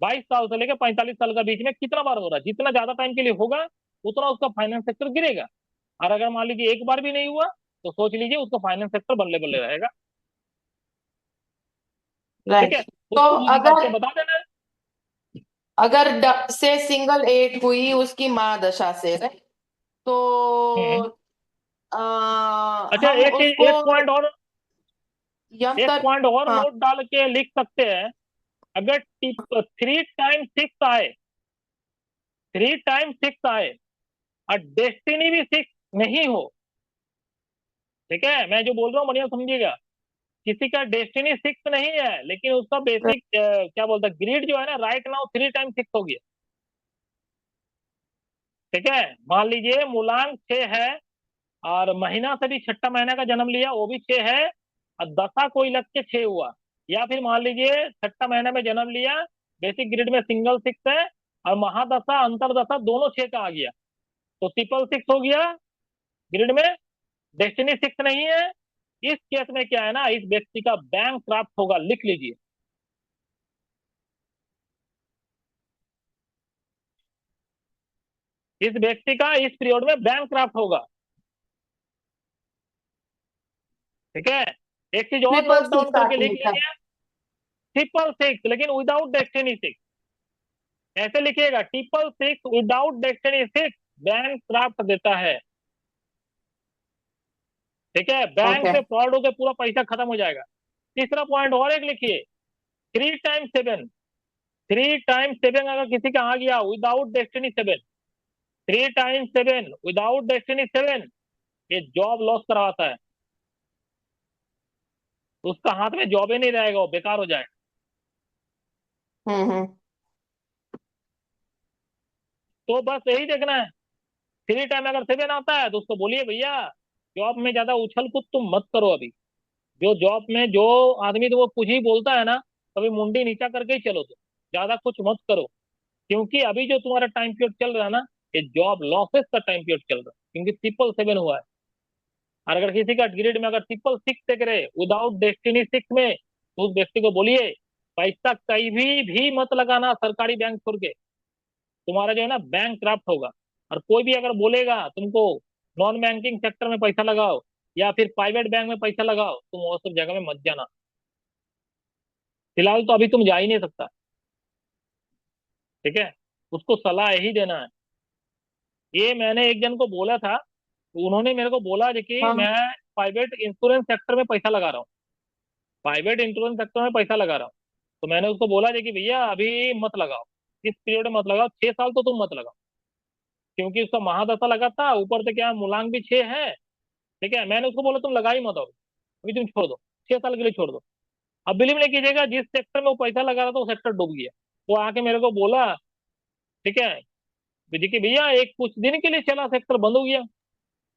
22 साल से लेकर 45 साल के बीच में कितना बार हो रहा है? जितना ज्यादा टाइम के लिए होगा उतना उसका फाइनेंस सेक्टर गिरेगा। और अगर मान लीजिए एक बार भी नहीं हुआ तो सोच लीजिए उसका फाइनेंस सेक्टर बल्ले बल्ले रहेगा। ठीक राइट। है, तो उसको यूज करके अगर बता देना है। अगर से सिंगल एट हुई उसकी माँ दशा से, राइट, तो हम्म। अच्छा, हम उसको एक पॉइंट और, एक यंत्र। पॉइंट और हाँ। नोट डाल के लिख सकते हैं। अगर 3 टाइम 6 आए, 3 टाइम 6 आए और डेस्टिनी भी 6 नहीं हो, ठीक है, मैं जो बोल रहा हूँ बढ़िया समझिएगा। किसी का डेस्टिनी 6 नहीं है लेकिन उसका बेसिक क्या बोलता है, ग्रिड जो है ना, राइट नाउ 3 टाइम 6 हो गया। ठीक है, मान लीजिए मूलांक 6 है और महीना से भी छठा महीना का जन्म लिया, वो भी 6 है, और दशा कोई लग के 6 हुआ। या फिर मान लीजिए छठा महीना में जन्म लिया, बेसिक ग्रिड में सिंगल 6 है, और महादशा अंतरदशा दोनों 6 का आ गया, तो ट्रिपल 6 हो गया ग्रिड में, डेस्टिनी 6 नहीं है। इस केस में क्या है ना, इस व्यक्ति का बैंक क्राफ्ट होगा, लिख लीजिए। इस व्यक्ति का इस पीरियड में बैंक क्राफ्ट होगा। ठीक है, एक चीज और ट्रिपल नोट डाउन सिक्स करके आती लिख है क्या? लीजिए। ट्रिपल 6 लेकिन विदाउट डेस्टिनी 6, ऐसे लिखिएगा, triple 6 without destiny 6 bank craft देता है। ठीक है, बैंक ओके। से फ्रॉड होकर पूरा पैसा खत्म हो जाएगा। तीसरा पॉइंट और एक लिखिए, 3 टाइम 7, 3 टाइम 7 अगर किसी का आ गया without destiny 7, 3 time 7 without destiny 7, ये जॉब लॉस करवाता है। उसका हाथ में जॉब ही नहीं रहेगा, वो बेकार हो जाएगा। हम्म। तो बस यही देखना है। 3 टाइम अगर 7 आता है तो उसको बोलिए भैया जॉब में ज्यादा उछल कूद तुम मत करो अभी। जो जॉब में जो आदमी तो वो कुछ ही बोलता है ना, कभी मुंडी नीचा करके ही चलो, तो ज्यादा कुछ मत करो। क्योंकि अभी जो तुम्हारा टाइम पीरियड चल रहा है ना, ये जॉब लॉसेस का टाइम पीरियड चल रहा है, क्योंकि ट्रिपल 7 हुआ है। और अगर किसी का ग्रेड में अगर ट्रिपल 6 देख रहे विदाउट डेस्टिनी 6 में, तो उस व्यक्ति को बोलिए पैसा कहीं भी मत लगाना सरकारी बैंक छोड़ के, तुम्हारा जो है ना बैंक क्राफ्ट होगा। और कोई भी अगर बोलेगा तुमको नॉन बैंकिंग सेक्टर में पैसा लगाओ या फिर प्राइवेट बैंक में पैसा लगाओ, तुम वो सब जगह में मत जाना। फिलहाल तो अभी तुम जा ही नहीं सकता। ठीक है, उसको सलाह यही देना है। ये मैंने एक जन को बोला था, तो उन्होंने मेरे को बोला जी कि हाँ। मैं प्राइवेट इंश्योरेंस सेक्टर में पैसा लगा रहा हूँ, प्राइवेट इंश्योरेंस सेक्टर में पैसा लगा रहा हूँ। तो मैंने उसको बोला जी कि भैया अभी मत लगाओ, इस पीरियड में मत लगाओ, 6 साल तो तुम मत लगाओ, क्योंकि उसका महादशा लगा था, ऊपर से क्या मूलांक भी 6 है। ठीक है, मैंने उसको बोला तुम लगा ही मत आओ, अभी तुम छोड़ दो, 6 साल के लिए छोड़ दो। अब बिलीव नहीं कीजिएगा, जिस सेक्टर में वो पैसा लगा रहा था वो सेक्टर डूब गया। वो आके मेरे को बोला, ठीक है विजय कि भैया एक कुछ दिन के लिए चला सेक्टर बंद हो गया।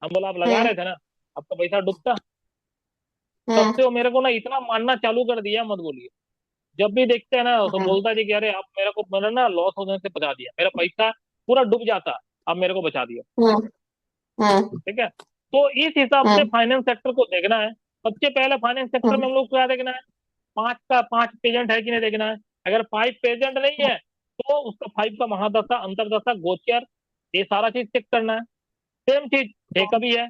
हम बोला आप लगा हम्म। रहे थे ना, आपका पैसा डूबता। तब हम्म। से वो मेरे को ना इतना मानना चालू कर दिया, मत बोलिए। जब भी देखते हैं ना तो हम्म। बोलता है जी कि अरे आप मेरे को, मेरा ना लॉस होने से बचा दिया, मेरा पैसा पूरा डूब जाता, आप मेरे को बचा दिया। हम्म। हम्म। ठीक है, तो इस हिसाब से हम्म। फाइनेंस सेक्टर को देखना है। सबसे पहले फाइनेंस सेक्टर में हम्म। हम लोग को क्या देखना है, 5 पेजेंट है कि नहीं देखना है। अगर 5 पेजेंट नहीं है तो उसका 5 का महादशा अंतरदशा गोचर, ये सारा चीज चेक करना है। सेम चीज 6 का भी है,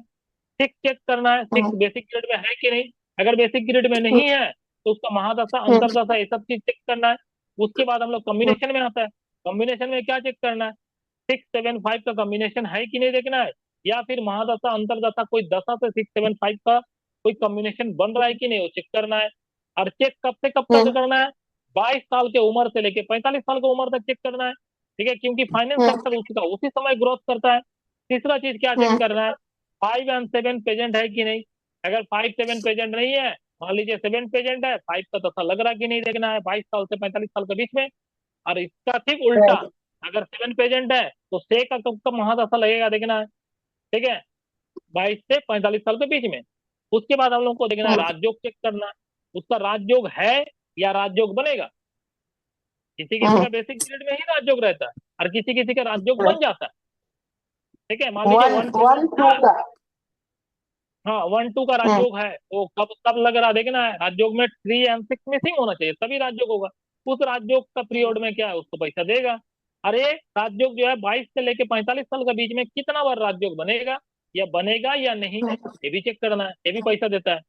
6 चेक करना है, 6 हम्म। बेसिक ग्रेड में है कि नहीं। अगर बेसिक ग्रेड में हम्म। नहीं है तो उसका महादशा हम्म। अंतरदशा ये सब चीज चेक करना है। उसके बाद हम लोग कॉम्बिनेशन में आता है। कॉम्बिनेशन में क्या चेक करना है, 6 7 5 का कॉम्बिनेशन है कि नहीं देखना है, या फिर महादशा अंतरदशा कोई दशा से 6 7 5 का कोई कॉम्बिनेशन बन रहा है कि नहीं, वो चेक करना है। और चेक कब से कब तक हम्म। करना है, 22 साल की उम्र से लेके 45 साल की उम्र तक चेक करना है। ठीक है, क्योंकि फाइनेंस हम्म। सेक्टर उसका उसी समय ग्रोथ करता है। तीसरा चीज क्या चेक हम्म। करना है, 5 और 7 प्रेजेंट है कि नहीं। अगर 5 7 प्रेजेंट नहीं है, मान लीजिए 7 प्रेजेंट है, 5 का दशा लग रहा है कि नहीं देखना है, 22 साल से 45 साल के बीच में। और इसका ठीक उल्टा, राइट। अगर 7 प्रेजेंट है तो 6 का कब का महादशा लगेगा देखना है। ठीक है, 22 से 45 साल के बीच में। उसके बाद हम लोग को देखना है हम्म। राजयोग चेक करना है, उसका राजयोग है या राजयोग बनेगा। किसी किसी का बेसिक पीरियड में ही राजयोग रहता है और किसी किसी का राजयोग बन जाता है। ठीक है, मान लीजिए one one one present two था। का। हाँ, 1 2 का हम्म राजयोग है, वो कब कब लग रहा देखना है, राजयोग में 3 and 6 मिसिंग होना चाहिए तभी राजयोग होगा। उस राजयोग का पीरियड में क्या है, उसको पैसा देगा। अरे राजयोग जो है 22 से लेके 45 साल के बीच में कितना बार राजयोग बनेगा या नहीं, ये भी चेक करना है, ये भी पैसा देता है।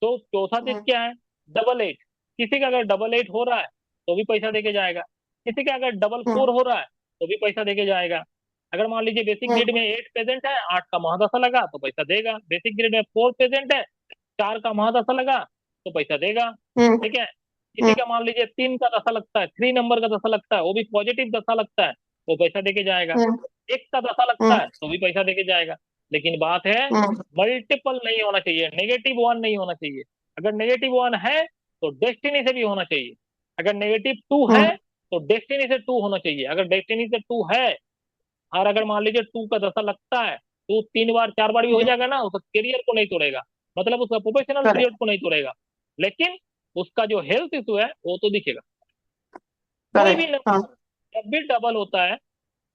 तो चौथा चीज क्या है, डबल एट। किसी का अगर डबल एट हो रहा है तो भी पैसा देके जाएगा, किसी का अगर डबल फोर हो रहा है तो भी पैसा देके जाएगा। अगर मान लीजिए बेसिक ग्रेड में 8 प्रेजेंट है, 8 का महादशा लगा तो पैसा देगा। बेसिक ग्रेड में 4 प्रेजेंट है, 4 का महादशा लगा तो पैसा देगा। ठीक है, किसी का मान लीजिए 3 का दशा लगता है, 3 नंबर का दशा लगता है, वो भी पॉजिटिव दशा लगता है, वो पैसा देके जाएगा। 1 का दशा लगता है तो भी पैसा देके जाएगा। लेकिन बात है मल्टीपल नहीं होना चाहिए, नेगेटिव वन नहीं होना चाहिए। अगर नेगेटिव वन है तो डेस्टिनी से भी होना चाहिए, अगर नेगेटिव टू है तो डेस्टिनी से टू होना चाहिए। अगर डेस्टिनी से टू है और अगर मान लीजिए टू का दशा लगता है तो 3 बार 4 बार भी हो जाएगा ना, उसका करियर को नहीं तोड़ेगा, मतलब उसका प्रोफेशनल पीरियड करेक्ट को नहीं तोड़ेगा। लेकिन उसका जो हेल्थ इशू है वो तो दिखेगा। कोई भी करेक्ट। हाँ नंबर जब भी डबल होता है,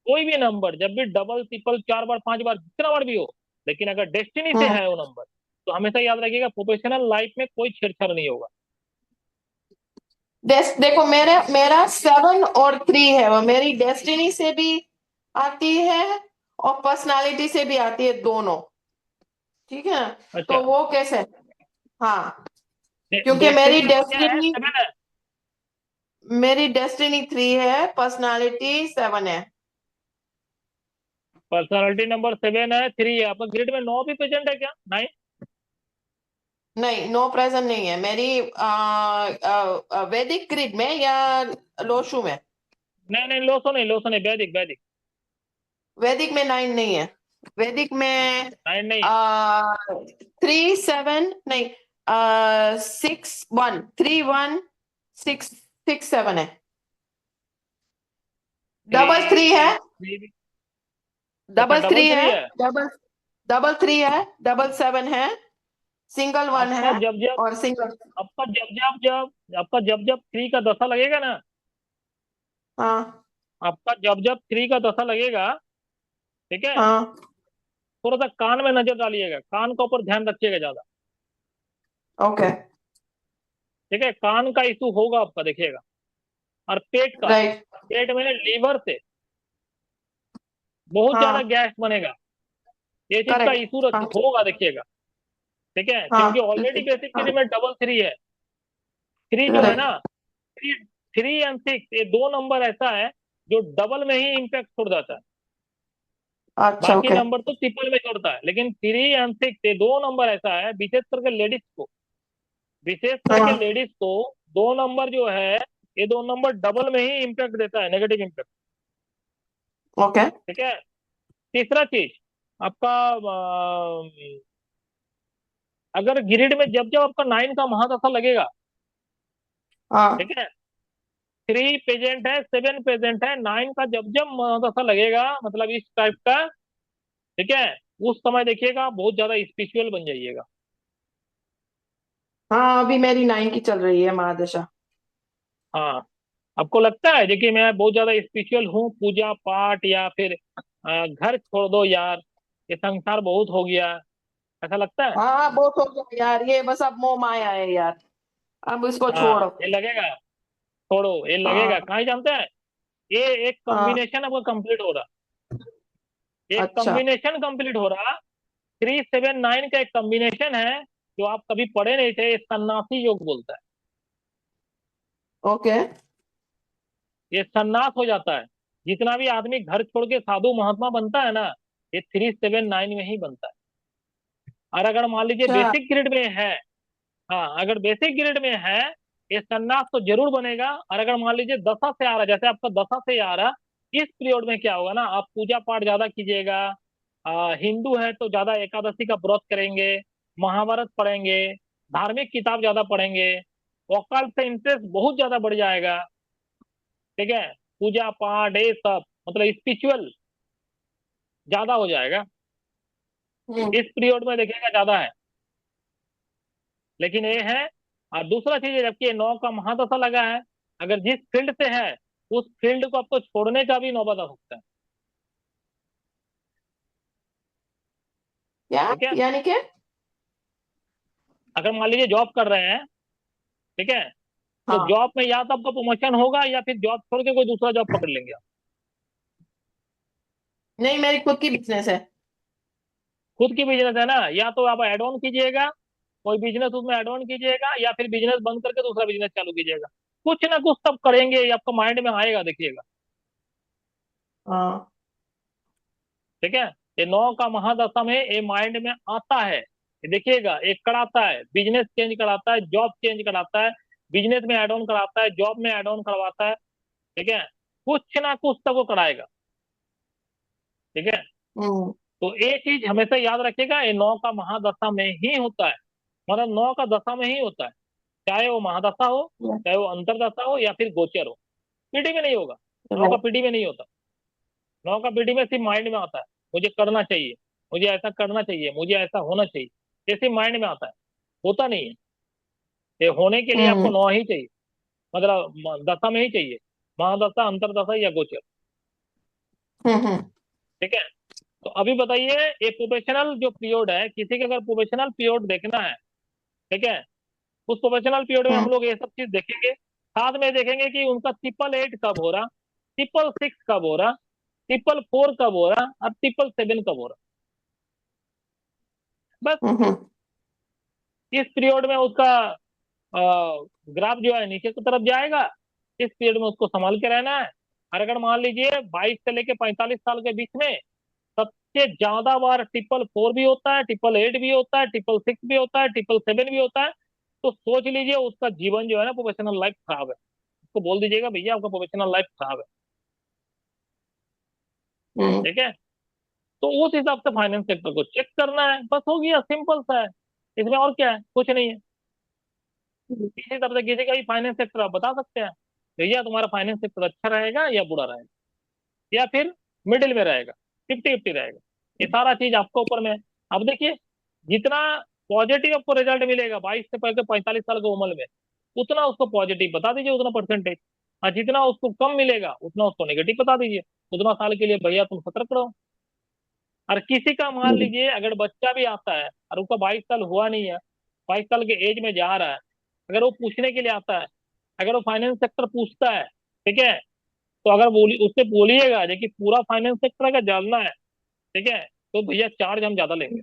कोई भी नंबर जब भी डबल ट्रिपल 4 बार 5 बार जितना बार भी हो, लेकिन अगर डेस्टिनी से हम्म है वो नंबर तो हमेशा याद रखिएगा प्रोफेशनल लाइफ में कोई छेड़छाड़ नहीं होगा। देखो मेरा मेरा 7 और 3 है, वो मेरी डेस्टिनी से भी आती है और पर्सनालिटी से भी आती है दोनों। ठीक है, अच्छा, तो वो कैसे? हाँ, क्योंकि डेस्टिनी में क्या है, 7 है। मेरी डेस्टिनी 3 है, पर्सनालिटी 7 है। पर्सनालिटी नंबर 7 है, 3 है, आपका ग्रिड में 9 भी प्रेजेंट है क्या, 9? नहीं, नो प्रेजेंट नहीं है मेरी वैदिक ग्रिड में या लोशु में। नहीं नहीं, लोसो नहीं, लोसो नहीं, वैदिक वैदिक। वैदिक में 9 नहीं है। वैदिक में 9 नहीं। 3 7 नहीं, 6 1 3 1 6 6 7 है। डबल 3 है। 3 अच्छा, डबल डबल 3 3 है। है। डबल डबल 3 है। डबल 7 है। सिंगल 1 आपका है। जब जब और सिंगल। आपका जब जब 3 का दशा लगेगा ना, हाँ आपका जब जब 3 का दशा लगेगा, ठीक है, हाँ। थोड़ा सा कान में नजर डालिएगा, कान का ऊपर ध्यान रखिएगा ज्यादा। ओके। ठीक है, कान का इशू होगा आपका देखिएगा। और पेट का, राइट। पेट में लीवर से बहुत ज्यादा हाँ गैस बनेगा, ये चीज का करेक्ट। इशू हाँ होगा देखिएगा। ठीक है, क्योंकि हाँ ऑलरेडी बेसिक हाँ। थ्री में डबल 3 है। 3 जो है ना, करेक्ट। 3 3 and 6 ये दो नंबर ऐसा है जो डबल में ही इम्पैक्ट छोड़ जाता है। अच्छा बाकी ओके। नंबर तो ट्रिपल में छोड़ता है, लेकिन 3 and 6 ये दो नंबर ऐसा है, विशेष करके हाँ लेडीज को दो नंबर जो है, ये दो नंबर डबल में ही इम्पैक्ट देता है, नेगेटिव इम्पैक्ट। ओके। ठीक है, तीसरा चीज आपका अगर ग्रिड में जब जब आपका 9 का महादशा लगेगा, हाँ ठीक है, 3 प्रेजेंट है, 7 प्रेजेंट है, 9 का जब जब महादशा लगेगा, मतलब इस टाइप का, ठीक है, उस समय देखिएगा बहुत ज्यादा स्पिरिचुअल बन जाइएगा। हाँ, अभी मेरी 9 की चल रही है महादशा। हाँ, आपको लगता है देखिए मैं बहुत ज्यादा स्पिरिचुअल हूँ, पूजा पाठ या फिर घर छोड़ दो यार, ये संसार बहुत हो गया, ऐसा लगता है? हाँ बहुत हो गया यार, ये बस अब मोह माया है यार, अब इसको हाँ, छोड़ो। ये लगेगा, छोड़ो, ये लगेगा, हाँ कहाँ जानते हैं, ये एक हाँ। कॉम्बिनेशन आपका कंप्लीट हो रहा, एक अच्छा। कॉम्बिनेशन कंप्लीट हो रहा, 3 7 9 का एक कॉम्बिनेशन है जो आप कभी पढ़े नहीं थे, ये सन्नासी योग बोलता है। ओके। ये सन्नास हो जाता है, जितना भी आदमी घर छोड़ के साधु महात्मा बनता है ना, ये 3 7 9 में ही बनता है। और अगर मान लीजिए अच्छा। बेसिक ग्रेड में है, हाँ अगर बेसिक ग्रेड में है, ये सन्नास तो जरूर बनेगा। और अगर मान लीजिए दशा से आ रहा, जैसे आपका दशा से आ रहा, इस पीरियड में क्या होगा ना, आप पूजा पाठ ज्यादा कीजिएगा, हिंदू है तो ज्यादा एकादशी का व्रत करेंगे, महाभारत पढ़ेंगे, धार्मिक किताब ज्यादा पढ़ेंगे, वकाल से इंटरेस्ट बहुत ज्यादा बढ़ जाएगा। ठीक है, पूजा पाठ ये सब मतलब स्पिरिचुअल ज्यादा हो जाएगा, हम्म इस पीरियड में देखिएगा ज्यादा है। लेकिन ये है, और दूसरा चीज है, जबकि ये 9 का महादशा लगा है, अगर जिस फील्ड से है उस फील्ड को आपको छोड़ने का भी नौबत आ सकता है। क्या ठीक है, यानी क्या? अगर मान लीजिए जॉब कर रहे हैं, ठीक है, तो हाँ, जॉब में या तो आपका प्रमोशन होगा या फिर जॉब छोड़ के कोई दूसरा जॉब पकड़ लेंगे आप। नहीं मेरी खुद की बिजनेस है। खुद की बिजनेस है ना, या तो आप एड ऑन कीजिएगा, कोई बिजनेस उसमें एड ऑन कीजिएगा, या फिर बिजनेस बंद करके दूसरा बिजनेस चालू कीजिएगा। कुछ ना कुछ तब करेंगे, ये आपको माइंड में आएगा, देखिएगा। हाँ। ठीक है, ये 9 का महादशा में ये माइंड में आता है, ये देखिएगा, एक कराता है, बिजनेस चेंज कराता है, जॉब चेंज कराता है, बिजनेस में एड ऑन कराता है, जॉब में एड ऑन करवाता है। ठीक है, कुछ ना कुछ तब वो कराएगा। ठीक है, हम्म। तो ये चीज हमेशा याद रखिएगा, ये 9 का महादशा में ही होता है, मतलब 9 का दशा में ही होता है। चाहे वो महादशा हो, चाहे वो अंतरदशा हो, या फिर गोचर हो, पीढ़ी में नहीं होगा। 9 का राइट। पीढ़ी में नहीं होता। 9 का पीढ़ी में सिर्फ माइंड में आता है, मुझे करना चाहिए, मुझे ऐसा करना चाहिए, मुझे ऐसा होना चाहिए, ये सिर्फ माइंड में आता है, होता नहीं है। ये होने के लिए आपको हम्म 9 ही चाहिए, मतलब दशा में ही चाहिए, महादशा, अंतरदशा या गोचर। हम्म। ठीक है, तो अभी बताइए, ये प्रोफेशनल जो पीरियड है, किसी का अगर प्रोफेशनल पीरियड देखना है, ठीक है, उस प्रोफेशनल पीरियड में हम हम्म लोग ये सब चीज देखेंगे। साथ में देखेंगे कि उनका 888 कब हो रहा, 666 कब हो रहा, 444 कब हो रहा, और 777 कब हो रहा। बस हम्म इस पीरियड में उसका ग्राफ जो है नीचे की तरफ जाएगा, इस पीरियड में उसको संभाल के रहना है। और अगर मान लीजिए 22 से लेके 45 साल के बीच में सबसे ज्यादा बार 444 भी होता है, 888 भी होता है, 666 भी होता है, 777 भी होता है, तो सोच लीजिए उसका जीवन जो है ना, प्रोफेशनल लाइफ खराब है। उसको बोल दीजिएगा भैया आपका प्रोफेशनल लाइफ खराब है। हम्म ठीक है, तो उस हिसाब से फाइनेंस सेक्टर को चेक करना है, बस हो गया, सिंपल सा है। इसमें और क्या है, कुछ नहीं है। इसी हिसाब से किसी का भी फाइनेंस सेक्टर आप बता सकते हैं, भैया तुम्हारा फाइनेंस सेक्टर अच्छा रहेगा या बुरा रहेगा, या फिर मिडिल में रहेगा, 50-50 रहेगा। ये सारा चीज आपके ऊपर में है। अब देखिए, जितना पॉजिटिव आपको रिजल्ट मिलेगा 22 से पहले 45 साल की उम्र में, उतना उसको पॉजिटिव बता दीजिए, उतना परसेंटेज। और जितना उसको कम मिलेगा उतना उसको नेगेटिव बता दीजिए, उतना साल के लिए भैया तुम सतर्क रहो। और किसी का मान लीजिए अगर बच्चा भी आता है और उसका 22 साल हुआ नहीं है, 22 साल के एज में जा रहा है, अगर वो पूछने के लिए आता है, अगर वो फाइनेंस सेक्टर पूछता है, ठीक है, तो अगर उससे बोलिएगा जो कि पूरा फाइनेंस सेक्टर का जानना है, ठीक है, तो भैया चार्ज हम ज्यादा लेंगे,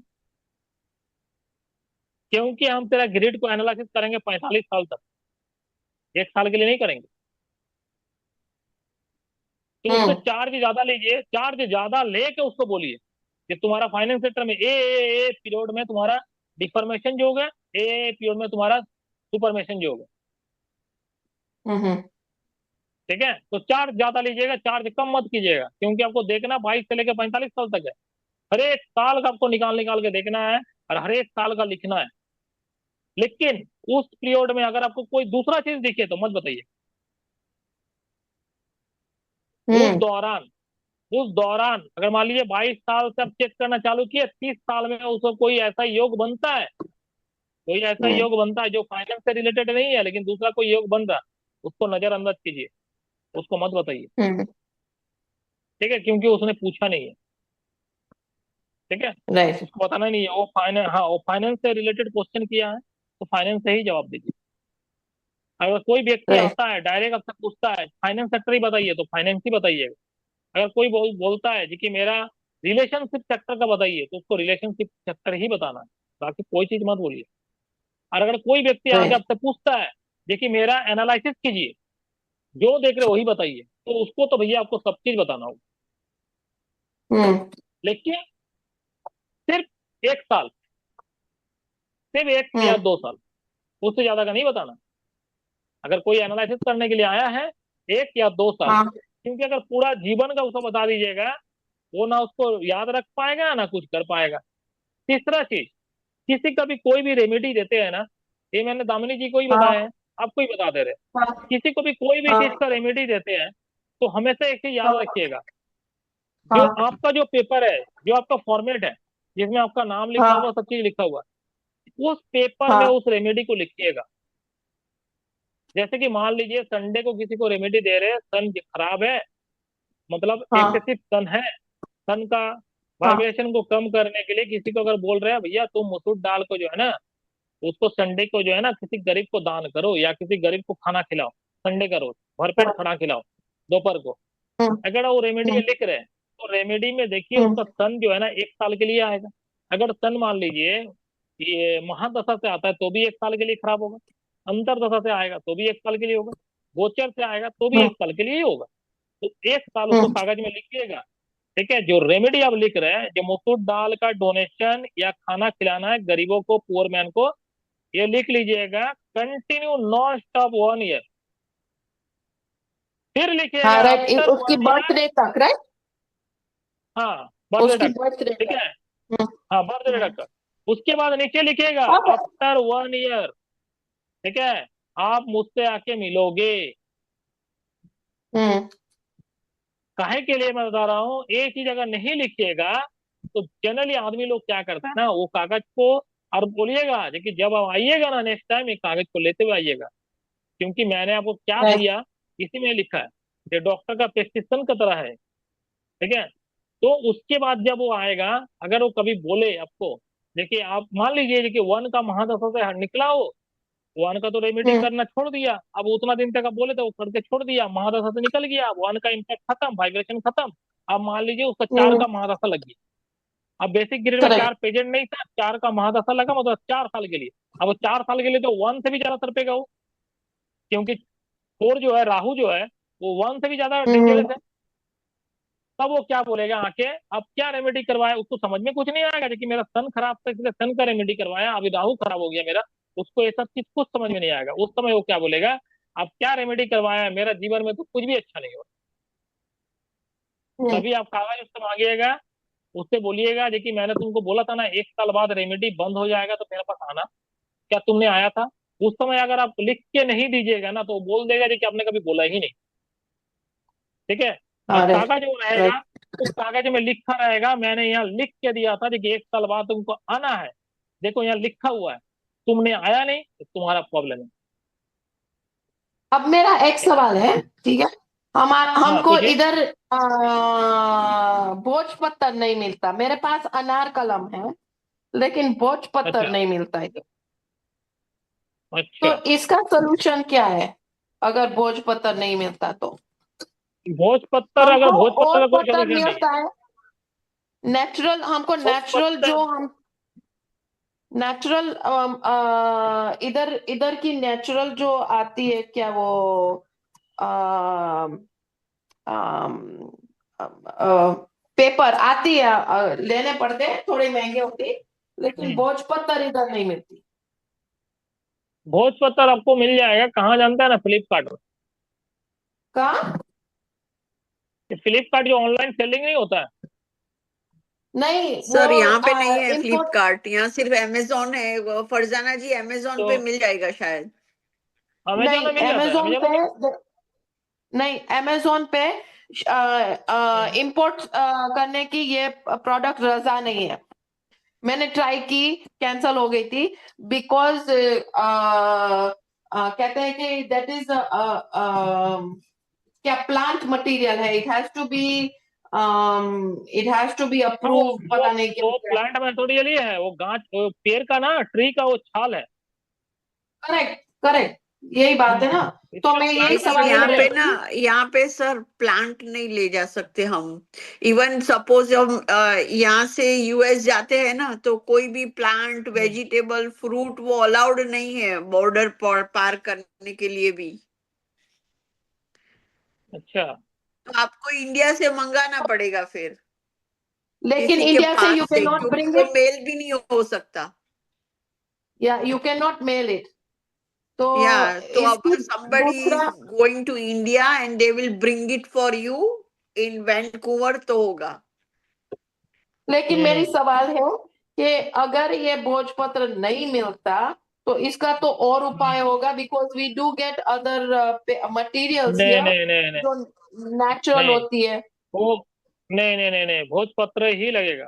क्योंकि हम तेरा ग्रिड को एनालिसिस करेंगे 45 साल तक, 1 साल के लिए नहीं करेंगे। तो उससे हम्म चार्ज ज्यादा लीजिए, चार्ज ज्यादा लेके उसको बोलिए कि तुम्हारा फाइनेंस सेक्टर में ए पीरियड में तुम्हारा डिफॉर्मेशन जो होगा, ए पीरियड में तुम्हारा सुपरमेशन जो होगा। हम्म ठीक है, तो चार्ज ज्यादा लीजिएगा, चार्ज कम मत कीजिएगा, क्योंकि आपको देखना 22 से लेकर 45 साल तक है। हर एक साल का आपको निकाल निकाल के देखना है, और हर एक साल का लिखना है। लेकिन उस पीरियड में अगर आपको कोई दूसरा चीज दिखे तो मत बताइए। उस हम्म दौरान उस दौरान अगर मान लीजिए 22 साल से आप चेक करना चालू किए, 30 साल में उसको कोई ऐसा योग बनता है, कोई ऐसा हम्म योग बनता है जो फाइनेंस से रिलेटेड नहीं है, लेकिन दूसरा कोई योग बन रहा है, उसको नजरअंदाज कीजिए, उसको मत बताइए। हम्म ठीक है, क्योंकि उसने पूछा नहीं है। ठीक है, राइट। उसको बताना नहीं है, वो फाइनेंस, हाँ, वो फाइनेंस से रिलेटेड क्वेश्चन किया है, तो फाइनेंस से ही जवाब दीजिए। अगर कोई व्यक्ति राइट। आता है डायरेक्ट आपसे पूछता है फाइनेंस सेक्टर ही बताइए, तो फाइनेंस ही बताइएगा। अगर कोई बोलता है जी कि मेरा रिलेशनशिप सेक्टर का बताइए, तो उसको रिलेशनशिप सेक्टर ही बताना है, बाकी कोई चीज मत बोलिए। और अगर कोई व्यक्ति आके राइट। आपसे पूछता है देखिए मेरा एनालिसिस कीजिए, जो देख रहे हो वही बताइए, तो उसको तो भैया आपको सब चीज बताना होगा। हम्म लेकिन सिर्फ 1 साल, सिर्फ एक या हम्म 2 साल, उससे ज्यादा का नहीं बताना। अगर कोई एनालिसिस करने के लिए आया है, 1 या 2 साल, हाँ क्योंकि अगर पूरा जीवन का उसको बता दीजिएगा, वो ना उसको याद रख पाएगा ना कुछ कर पाएगा। तीसरा चीज, किसी का भी कोई भी रेमेडी देते हैं ना, ये मैंने दामिनी जी को ही बताया हाँ है, आपको ही बता दे रहे हैं। हाँ किसी को भी कोई भी चीज हाँ का रेमेडी देते हैं, तो हमेशा एक चीज याद हाँ रखिएगा, जो हाँ आपका जो पेपर है, जो आपका फॉर्मेट है, जिसमें आपका नाम लिखा हुआ, हाँ सब चीज लिखा हुआ है, उस पेपर में हाँ उस रेमेडी को लिखिएगा। जैसे कि मान लीजिए संडे को किसी को रेमेडी दे रहे हैं, सन खराब है, मतलब हाँ एक्सेसिव सन है, सन का हाँ वाइब्रेशन को कम करने के लिए किसी को अगर बोल रहे हैं भैया तुम मसूर दाल को जो है ना, उसको संडे को जो है ना किसी गरीब को दान करो या किसी गरीब को खाना खिलाओ, संडे का रोज भरपेट हाँ, खाना खिलाओ दोपहर को, हम्म अगर वो रेमेडी में हम्म लिख रहे हैं तो रेमेडी में देखिए हम्म उसका सन जो है ना 1 साल के लिए आएगा। अगर सन मान लीजिए ये महादशा से आता है तो भी 1 साल के लिए खराब होगा, अंतरदशा से आएगा तो भी 1 साल के लिए होगा, गोचर से आएगा तो भी हम्म 1 साल के लिए ही होगा। तो 1 साल उसको हम्म, कागज में लिखिएगा। ठीक है, जो रेमेडी आप लिख रहे हैं, जो मसूर दाल का डोनेशन या खाना खिलाना है गरीबों को, पुअर मैन को, ये लिख लीजिएगा कंटिन्यू नॉन स्टॉप 1 ईयर। फिर हाँ लिखिएगा राइट, आफ्टर उसकी 1 ईयर। बर्थडे तक, राइट, हाँ, बर्थडे उसकी तक। बर्थडे ठीक तक। है, हम्म हाँ बर्थडे हम्म तक। उसके बाद नीचे लिखिएगा अब आफ्टर 1 ईयर। ठीक है, आप मुझसे आके मिलोगे। हम्म काहे के लिए मैं बता रहा हूँ, एक चीज अगर नहीं लिखिएगा तो जनरली आदमी लोग क्या करता है ना, वो कागज को, और बोलिएगा देखिए जब आप आइएगा ना नेक्स्ट टाइम, एक कागज को लेते हुए आइएगा, क्योंकि मैंने आपको क्या राइट, दिया इसी में लिखा है, ये डॉक्टर का प्रेस्क्रिप्शन की तरह है। ठीक है, तो उसके बाद जब वो आएगा, अगर वो कभी बोले आपको, देखिए आप मान लीजिए देखिए वन का महादशा से निकला हो, वन का तो रेमेडी हम्म करना छोड़ दिया, अब उतना दिन तक आप बोले तो वो करके छोड़ दिया, महादशा से निकल गया, वन का इम्पैक्ट खत्म, वाइब्रेशन खत्म। अब मान लीजिए उसका 4 का महादशा लग गया, अब बेसिक ग्रेड में करेक्ट, 4 पेजेंट नहीं था, 4 का महादशा लगा, मतलब 4 साल के लिए। अब 4 साल के लिए तो वन से भी ज्यादा तड़पेगा वो, क्योंकि 4 जो है, राहु जो है, वो वन से भी ज्यादा डेंजरस हम्म है। तब वो क्या बोलेगा आके, अब क्या रेमेडी करवाया, उसको समझ में कुछ नहीं आएगा, कि मेरा सन खराब था इसलिए सन का रेमेडी करवाया, अभी राहु खराब हो गया मेरा, उसको ये सब चीज कुछ समझ में नहीं आएगा। उस समय वो क्या बोलेगा, अब क्या रेमेडी करवाया, मेरा जीवन में तो कुछ भी अच्छा नहीं हो। हम्म तभी आप कागज उससे मांगिएगा, उससे बोलिएगा देखिए मैंने तुमको बोला था ना 1 साल बाद रेमेडी बंद हो जाएगा तो मेरे पास आना, क्या तुमने आया था? उस समय अगर आप लिख के नहीं दीजिएगा ना तो वो बोल देगा जी कि आपने कभी बोला ही नहीं। ठीक है, और हाँ राइट कागज वो रहेगा, राइट। उस कागज में लिखा रहेगा मैंने यहाँ लिख के दिया था कि 1 साल बाद तुमको आना है, देखो यहाँ लिखा हुआ है, तुमने आया नहीं तो तुम्हारा प्रॉब्लम है। अब मेरा एक सवाल है, ठीक है, हाँ हमको पूछिए। इधर भोजपत्र नहीं मिलता, मेरे पास अनार कलम है लेकिन भोजपत्र अच्छा नहीं मिलता इधर, तो अच्छा, इसका सोल्यूशन क्या है अगर भोजपत्र नहीं मिलता तो? भोजपत्र, अगर हमको भोजपत्र और का कोई पत्र सोल्यूशन नहीं है। मिलता है, नेचुरल, हमको नेचुरल भोजपत्र, जो हम नेचुरल, इधर इधर की नेचुरल जो आती है, क्या वो पेपर आती है, लेने पड़ते हैं, थोड़ी महंगे होती है, लेकिन भोजपत्र इधर नहीं मिलती। भोजपत्र आपको मिल जाएगा कहाँ जानता है ना, फ्लिपकार्ट में। कहाँ? फ्लिपकार्ट जो ऑनलाइन सेलिंग नहीं होता है, नहीं वो सर यहाँ पे नहीं है इम्पोर्ट, फ्लिपकार्ट, यहाँ सिर्फ अमेजोन है। फरजाना जी अमेजोन तो पे मिल जाएगा शायद। अमेजोन नहीं में मिल जाता है, अमेजोन अमेजोन में पे, नहीं अमेजोन पे इंपोर्ट करने की ये प्रोडक्ट रजा नहीं है, मैंने ट्राई की, कैंसल हो गई थी, बिकॉज कहते हैं कि दैट इज क्या प्लांट मटेरियल है, इट हैज टू बी हाँ अप्रूव, वो पता नहीं क्या वो क्या। प्लांट मेथोडियल ही है, वो गाछ, वो पेड़ का ना, ट्री का वो छाल है। करेक्ट करेक्ट, यही बात है ना, तो इसलिए वो मैं यही प्लांट लेकिन सवाल यहाँ कर मेथोडियल रही पे है। ना, थी। यहाँ पे सर प्लांट नहीं ले जा सकते हम। इवन सपोज हम यहाँ से यूएस जाते हैं ना, तो कोई भी प्लांट, हम्म, वेजिटेबल, फ्रूट वो अलाउड नहीं है बॉर्डर पर पार करने के लिए भी। अच्छा, तो आपको इंडिया से मंगाना पड़ेगा फिर, लेकिन किसी के इंडिया से you pass can say, not क्योंकि ब्रिंग वो इट, मेल भी नहीं हो सकता। या you can not mail it, तो Yeah, so इसकी somebody is दूसरा, going to India and they will bring it for you in Vancouver तो होगा। लेकिन मेरी हम्म, सवाल है कि अगर ये भोजपत्र नहीं मिलता तो इसका तो और उपाय होगा, because we do get other materials नहीं हियर नहीं नहीं नहीं जो नेचुरल नहीं, होती है। वो नहीं नहीं नहीं नहीं, भोजपत्र ही लगेगा,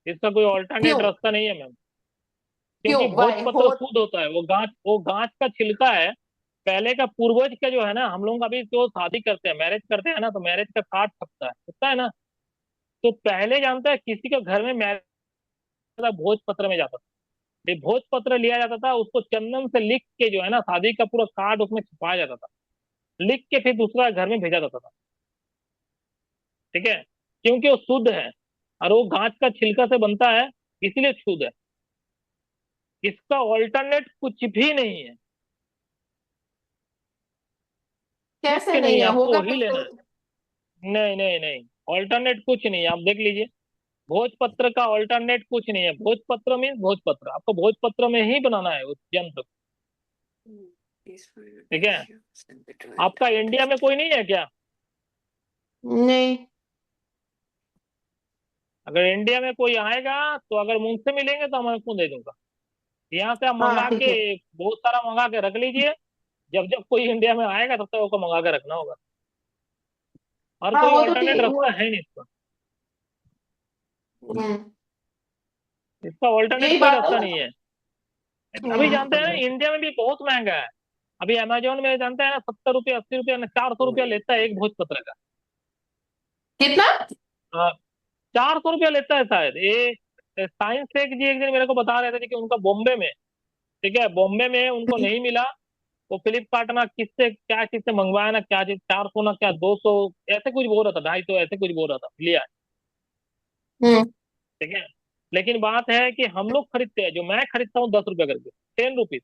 इसका कोई ऑल्टरनेट क्यों? रास्ता नहीं है मैम। क्यों? क्योंकि वाई भोजपत्र हो? शुद्ध होता है, वो गाछ का छिलका है, पहले का पूर्वज का जो है ना, हम लोग अभी जो शादी करते हैं, मैरिज करते हैं ना, तो मैरिज का कार्ड छपता है ना। तो पहले जानता है, किसी के घर में मैरिज भोज पत्र में जाता था। ये भोज पत्र लिया जाता था, उसको चंदन से लिख के जो है ना, शादी का पूरा कार्ड उसमें छपाया जाता था, लिख के फिर दूसरा घर में भेजा जाता था। ठीक है, क्योंकि वो शुद्ध है, और वो घास का छिलका से बनता है, इसीलिए शुद्ध है। इसका ऑल्टरनेट कुछ भी नहीं है, कुछ कैसे नहीं नहीं है, है, आपको होगा वही तो लेना है। नहीं नहीं नहीं, ऑल्टरनेट कुछ नहीं है, आप देख लीजिए। भोजपत्र का ऑल्टरनेट कुछ नहीं है। भोजपत्र मीन्स भोजपत्र, आपको भोजपत्र में ही बनाना है उस यंत्र को। ठीक है, आपका इंडिया में कोई नहीं है क्या? नहीं। अगर इंडिया में कोई आएगा तो अगर मुझसे मिलेंगे तो मैं आपको दे दूंगा। यहाँ से आप हाँ मंगा ठीक के, है। बहुत सारा मंगा के रख लीजिए। जब जब कोई इंडिया में आएगा तब तक उसको मंगा के रखना होगा, और हाँ कोई वो तो ऑल्टरनेट ठीक वो। रास्ता है नहीं इसका। हम्म, इसका ऑल्टरनेट यही कोई बात है रास्ता ना। नहीं है। अभी जानते हैं ना, हम्म। इंडिया में भी बहुत महंगा है। अभी अमेजोन में जानते हैं ना, 70 रुपया, 80 रुपया, 400 रुपया लेता है एक भोजपत्र कितना? का। 400 रुपया लेता है शायद ये। साइंस टेक जी एक दिन मेरे को बता रहे थे कि उनका बॉम्बे में, ठीक है, बॉम्बे में उनको नहीं मिला। वो फ्लिपकार्ट ना किससे क्या चीज से मंगवाया ना, क्या चीज, 400 ना क्या 200, ऐसे कुछ बोल रहा था, 250 ऐसे कुछ बोल रहा था, लिया है। हम्म। ठीक है, लेकिन बात है कि हम लोग खरीदते हैं, जो मैं खरीदता हूँ 10 रुपया करके, 10 रुपीज।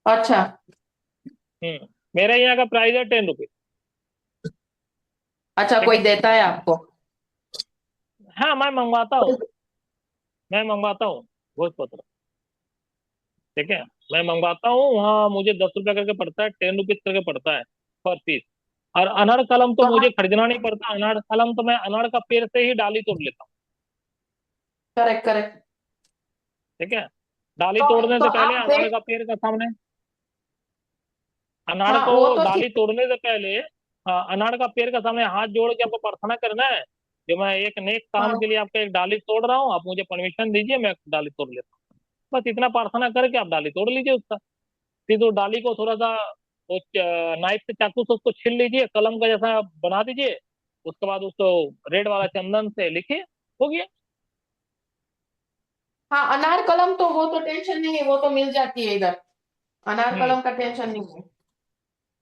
अच्छा। मेरे यहाँ का प्राइस है 10 रुपीज। अच्छा, ठीक कोई है, देता है आपको? हाँ मैं मंगवाता हूँ भोजपत्र। ठीक है, मैं मंगवाता हूँ, वहाँ मुझे 10 रुपया करके पड़ता है, 10 रुपीज करके पड़ता है पर पीस। और अनार कलम तो तो मुझे खरीदना नहीं पड़ता, अनार कलम तो मैं अनार का पेड़ से ही डाली तोड़ लेता हूँ। Correct correct. ठीक है, डाली तो तोड़ने तो से पहले आप अनार देख। का पेड़ का सामने, अनार हाँ को वो तो डाली ठीक। तोड़ने से पहले, हाँ, अनार का पेड़ का सामने हाथ जोड़ के आपको प्रार्थना करना है, जो मैं एक नेक काम हाँ के लिए आपका एक डाली तोड़ रहा हूँ, आप मुझे परमिशन दीजिए, मैं डाली तोड़ लेता हूँ। बस इतना प्रार्थना करके आप डाली तोड़ लीजिए उसका। फिर तो डाली को थोड़ा सा वो नाइफ से, चाकू से उसको छील लीजिए, कलम का जैसा बना दीजिए। उसके बाद उसको रेड वाला चंदन से लिखिए, हो गया। हाँ, अनार कलम तो वो तो टेंशन नहीं है, वो तो मिल जाती है इधर। अनार हम्म कलम का टेंशन नहीं है।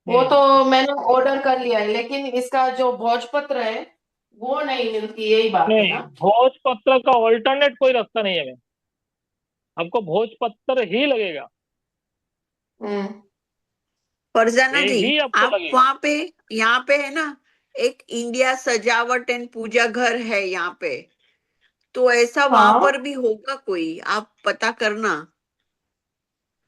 वो हम्म। तो मैंने ऑर्डर कर लिया है, लेकिन इसका जो भोजपत्र है वो नहीं मिलती, यही बात है नहीं, ना। भोजपत्र का ऑल्टरनेट कोई रास्ता नहीं है मैं, आपको भोजपत्र ही लगेगा, हम्म। फरजाना ये जी, ही आपको आप लगेगा। वहां पे, यहाँ पे है ना, एक इंडिया सजावट एंड पूजा घर है यहाँ पे, तो ऐसा वहां हाँ। पर भी होगा कोई, आप पता करना।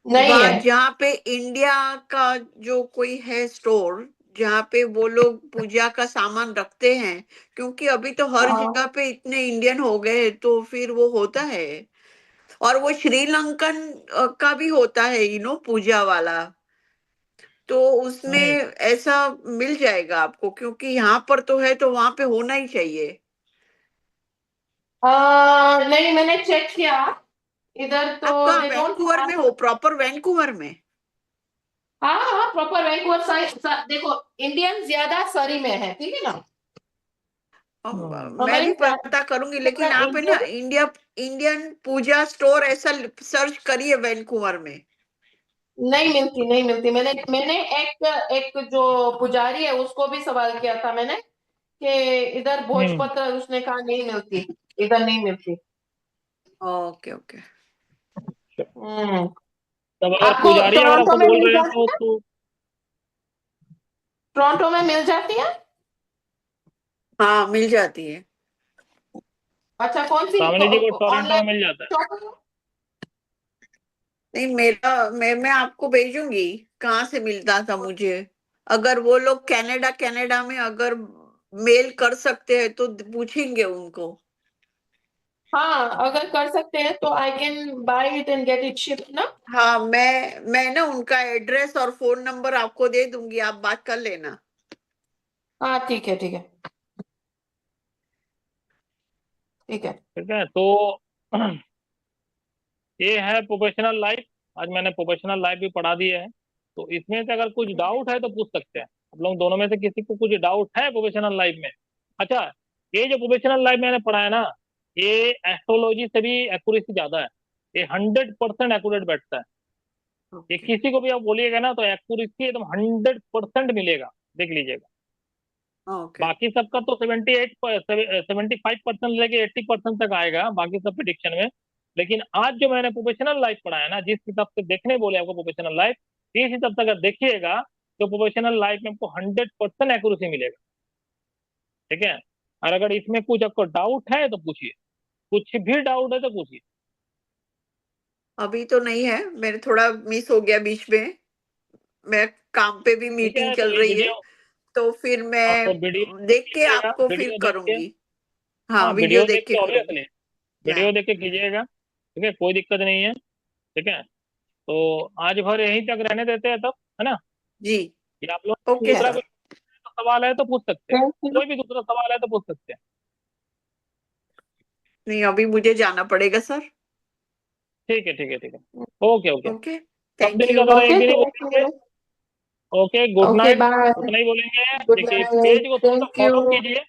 नहीं है। वहां जहाँ पे इंडिया का जो कोई है स्टोर, जहाँ पे वो लोग पूजा का सामान रखते हैं, क्योंकि अभी तो हर हाँ जगह पे इतने इंडियन हो गए, तो फिर वो होता है। और वो श्रीलंकन का भी होता है, पूजा वाला। तो उसमें हम्म ऐसा मिल जाएगा आपको, क्योंकि यहाँ पर तो है, तो वहां पे होना ही चाहिए। नहीं, मैंने चेक किया इधर आप तो कहाँ दे डोंट वैंकूवर में हैव। हो, प्रॉपर वैंकूवर में? हाँ हाँ, प्रॉपर वैंकूवर साइड। देखो, इंडियन ज्यादा सरी में है, ठीक है ना। हम्म। तो मैं भी मैंने पता करूंगी, लेकिन पूरा आप है ना, इंडियन। इंडियन पूजा स्टोर ऐसा सर्च करिए वैंकूवर में। नहीं मिलती, नहीं मिलती। मैंने मैंने एक एक जो पुजारी है उसको भी सवाल किया था मैंने कि इधर हम्म। भोजपत्र, उसने कहा नहीं मिलती, इधर नहीं मिलती। Okay okay. हम्म। तब अगर आपको पुजारी अगर टोरंटो आपको में बोल मिल रहे हैं जाती है? तो टोरंटो में मिल जाती है। हाँ, मिल जाती है। अच्छा, कौन सी सामने जी को टोरंटो में ऑनलाइन मिल जाता है। शॉपिंग? नहीं, मैं आपको भेजूंगी कहाँ से मिलता था मुझे। अगर वो लोग कनाडा कनाडा में अगर मेल कर सकते हैं तो पूछेंगे उनको। हाँ, अगर कर सकते हैं तो I can buy it and get it shift ना। हाँ, मैं ना उनका एड्रेस और फोन नंबर आपको दे दूंगी, आप बात कर लेना। हाँ ठीक है, ठीक है, ठीक है। ठीक है, तो ये है प्रोफेशनल लाइफ। आज मैंने प्रोफेशनल लाइफ भी पढ़ा दिया है, तो इसमें से अगर कुछ डाउट है तो पूछ सकते हैं आप लोग दोनों में से किसी को कुछ डाउट है प्रोफेशनल लाइफ में। अच्छा, ये जो प्रोफेशनल लाइफ मैंने पढ़ा है ना, ये एस्ट्रोलॉजी से भी एक्यूरेसी ज्यादा है। ये 100% एक्यूरेट बैठता है। ये ओके किसी को भी आप बोलिएगा ना तो एक्यूरेसी एकदम 100% मिलेगा, देख लीजिएगा। ओके बाकी सबका तो 75% लेके 80% तक आएगा बाकी सब प्रिडिक्शन में। लेकिन आज जो मैंने प्रोफेशनल लाइफ पढ़ा है ना, जिस हिसाब से देखने बोले आपको प्रोफेशनल लाइफ, इस हिसाब से अगर देखिएगा तो प्रोफेशनल लाइफ में आपको 100% एक्यूरेसी मिलेगा। ठीक है, और अगर इसमें कुछ आपको डाउट है तो पूछिए, कुछ भी डाउट है तो पूछिए। अभी तो नहीं है, मेरे थोड़ा मिस हो गया बीच में, मैं काम पे भी ठीक मीटिंग है, तो चल ये रही है, वीडियो, तो फिर हाँ मैं तो वीडियो देख के कीजिएगा, आपको फिर वीडियो देख के, करूंगी। हाँ, हाँ वीडियो वीडियो देख देख के के करूंगी। ऑब्वियसली या वीडियो देख के कीजिएगा। ठीक है, कोई दिक्कत नहीं है। ठीक है, तो आज भर यहीं तक रहने देते हैं तब, है ना। जी, या आप लोग ओके दूसरा सर। कोई सवाल है तो पूछ सकते हैं, थैंक यू। कोई भी दूसरा सवाल है तो पूछ सकते हैं। नहीं, अभी मुझे जाना पड़ेगा सर। ठीक है, ठीक है, ठीक है। Okay, okay. ओके, सब थैंक दिन यू। का तरह एक ओके, दिन ही थैंक बोलेंगे। You. Okay, good okay, night, bye. उतना ही बोलेंगे। गुड देखिए, पेज नाइट, को थोड़ा सा थैंक फॉलो यू। कीजिए। ठीक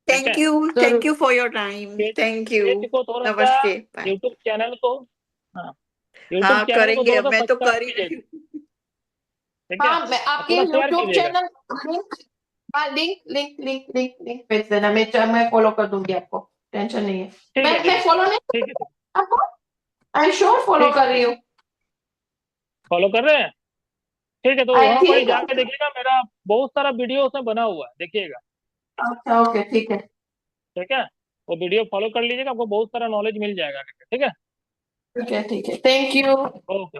है, थैंक यू, थैंक जरूर। You for your time, page thank you. Page को थोड़ा सा, नमस्ते, बाय। यूट्यूब चैनल को, हाँ यूट्यूब हाँ, चैनल को करेंगे, थोड़ा अब सा मैं तो सब्सक्राइब कर ही रही कीजिएगा। हूँ। ठीक है, हाँ, मैं और आपके थोड़ा शेयर यूट्यूब कीजिएगा। चैनल लिंक, हाँ link link link link link भेज देना, मैं फॉलो कर दूंगी आपको, टेंशन नहीं है। ठीक है, मैं ठीक है, मैं फॉलो नहीं ठीक है, ठीक कर आपको, आई एम श्योर फॉलो ठीक है, कर रही ठीक हूँ। है, फॉलो कर रहे हैं। ठीक है, तो आई वहां पर ही थिंक। जाके देखिएगा, मेरा बहुत सारा वीडियो उसमें बना हुआ है, देखिएगा। अच्छा, ओके, ठीक है। ठीक है, वो वीडियो फॉलो कर लीजिएगा, आपको बहुत सारा नॉलेज मिल जाएगा। ठीक है, ठीक है, ठीक है, थैंक यू। ओके।